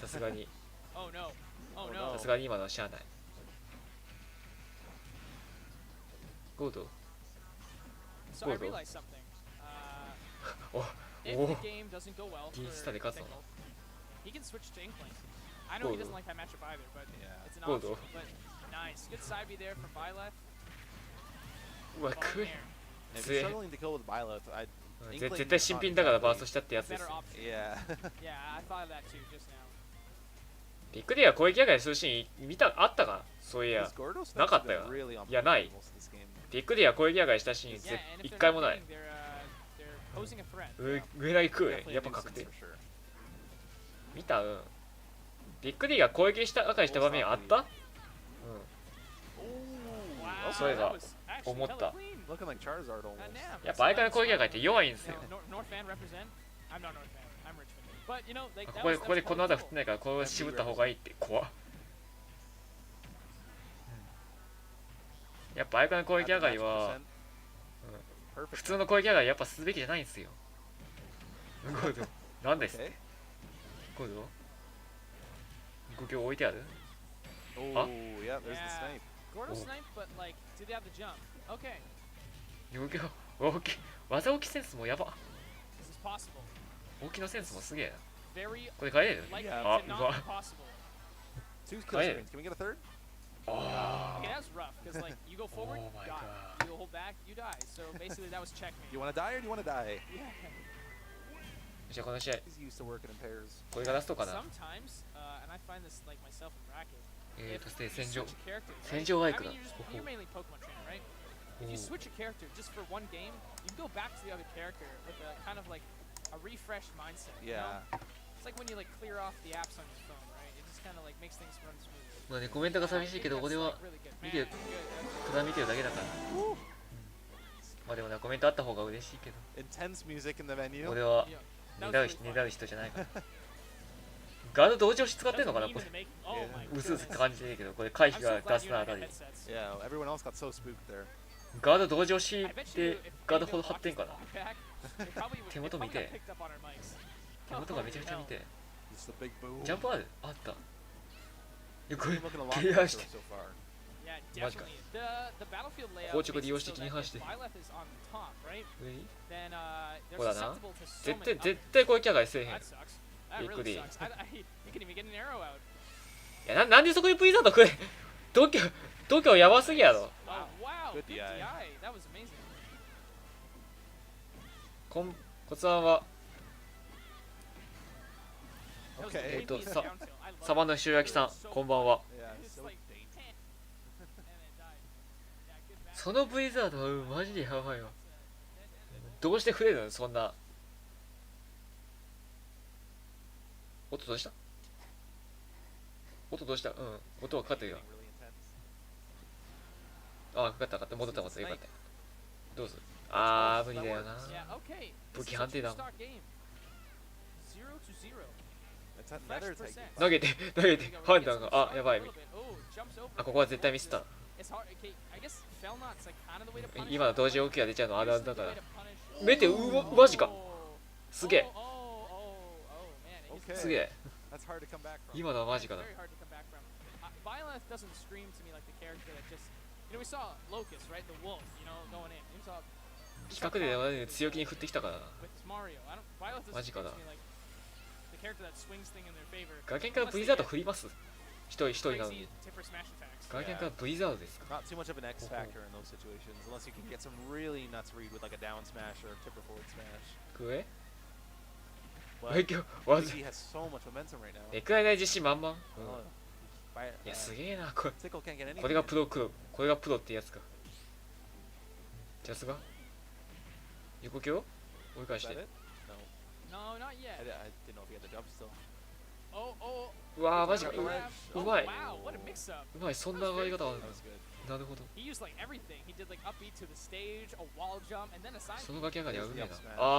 さすがに。 oh no, oh Oh, no. さすがに今のはしゃあない。ゴールド So I Gordo. realized something. お If お the game doesn't go well for 銀下で勝つの Pickle, he can switch to Inkling. I know he Gordo. doesn't like that matchup either, but Yeah. it's an Gordo. option. But nice, good side B there from Violet. うわ、 Falling く air. If 強 you're え。 struggling to kill with Violet, I 絶対新品だからバーストしたってやつです Better。option. yeah. Yeah, I thought of that too just now. ビッグディが攻撃上がりするシーンあったかそういや These Gordo spells なか have ったよ been really on いや point ない most of this game. ビッグディが攻撃上がりしたシーン Yeah, and if 一 they're 回 not もない winning, they're posing a threat. 上なぎ食う Definitely やっ a ぱ確 nuisance 定 for sure. 見たビッグディが攻撃した上がりした場面あった Wow, そういえ that ば was actually 思った hella clean. Looking like Charizard almost. Damn, やっぱ相手の攻撃上がりって弱いんですよ North fan represent. I'm not North fan. I'm Richmond. But you know, like ここでこの技振ってないからこれを渋った方がいいって怖っやっぱ相手の攻撃上がりは Perfect. 普通の攻撃上がりやっぱすべきじゃないんですよゴールドなんです Okay. ゴールド動きを置いてある Oh, yeah, there's the Yeah. snipe. Gordo Oh. snipe, but like, do they have the jump? Okay, 動きを大き技置きセンスもやば this is possible. 大きなセンスもすげえな Very これ変えれる likely Yeah. to Ah, not wow. be possible. Two kill Hey. screens. Can we get a third? Oh. Okay, that was rough because like you go forward, Oh my die. God. You hold back, you die. So basically, that was checkmate. You want to die or do you want to die? Yeah. じゃあこの試合 He's used to working in pairs. これがラストかな Sometimes, and I find this like myself in bracket. そして You 戦場 switch a character, 戦 right? 場ア I イク mean, だ you're mainly Pokemon trainer, right? If you Oh. switch a character just for one game, you can go back to the other character with a kind of like a refreshed mindset. You know? Yeah. It's like when you like clear off the apps on your phone, right? It just kind of like makes things run smooth. まあねコメントが寂しいけど俺は Really good. 見て Man, good. ただ見てるだけだからまあでもねコメントあった方が嬉しいけど Intense music in the venue. 俺は Yeah. ねだるねだる人じゃないからガード同時押し使ってんのかな That's こ a meme れ in the making. Oh my うすうす goodness. 感じてるけどこれ回 I'm 避 so が glad 出す you な don't あた have り headsets. Yeah, everyone else got so spooked there. ガード同時押し I っ bet て you if ガード Big ほど Bill 張ってんかな watched this back, it probably would- 手 it 元 probably 見て got picked up on our mics. 手元がめちゃくちゃ見て Just the big boom. ジャンプあるあったいやこれ Looking a lot クリ better アして so far. Yeah, マジか definitely. The battlefield layout 硬直 makes 利用 it して so 気に that 反 if して Byleth is on top, right? 上に Then they're ほらな susceptible to so 絶 many 対 up- 絶対攻撃上がりせえへん That sucks. That It really could be. sucks. You can even get an arrow out. いやなんでそこにプリザード来る度胸やばすぎやろ Oh, wow. Good Good DI. DI. That was amazing. コツアンは Okay. サバの塩焼きさん、こんばんは。 Yeah, so dangerous. そのブリザード、マジでやばいわ。どうして増えるのそんな。音どうした音どうした音はかかってるよ。 Really intense. あ、かかったかかった。戻った戻った。よかった。どうぞ。無理だよな。 武器判定だもん。 That's another take. 投げて、投げて。判断が、やばい。ここは絶対ミスった。今の同時動きが出ちゃうのあるあるだから。見て、マジか。すげえ。すげえ。今のはマジかな。企画で強気に振ってきたからな。マジかな。外見からブリザード振ります一人なのに。外見からブリザードですか Not too much of an X factor in those situations, unless you can get some really nuts read with like a down smash or a tipper forward smash. クエ But わず he has so much momentum right now. めくられない自信満々。 By, いや、すげえな、これ。 Tickle can't get anything. これがプロってやつか。ジャスが横強追い返 Is し that て。 it? No. No, not yet. I didn't know if he had the jump still. Oh. うわー、マジか。う Oh, まい。 wow, what a mix-up. うまい、そんな上がり方ある That was good. なるほど。 He used like everything. He did like upbeat to the stage, a wall jump, and then a side. そのガキ上がりはうめえな。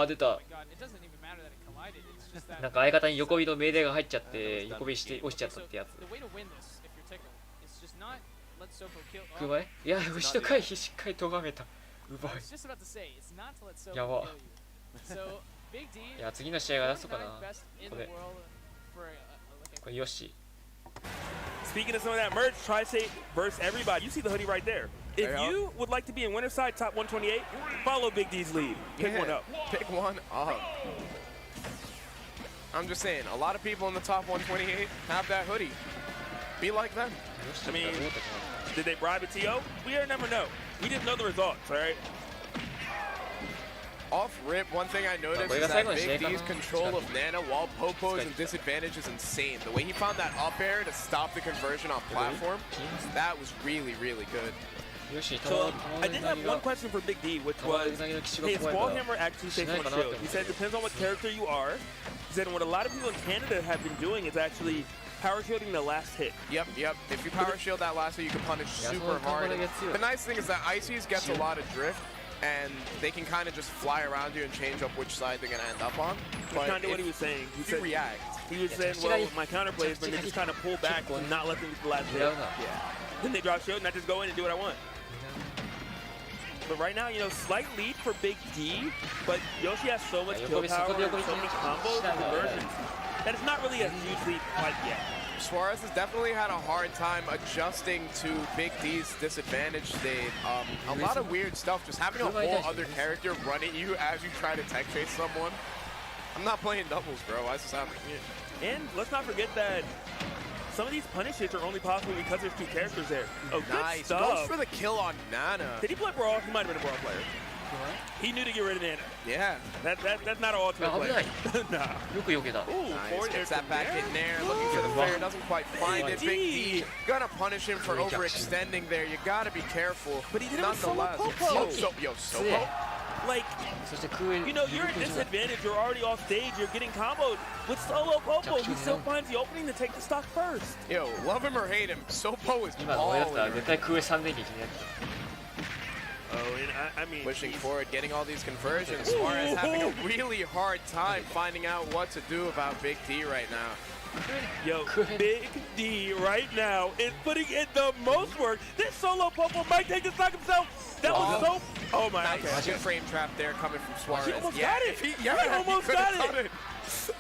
出 Oh た。 my god, it doesn't even matter that it collided. It's just that. なんか相方に横火の命令が入っちゃって、横火して押しちゃったってやつ。 The way to win this, if you're Tickle, is just not let Sofo kill. うまいいや、後ろ回避しっかり咎めた。うまい。 I was just about to say, it's not to let Sofo やば。 kill you. So, Big D, いや、次の試合がラストかな。 best in こ the れ。 world for like これよし。 Speaking of some of that merch, Tri-State versus everybody. You see the hoodie right there. If you would like to be in winner's side top 128, follow Big D's lead. Pick one up. Pick one up. I'm just saying, a lot of people in the top 128 have that hoodie. Be like them. I mean, did they bribe a TO? We'll never know. We didn't know the results, all right? Off rip, one thing I noticed is that Big D's control of Nana while Popo's in disadvantage is insane. The way he found that up air to stop the conversion on platform, that was really, really good. So I did have one question for Big D, which was, hey, is Ball Hammer actually safe on shield? He said it depends on what character you are. He said what a lot of people in Canada have been doing is actually power shielding the last hit. Yep. If you power shield that last hit, you can punish super hard. The nice thing is that Ices gets a lot of drift, and they can kind of just fly around you and change up which side they're going to end up on. That's kind of what he was saying. He said, react. He was saying, well, my counterplay is when they just kind of pull back and not let them get the last hit. Then they drop shield and I just go in and do what I want. But right now, slight lead for Big D, but Yoshi has so much kill power and so many combos and conversions that it's not really a huge lead quite yet. Suarez has definitely had a hard time adjusting to Big D's disadvantage state. A lot of weird stuff, just having a whole other character run at you as you try to tech chase someone. I'm not playing doubles, bro. Why is this happening? And let's not forget that some of these punish hits are only possible because there's two characters there. Oh, nice. Good stuff. Goes for the kill on Nana. Did he play Brawl? He might have been a Brawl player. He knew to get rid of Nana. Yeah. That's not an ultimate play. Nah. Nice. Gets that back in there. Looking for the fair. Doesn't quite find it. Big D gonna punish him for overextending there. You gotta be careful. But he did it with Solo Popo. Solo. Like, you're at disadvantage. You're already off stage. You're getting comboed. With Solo Popo, he still finds the opening to take the stock first. Yo, love him or hate him, Sopo is balling. Oh, and I mean, pushing forward, getting all these conversions. Suarez having a really hard time finding out what to do about Big D right now. Yo, Big D right now is putting in the most work. This Solo Popo might take the stock himself. That was so. Oh my god. Nice frame trap there coming from Suarez. He almost got it. He almost got it.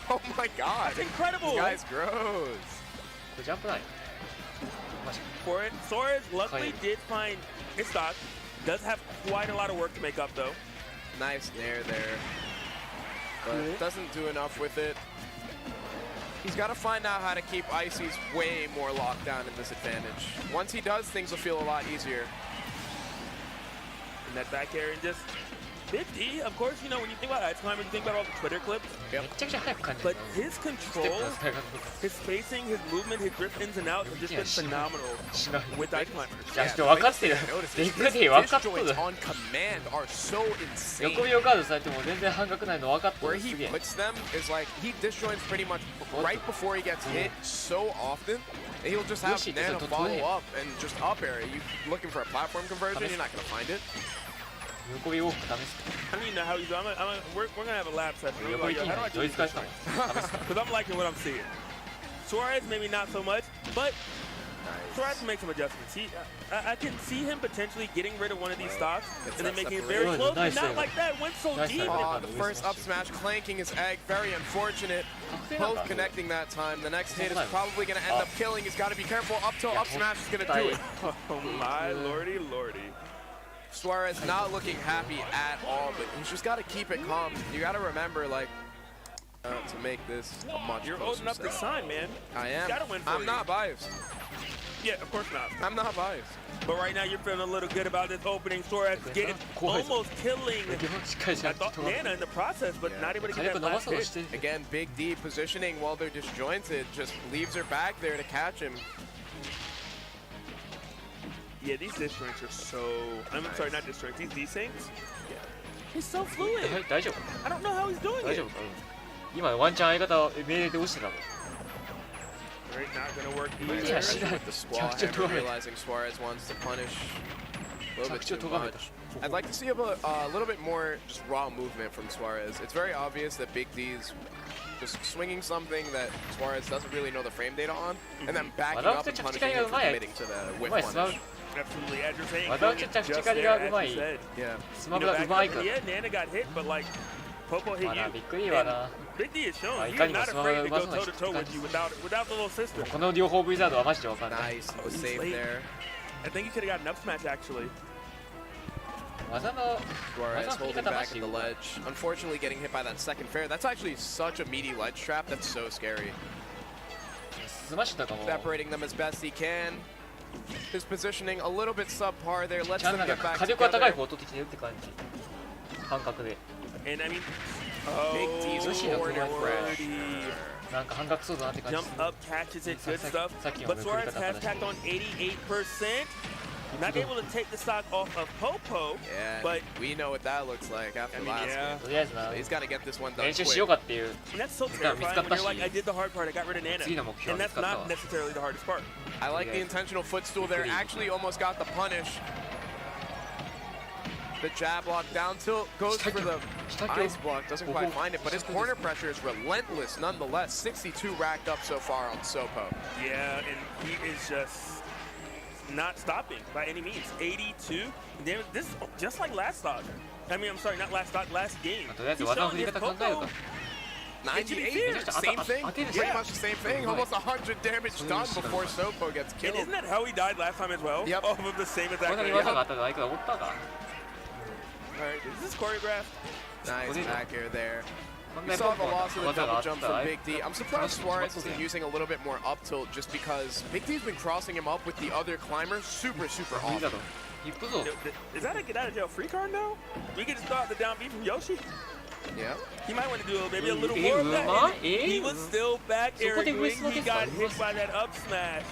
Oh my god. That's incredible. This guy's gross. Good jump line. For it, Suarez luckily did find his stock. Does have quite a lot of work to make up, though. Nice nair there. But doesn't do enough with it. He's got to find out how to keep Icy's way more locked down in this advantage. Once he does, things will feel a lot easier. And that back air and just Big D, of course, you know, when you think about Ice Climber, you think about all the Twitter clips. めっちゃくちゃ速く感じる But his control, his spacing, his movement, his drift ins and outs have just been phenomenal with Ice Climbers. いや人分かってるビッグ D 分かっとる on command are so insane. 横ビオガードされても全然半角ないの分かっと Where るす he げえ puts them is like he disjoints pretty much right before he gets hit so often. And he'll just have Yoshi Nana doesn't follow play. up and just up air. You looking for a platform conversion? You're not gonna find it. 横ビウォークダメっす I don't even know how he's doing. We're gonna have a lab session. 横ビ Like, キ how do I ン do ジョイ this? ス返したもんダメっすか Because I'm liking what I'm seeing. Suarez, maybe not so much, but Suarez can make some adjustments. I can see him potentially getting rid of one of these stocks and then making it very close, but not like that. Went so deep. The first up smash clanking his egg. Very unfortunate. Both connecting that time. The next hit is probably going to end up killing. He's got to be careful. Up tilt up smash is going to do it. Oh my lordy lordy. Suarez not looking happy at all, but he's just got to keep it calm. You got to remember, like, to make this a much You're closer old enough to set. sign, man. I am. Gotta win for I'm you. not biased. Yeah, of course not. I'm not biased. But right now, you're feeling a little good about this opening. Suarez getting almost killing. I thought Nana in the process, but not able to get that last hit. Again, Big D positioning while they're disjointed just leaves her back there to catch him. Yeah, these disjoints are so... I'm sorry, not disjoints. These desyncs? Yeah. He's so fluid. 大丈夫 I don't know how he's doing 大 it. 丈夫か今ワンチャン相方命令で落ちてたもん Right, not gonna work Yeah, either. she- With the squall hammer, realizing Suarez wants to punish a little bit too much. I'd like to see a little bit more just raw movement from Suarez. It's very obvious that Big D's just swinging something that Suarez doesn't really know the frame data on, and then backing up and punishing him for committing to the whip punish. Absolutely, as you're saying, Without just the there, tactical as you umai. said. Yeah. Smabuがうまいから Yeah, Nana got hit, but like, Popo hit まだ you. びっくりはな Big D is showing まあい he's かにも not スマブラ afraid う to ま go そうな toe to toe with you without the little sister. この両方ウィザードはマジでわかんない Nice, the save there. I think he could have got an up smash actually. 技の Suarez 技の振り holding 方マ back ジ at で the ledge. Unfortunately, getting hit by that second fair. That's actually such a meaty ledge trap. That's so scary. スマッシュとかも Separating them as best he can. His positioning a little bit subpar there. Let's ちゃん them となん get か back 火力は高い together. 方を取ってきてるって感じ感覚で And I mean, Big D's Yoshi の forward この crash. なんか半角そうだなって感じ jump up, catches it, good stuff. さっきの But 振り Suarez 方 has 正しい tacked on 88%. Not able to take the stock off of Popo, Yeah, but we know what that looks like after I mean, last yeah. game. とりあえずな So he's got to get this one done 練習 quick. しようかっていう and that's so 時間見つ terrifying かっ when た you're し like, I did the hard part, I got rid of Nana. 次の目標 And 見つ that's かったわ not necessarily the hardest part. I like the intentional footstool there. Actually almost got the punish. The jab lock down tilt goes for the ice block. Doesn't quite find it, but his corner pressure is relentless nonetheless. 62 racked up so far on Sopo. Yeah, and he is just not stopping by any means. 82. Damn, this is just like last stock. I mean, I'm sorry, not last stock, last game. とりあえず He's 技の showing 振り his 方考える Popo. か 98, same thing. Pretty Yeah. much the same thing. Almost 100 damage done before Sopo gets And killed. isn't that how he died last time as well? Yep. Off of the same こ exact んなに way. 技があったら相手がおったか Alright, is this choreographed? Nice back air there. こん We なに saw the loss of the 技があ double った jump ら from Big D. I'm surprised Suarez isn't using a little bit more up tilt just because Big D's been crossing him up with the other climbers super ウィザ often. ードヒップゾー Is that a get out of jail free card now? We can just start the down beat from Yoshi. Yeah. He might want to do maybe a little more of that. And he was still back air doing. He got hit by that up smash.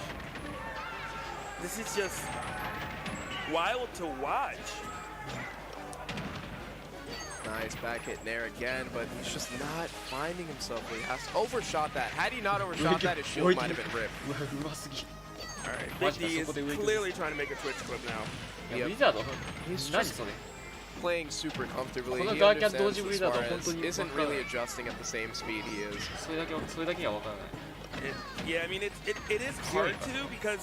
This is just wild to watch. Nice back hit there again, but he's just not finding himself. He has overshot that. Had he not overshot that, his shield might have been ripped. うますぎ Alright, Big D is clearly trying to make a Twitch clip now. いやウィザード He's 何 just それ playing super comfortably. この He ガーキャン understands 同時 that ブリザードは Suarez 本当に isn't really adjusting at the same speed he is. それだけは分からない Yeah, I mean, it is hard to because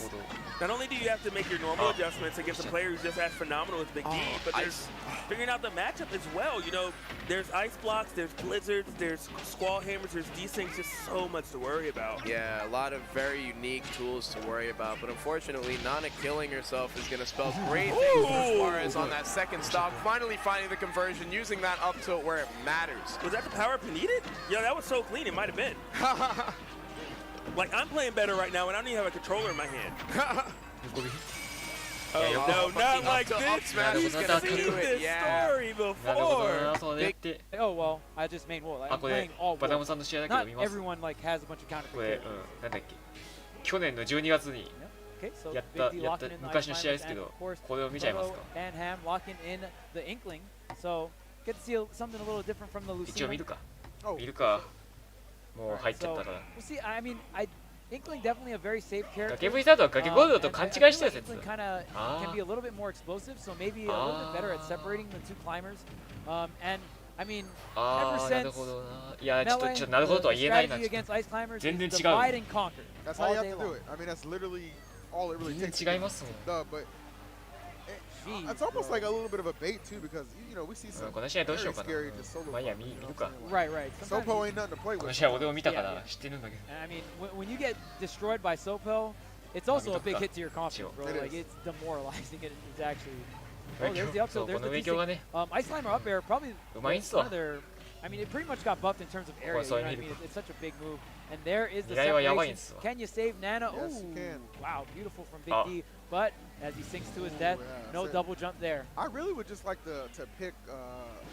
not only do you have to make your normal adjustments against a player who's just as phenomenal as Big D, but there's figuring out the matchup as well. You know, there's ice blocks, there's blizzards, there's squall hammers, there's desyncs, just so much to worry about. Yeah, a lot of very unique tools to worry about, but unfortunately, Nana killing herself is going to spell great things for Suarez on that second stock, finally finding the conversion, using that up tilt where it matters. Was that the power up he needed? Yo, that was so clean, it might have been. Like, I'm playing better right now, and I don't even have a controller in my hand. Oh, no, not like this. Up smash is He's gonna seen do it, this yeah. story, before. そうやって Oh well, I just main wall. あ I'm これ playing all バタ wall. モさんの試合だけど Not 見ます everyone like has a bunch of counter これ pick. なんだっけ去年の12月に Okay, so やっ Big た D やった locking in the 昔の ice 試合で climbers すけ and ど of course これを見ちゃいますか Proto and Ham locking in the Inkling. So get to see something a little different from the 一応 Lucina. 見るか Oh. 見るかもう Alright, 入っちゃった so から we'll see. I mean, Inkling definitely a very safe character. 崖ブリザードは崖ゴールドと And 勘 I 違い feel してた like 説 Inkling kind of can be a little bit more explosive, so maybe a little bit better at separating the two climbers. And I mean, あ ever あなる since ほどないやちょっと Melee, なるほどとは the 言えないな strategy against ice climbers全然 is 違う divide and conquer. That's how you all have day to do long. it. I mean, that's literally all it really 全 takes. 然違いますもん No, but it's almost like a little bit of a bait too, because you know we see some この試合どうしよ very うかな scary just solo. まあいいや fights, 見 you know る what か I'm saying? Right, right. Like, Sopo ain't nothing to play この with. 試合俺も見たから知ってるんだけど And I mean, when you get destroyed by Sopo, it's also a big hit to your confidence, bro. It Like is. it's demoralizing. It's actually. Oh, there's the up そ tilt. うこ There's の the 影響が decent. ね Ice Climber up air probably うまいんす one わ of their. I mean, it pretty much got buffed in terms of area. You know そう what I 見る mean? It's such a big move. And there is the 狙いはやばい separation. んすわ Can you save Nana? Yes, you Ooh, can. wow, beautiful from Big Oh. D. But as he sinks to his death, yeah, no so- double jump there. I really would just like to pick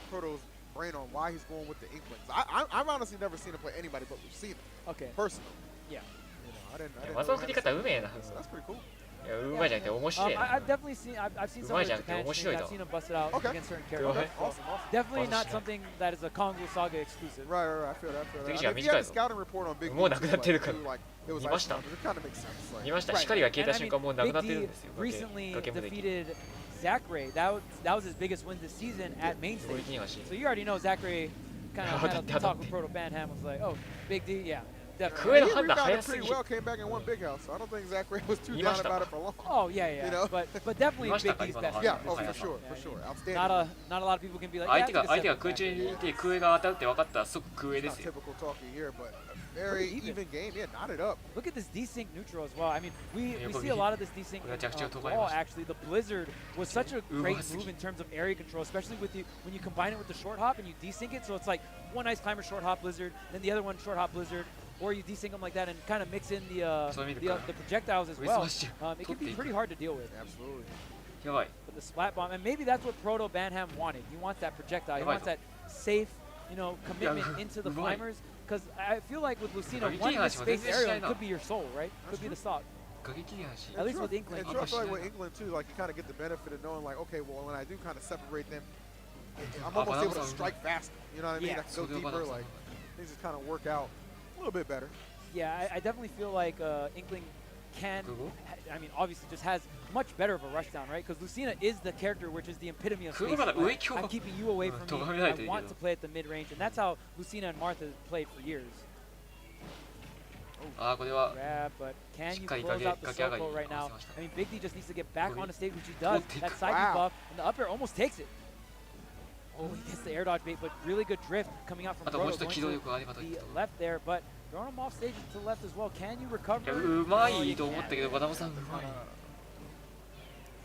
Proto's brain on why he's going with the Inklings. I've honestly never seen him play anybody but Lucina. Okay. Personally. Yeah. You know, I didn't 技の know 振り he had 方 a うめえな So that's pretty cool. いやうまいじゃなくて面白い I've definitely seen. I've seen some of the Japan面 things. 白いな I've seen him bust it out Okay. against certain Go characters. ahead. Awesome, awesome. Definitely not 面白い something that is a Kongo Saga exclusive. Right, right, right. I feel that. I feel that. Think I you mean, got if you had a Michikawa. scouting report on Big D, もうなくなってるから too, like, it was 見ました ice climbers. It kind of makes sense. Like, 見ました Right. 光が消えた And I 瞬 mean, 間もうなくなってるん Big ですよ D recently 崖無敵 defeated Zachary. That was his biggest win this season at main 攻 stage. 撃にはし So you already know Zachary kind of had a talk with Proto Banham was like, oh, Big D, yeah, definitely. クエ he の判断 rebounded 早す pretty ぎ well, came back and won Big House. So I don't think Zachary was too 見 down ました about it for long. Oh yeah, yeah. You know? But definitely 見ました Big か D's 今の best. 判 Yeah, 断 oh, for 早 sure, さ for sure. Outstanding. Not a lot of people can be like. 相手 yeah, が I 相手が took a 空 step 中 back. にいてクエが当たるって分かったら即クエ It's で not すよ typical talking here, but a very Pretty even. even game. Yeah, knotted up. Look at this desync neutral as well. I mean, we Yeah, see a lot of this desyncこれは着地を飛ばし wall ました actually. The Blizzard was such a great move in terms of area control, especially with you when you combine it with the short hop and you desync it. So it's like one ice climber short hop Blizzard, then the other one short hop Blizzard, or you desync them like that and kind of mix in the projectiles as well. It can be pretty hard to deal with. Absolutely. やばい But the splat bomb, and maybe that's what Proto Banham wanted. He wants that projectile. He wants that safe, commitment into the climbers. Because I feel like with Lucina, one of the space aerial could be your soul, right? Could be the stock. 過激やし At least with Inkling. And true, I feel like with England too, like you kind of get the benefit of knowing, like, okay, well, when I do kind of separate them, I'm almost able to strike faster. You know what I mean? Yeah. I can go deeper. Like things just kind of work out a little bit better. Yeah, I definitely feel like Inkling can, I mean, obviously just has much better of a rushdown, right? Because Lucina is the character which is the epitome of space. I'm keeping you away from me. I want to play at the mid-range, and that's how Lucina and Martha played for years. あーこれは Grab, but can しっ you かり close 駆 out け the 上がり Soko right 合わ now? せました I mean, Big D just needs to get back on the stage, which he does. Good That take. side Wow. buff, and the up air almost takes it. Oh, he gets the air dodge bait, but really good drift coming out from あともう Proto ちょっと機動力あればと going 言 to っ the left there, but throwing him off stage to the left as well. Can you recover? たうま Oh, い you と思ったけ can't. どバタモさんうまい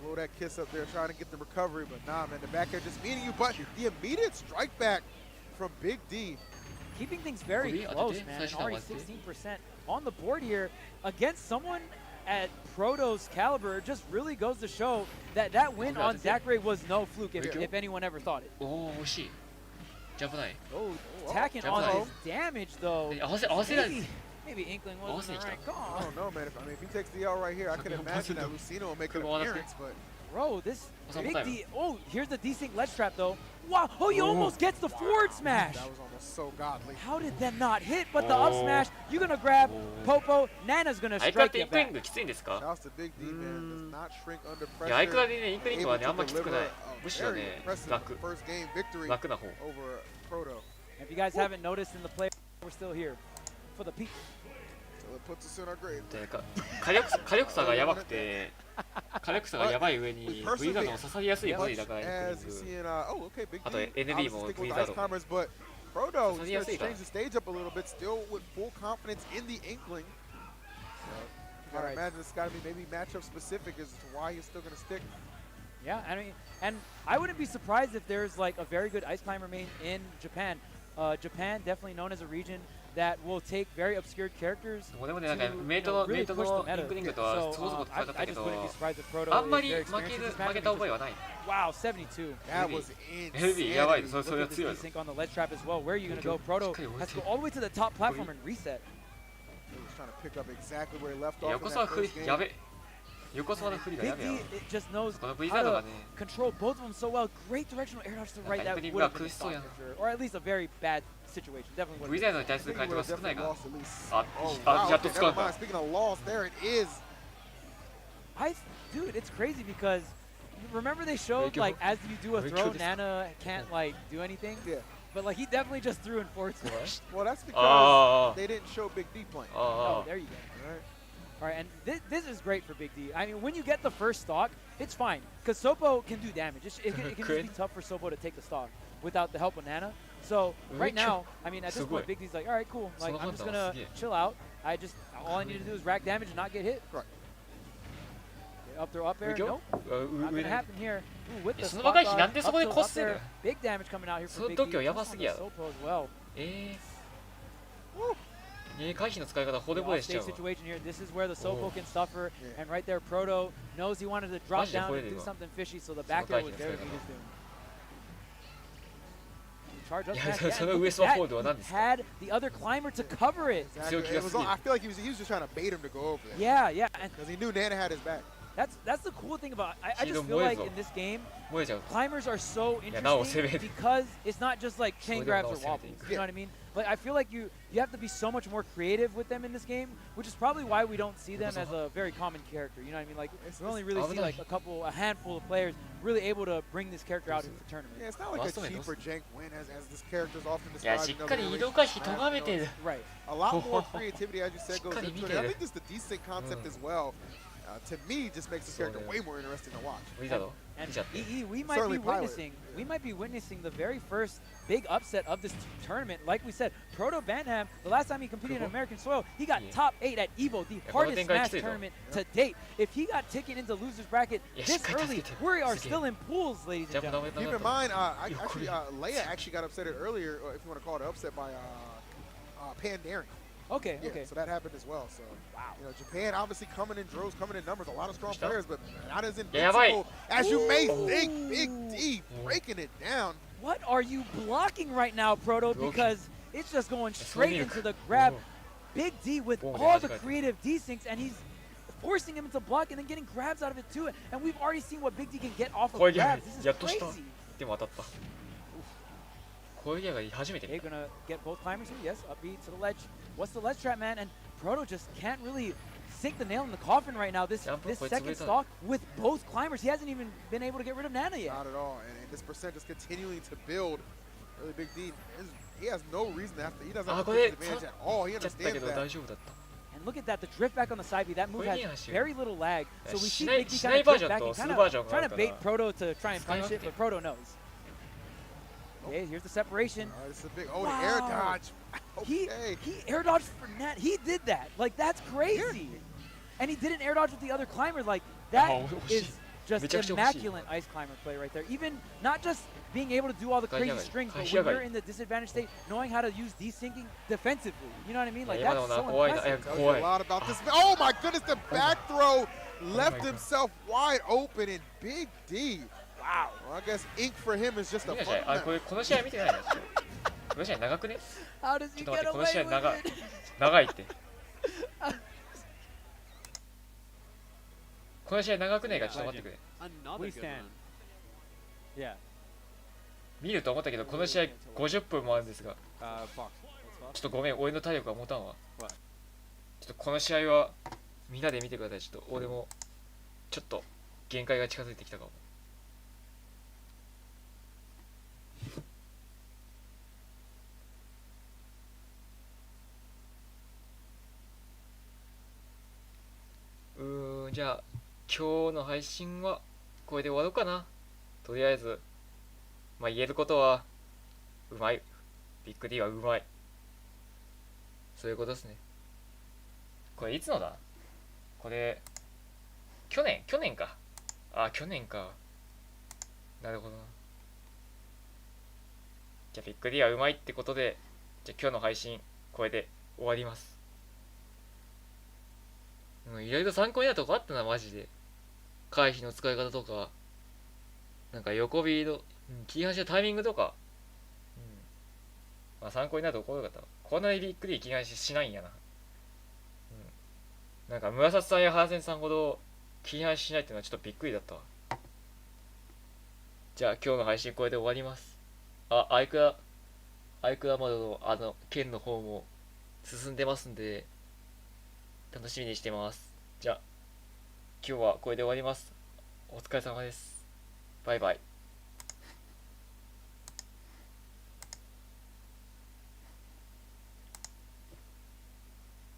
Blow that kiss up there, trying to get the recovery, but nah, man, the back air just meeting you. But the immediate strike back from Big D. Keeping things very Could we close, update? man. And Slash already now, 16% on the board here against someone at Proto's caliber. Just really goes to show that that win Could we on update? Zachary was no fluke, Could we if anyone ever thought it. おお惜しいジャンプない Oh, attacking Jump on high. his damage though. 合わせ合わせない Maybe Inkling Oh, wasn't the right I call. don't know, man. If he takes the L right here, I can imagine that Lucina will make an appearance, but Bro, this What's Big up? D. Oh, here's the desync ledge trap though. Wow. Oh, he almost gets the forward smash. that was almost so godly. How did that not hit? But the up smash, you're gonna grab Popo. Nana's gonna 相変わら strike ずイ you ンクリン back. グきついんですか Shouts to Big D, man. Does not shrink under いや相変わら pressure. ずねインクリング Able はねあ to んまきつく deliver ない a むしろ very ね impressive 楽 first game victory 楽な方 over Proto. If you guys haven't noticed in the play, we're still here for the peak. So it puts us in our grave. でか火力差がやばくて火力差がやばい上に V ザードも刺さりやすいボディだからインクリ As ン you グ see in, oh, okay, Big あと D. NB obviously も stick with V the ザー ice ド climbers, but Proto 刺さ is りや going す to いから change the stage up a little bit, still with full confidence in the Inkling. So, you gotta imagine it's got to be maybe matchup specific as to why he's still going to stick. Yeah, I mean, and I wouldn't be surprised if there's like a very good ice climber main in Japan. Japan definitely known as a region that will take very obscure characters でもね、なんかメイトのインクリングとはそこそこ使っちゃったけど、あんまり負けた覚えはない。 Wow, 72. That was ヘビーやばい、それは強い。 Sync on the ledge trap as well. Where are you gonna go? Proto has to go all the way to the top platform and reset. He was trying to pick up exactly where he left off. 横澤振りやべ。横澤の振りがやべよ。 Big D, it just knows この V ザ how ードが to ね、 control both of them so well. Great directional air dodge to the right. That would have been a stop for sure, or at least a very bad situation. Definitely would. V ザードに対する回答が少ないから。 Oh, あ、やっと使う never か mind. Speaking of loss, there it is. Dude, it's crazy because remember they showed like as you do a throw, Nana can't like do anything. Yeah. But like he definitely just threw in forward smash. Well, that's because they didn't show Big D playing. Oh, there you go. All right, and this is great for Big D. I mean, when you get the first stock, it's fine because Sopo can do damage. It can just be tough for Sopo to take the stock without the help of Nana. So right now, I mean, at this point, Big D's like, all right, cool. Like I'm just gonna chill out. All I need to do is rack damage and not get hit. Right. Up throw up air. Nope. Not gonna happen here. Ooh, with the その若い日なんでそこで up こ tilt っせる up air. Big damage coming out here そ for の Big 度 D. 胸やばすぎやろ Sopo as well. 回避の使い方ほでぼでしちゃうわ situation here. This is where the Sopo can suffer, and right there, Proto knows he wanted to drop down and do something fishy, so the back air was there to meet his doom. Charge up smash again. Look at that. He had the other climber to cover it. Exactly. I feel like he was just trying to bait him to go over there. Yeah, because he knew Nana had his back. That's the cool thing about I just feel like in this game, climbers are so interesting because it's not just like chain grabs or wobbles. You know what I mean? Like I feel like you have to be so much more creative with them in this game, which is probably why we don't see them as a very common character. You know what I mean? Like we only really see like a handful of players really able to bring this character out into the tournament. Yeah, it's not like a cheap or jank win as this character is often いや described. しっかり移動回避咎めてる Right. A lot more creativity, as you said, goes into it. I think this is the desync concept as well. To me, just makes this character way more interesting to watch. And EE, we might be witnessing the very first big upset of this tournament. Like we said, Proto Banham, the last time he competed in American soil, he got top 8 at EVO, the hardest Smash tournament to date. If he got taken into losers bracket this early, we are still in pools, ladies and gentlemen. Keep in mind, Leia actually got upset earlier, or if you want to call it upset, by Pandaren. Okay, yeah, okay. So that happened as well. So, wow. You know, Japan obviously coming in droves, coming in numbers, a lot of strong players, but not as invincible as you may think. Big D breaking it down. What are you blocking right now, Proto? Because it's just going straight into the grab. Big D with all the creative desyncs, and he's forcing him into block and then getting grabs out of it too. And we've already seen what Big D can get off of grabs. This is crazy. They're gonna get both climbers here. Yes, upbeat to the ledge. What's the ledge trap, man? And Proto just can't really sink the nail in the coffin right now. This second stock with both climbers. He hasn't even been able to get rid of Nana yet. Not at all. And this percent is continuing to build. Really, Big D, he has no reason to have to. He doesn't have to take advantage at all. He understands that. And look at that, the drift back on the side B. That move has very little lag. So we see Big D kind of drift back and kind of trying to bait Proto to try and punish it, but Proto knows. Okay, here's the separation. This is a big, the air dodge. He air dodged for Nat. He did that. Like, that's crazy. And he did an air dodge with the other climber. Like, that is just immaculate ice climber play right there. Even not just being able to do all the crazy strings, but when you're in the disadvantaged state, knowing how to use desyncing defensively. You know what I mean? Like, that's so impressive. Tells you a lot about this. Oh my goodness, the back throw left himself wide open, and Big D. Wow. Well, I guess ink for him is just a fun. How does he get away with it? 長いって。この試合長くねえか、ちょっと待ってくれ。見ると思ったけど、この試合50分もあるんですが。ちょっとごめん、俺の体力が持たんわ。ちょっとこの試合はみんなで見てください。ちょっと俺もちょっと限界が近づいてきたかも。じゃあ今日の配信はこれで終わろうかな。とりあえずまあ言えることはうまい。ビッグ D はうまい。そういうことですね。これいつのだ？これ去年か。去年か。なるほどな。じゃあビッグ D はうまいってことで、じゃあ今日の配信これで終わります。いろいろ参考になるとこあったな、マジで。回避の使い方とか、なんか横ビード、切り端のタイミングとか、まあ参考になるところよかった。こんなにびっくり切り端しないんやな。なんか村里さんやハーセンさんほど切り端しないっていうのはちょっとびっくりだったわ。じゃあ今日の配信これで終わります。アイクラまでの剣の方も進んでますんで、楽しみにしてます。じゃあ今日はこれで終わります。お疲れ様です。バイバイ。